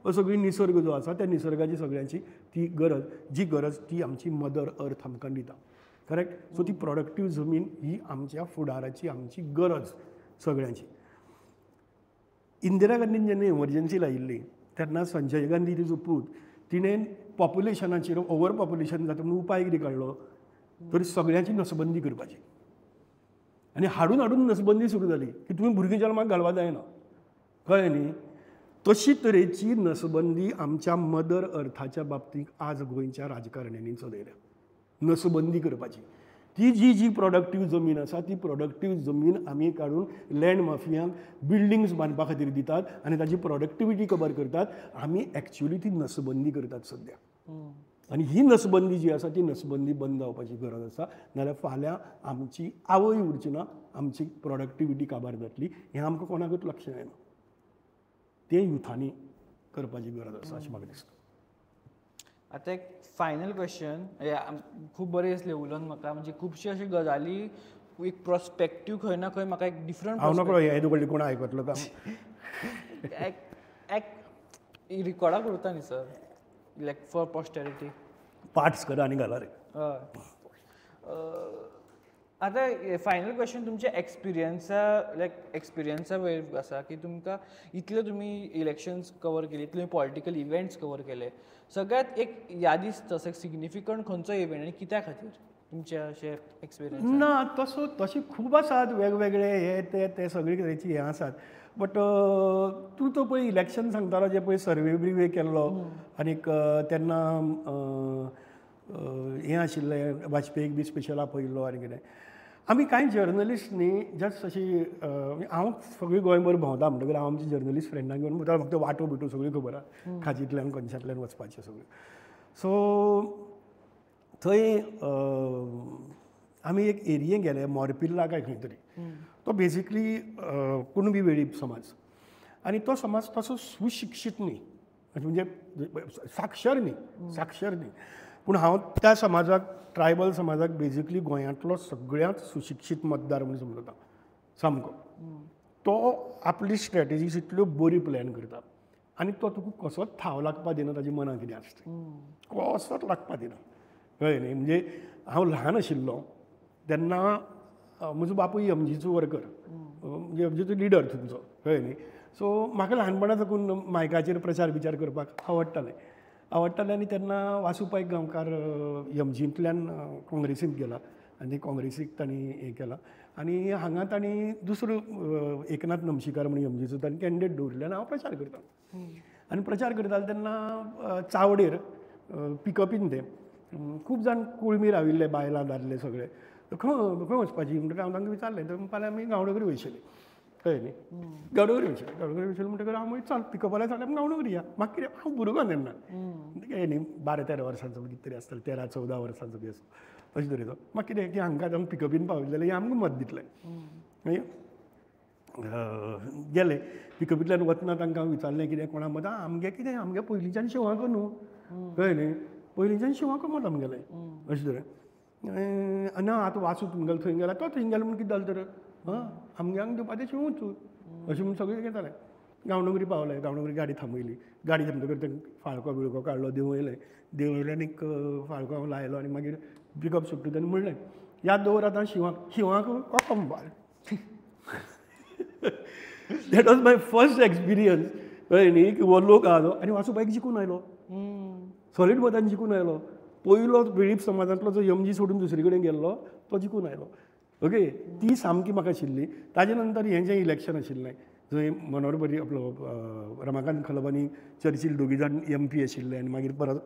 [SPEAKER 1] सगळी निसर्ग जो आसा त्या निसर्गाची सगळ्यांची ती गरज ती आमची मदर अर्थ आमकां दिता. करेक्ट. सो ती प्रोडक्टीव जमीन ही आमच्या फुडाराची आमची गरज सगळ्यांची. इंदिरा गांधीन जेन्ना एमर्जन्सी लायिल्ली तेन्ना संजय गांधी तिजो पूत, तिणें पॉप्युलेशनाचेर ओवर पॉप्युलेशन जाता म्हणून उपाय कितें काडलो, तर सगळ्यांची नसबंदी करपाची. आनी हाडून नसबंदी सुरू जाली की तुमी भुरगीं जल्माक घालपा जायना. कळ्ळें न्ही. तशी तरेची नसबंदी आमच्या मदर अर्थाच्या बाबतींत आज गोंयच्या राजकारण्यांनी चलयल्या. नसबंदी करपाची. ती जी प्रोडक्टीव जमीन आसा ती प्रोडक्टीव जमीन आमी काडून लँड माफियांक बिल्डिंग्स बांदपा खातीर दितात आनी ताची प्रोडक्टिविटी कवर करतात. आमी एक्चुअली ती नसबंदी करतात सद्या. आनी ही नसबंदी जी आसा ती नसबंदी बंद जावपाची गरज आसा, नाल्यार फाल्यां आमची आवय उरची ना, आमची प्रोडक्टिविटी काबार जातली. हें आमकां कोणाकूच लक्ष येना. तें युथांनी करपाची गरज आसा अशें म्हाका दिसता. आतां एक फायनल क्वेश्चन, खूब बरें दिसलें उलोवन म्हाका, म्हणजे खुबशे अशे गजाली, एक प्रोस्पेक्टीव खंय ना खंय म्हाका एक डिफरंट.
[SPEAKER 2] हांव नकळो हे कडली कोण आयकतलो का?
[SPEAKER 1] एक रिकॉर्डाक उरता न्ही सर, लायक फॉर पॉस्टेरिटी.
[SPEAKER 2] पार्ट्स करा आनी घाला रे.
[SPEAKER 1] आतां फायनल क्वेश्चन, तुमच्या एक्सपिरियन्सा वयर आसा की तुमकां इतले तुमी इलेक्शन्स कवर केले, इतले पॉलिटिकल इव्हेंट्स कवर केले, सगळ्यात एक यादीस्त असो सिग्निफिकंट खंयचो इव्हेंट आनी कित्या खातीर तुमचे अशे एक्सपिरियन्स?
[SPEAKER 2] ना, तशी खूब आसात वेगवेगळे हे ते सगळे तरेची हें आसात. बट तूं तो पळय इलेक्शन सांगतालो जे पळय सर्वे बिर्वे केल्लो, आनीक तेन्ना हें आशिल्लें वाजपेयीक बी स्पेशल आपयल्लो आनी कितें. आमी कांय जर्नलिस्ट न्ही जस्ट अशी, हांव सगळी गोंयभर भोंवता म्हणटकीर हांव आमची जर्नलिस्ट फ्रेंडांक घेवन म्हाका फक्त वाटो बिटो सगळ्यो खबर आसा, खाजींतल्यान खंयच्यातल्यान वचपाचें सगळ्यो. सो थंय आमी एक एरियेक गेले, मोरपिल्ला काय खंय तरी. तो बेजिकली कुणबी वेळीप समाज आणि तो समाज तसो सुशिक्षीत न्ही म्हणजे साक्षर न्ही पूण हांव त्या समाजाक ट्रायबल समाजाक बेजिकली गोंयांतलो सगळ्यांत सुशिक्षीत मतदार म्हणून समजता सामको. तो आपली स्ट्रॅटेजीज इतल्यो बरी प्लॅन करता आनी तो तुका कसोच थाव लागपा दिना ताच्या मनां कितें आसता कसोच लागपा दिना कळ्ळें न्ही. म्हणजे हांव ल्हान आशिल्लो तेन्ना म्हजो बापूय एमजीचो वर्कर म्हणजे एमजीचो लिडर थंयचो कळ्ळें न्ही. सो म्हाका ल्हानपणा साकून मायकाचेर प्रचार बिचार करपाक आवडटालें आनी तेन्ना वासुपायक गांवकार एमजींतल्यान काँग्रेसींत गेला आनी काँग्रेसीक तांणी हें केलां आनी हांगा तांणी दुसरो एकनाथ नमशीकार म्हणून एमजीचो तांणी कॅन्डिडेट दवरले आनी हांव प्रचार करता आनी प्रचार करताले तेन्ना चावडेर पिकअपीन ते खूब जाण कुळमी राविल्ले बायलां दादले सगळे. खंय वचपाची म्हणटकीर हांव तांकां विचारलें तर फाल्यां आमी गांवडोंगरी वयतलीं कळ्ळें न्ही. गांवडोंगरी वयतलीं म्हणटकीर हांव मागीर चल पिकअपाल्या जाल्यार गांवडोंगरी या. म्हाका कितें हांव भुरगो तेन्ना हें न्ही 12-13 वर्सांचो कितें तरी आसतलो 13-14 वर्सांचो बी असो अशें तरेचो. म्हाका कितें की हांकां आतां पिकअपीन पावले जाल्यार आमकां मत दितले. मागीर गेले पिकअपींतल्यान वतना तांकां विचारलें कितें कोणा मत आमगे कितें आमगे पयलींच्यान शिवांको न्हू कळ्ळें न्ही पयलींच्यान शिवांको मत आमगेलें अशें तरेन. ना आतां वासू तुमगेलो थंय गेला तो थंय गेलो म्हूण कितें जालें तर आमगे हांगा दिवपा तें शिवूच अशें म्हूण सगळें घेतालें. गांवडोंगरी पावले गांवडोंगरी गाडी थांबयली गाडी थांबतकर तें फाळको बिळको काडलो देंवयल्यान एक फाळको हांव लायलो आनी मागीर पिकअप सुट्टा तेन्ना म्हणलें याद दवर आतां शिवांक कोको mobile. That was my first experience कळ्ळें न्ही की हो लोक आहा आनी वासुबाईक जिखून आयलो सॉलीड मतान जिखून आयलो. पयलो वेळीप समाजांतलो जो एमजी सोडून दुसरे कडेन गेल्लो तो जिखून आयलो. ओके ती सामकी म्हाका आशिल्ली. ताजे नंतर हें जें इलेक्शन आशिल्लें जंय मनोहर पर्रीकर आपलो रमाकांत खलबानी चर्चील दोगी जाण MP आशिल्ले आनी मागीर परत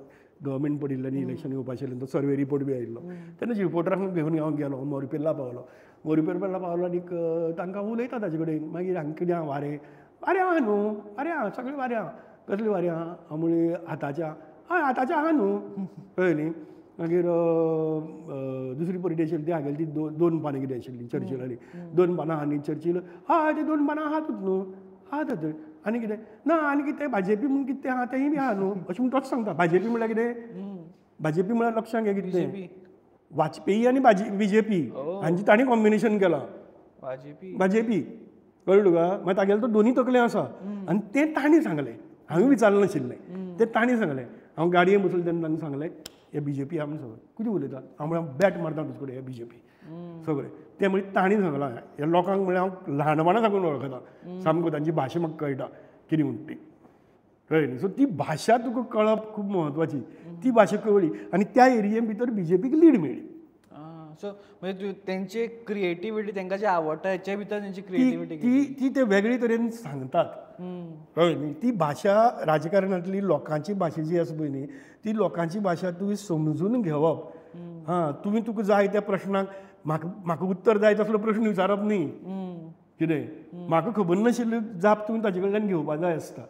[SPEAKER 2] गव्हर्मेंट पडिल्ल्यानी इलेक्शन येवपा आशिल्लें तो सर्वे रिपोर्ट बी आयिल्लो तेन्ना रिपोर्टरांक घेवन हांव गेलो मोरपेला पावलो आनी तांकां उलयता ताजे कडेन मागीर हांगा कितें आहा वारें आहा न्हू आहा सगळें वारें आहा कसलें वारें आहा हांव म्हणलें हाताच्या हाताच्या आहा न्हू कळ्ळें न्ही. मागीर दुसरी पर्टी आशिल्ली ती हागेली ती 2 पानां कितें आशिल्ली चर्चील आनी 2 पानां आहा न्ही चर्चील हय ती 2 पानां आहातूच न्हू आहात थंय आनी कितें ना आनी कितें भाजपी म्हूण कितें आहा तेंय बी आहा न्हू अशें म्हूण तोच सांगता. भाजपी म्हळ्यार कितें भाजपी म्हळ्यार लक्षांत घे कितें वाजपेयी आनी BJP हांची तांणी कॉम्बिनेशन केलां भाजपी कळ्ळें तुका. मागीर तागेले तो दोनी तकले आसा आनी तें तांणी सांगलें हांवें विचारलें नाशिल्लें तें तांणी सांगलें. हांव गाडयेन बसलो तेन्ना तांकां सांगलें हे BJP आहा म्हणून सगळें कितें उलयता हांव म्हळ्यार बॅट मारता तुजे कडेन हे BJP सगळें तें म्हणजे तांणी सांगलां. ह्या लोकांक म्हळ्यार हांव ल्हानपणा साकून वळखता सामको तांची भाशा म्हाका कळटा कितें म्हणटा ती कळ्ळें न्ही. सो ती भाशा तुका कळप खूब म्हत्वाची. ती भाशा कळ्ळी आनी त्या एरिये भितर BJPक लीड मेळ्ळी.
[SPEAKER 1] सो म्हणजे तेंची क्रिएटिविटी तांकां जें आवडटा हेचे भितर तेंची क्रिएटिविटी
[SPEAKER 2] ती ते वेगळे तरेन सांगतात कळ्ळें न्ही. ती भाशा राजकारणांतली लोकांची भाशा जी आसा पळय न्ही ती लोकांची भाशा तुवें समजून घेवप. तुमी तुका जाय त्या प्रश्नाक म्हाका उत्तर जाय तसलो प्रश्न विचारप न्ही कितें म्हाका खबर नाशिल्ली जाप तुवें ताजे कडल्यान घेवपा जाय आसता.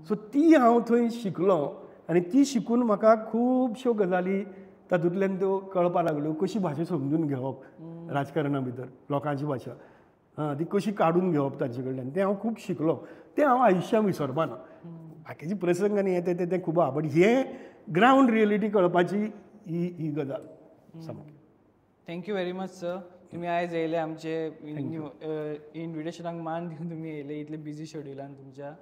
[SPEAKER 2] सो ती हांव थंय शिकलो आनी ती शिकून म्हाका खुबश्यो गजाली तातूंतल्यान त्यो कळपा लागल्यो कशी भाशा समजून घेवप राजकारणां भितर लोकांची भाशा ती कशी काडून घेवप तांचे कडल्यान तें हांव खूब शिकलो. तें हांव आयुश्यान विसरपा ना. बाकीचे प्रसंग आनी हें तें खूब आहा बट हें ग्रावंड रियलिटी कळपाची ही गजाल सामकी.
[SPEAKER 1] Thank you very much sir. तुम्ही आयज येयले आमचे इन्विटेशनाक मान दिवन तुमी येयले इतले बिजी शेड्युलान तुमच्या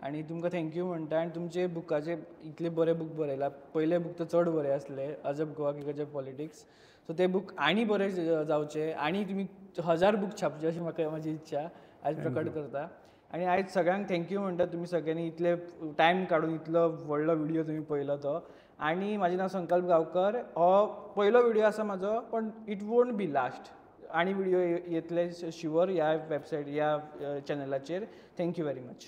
[SPEAKER 1] आनी तुमकां थँक्यू म्हणटा. आनी तुमचे बुकाचे इतले बरे बूक बरयला. पयले बूक तर चड बरे आसले अजब गोवा क्रिकेट पॉलिटिक्स. सो ते बूक आनी बरे जावचे आनी तुमी 1000 बूक छापचे अशी म्हाका म्हाजी इच्छा आयज प्रकट करता. आनी आयज सगळ्यांक थँक्यू म्हणटा तुमी सगळ्यांनी इतले टायम काडून इतलो व्हडलो व्हिडिओ तुमी पळयलो तो. आनी म्हजें नांव संकल्प गांवकर. हो पयलो व्हिडिओ आसा म्हाजो पण इट वोंट बी लास्ट. आनी व्हिडिओ येतले शुअर ह्या वेबसायट ह्या चॅनलाचेर. Thank you very much.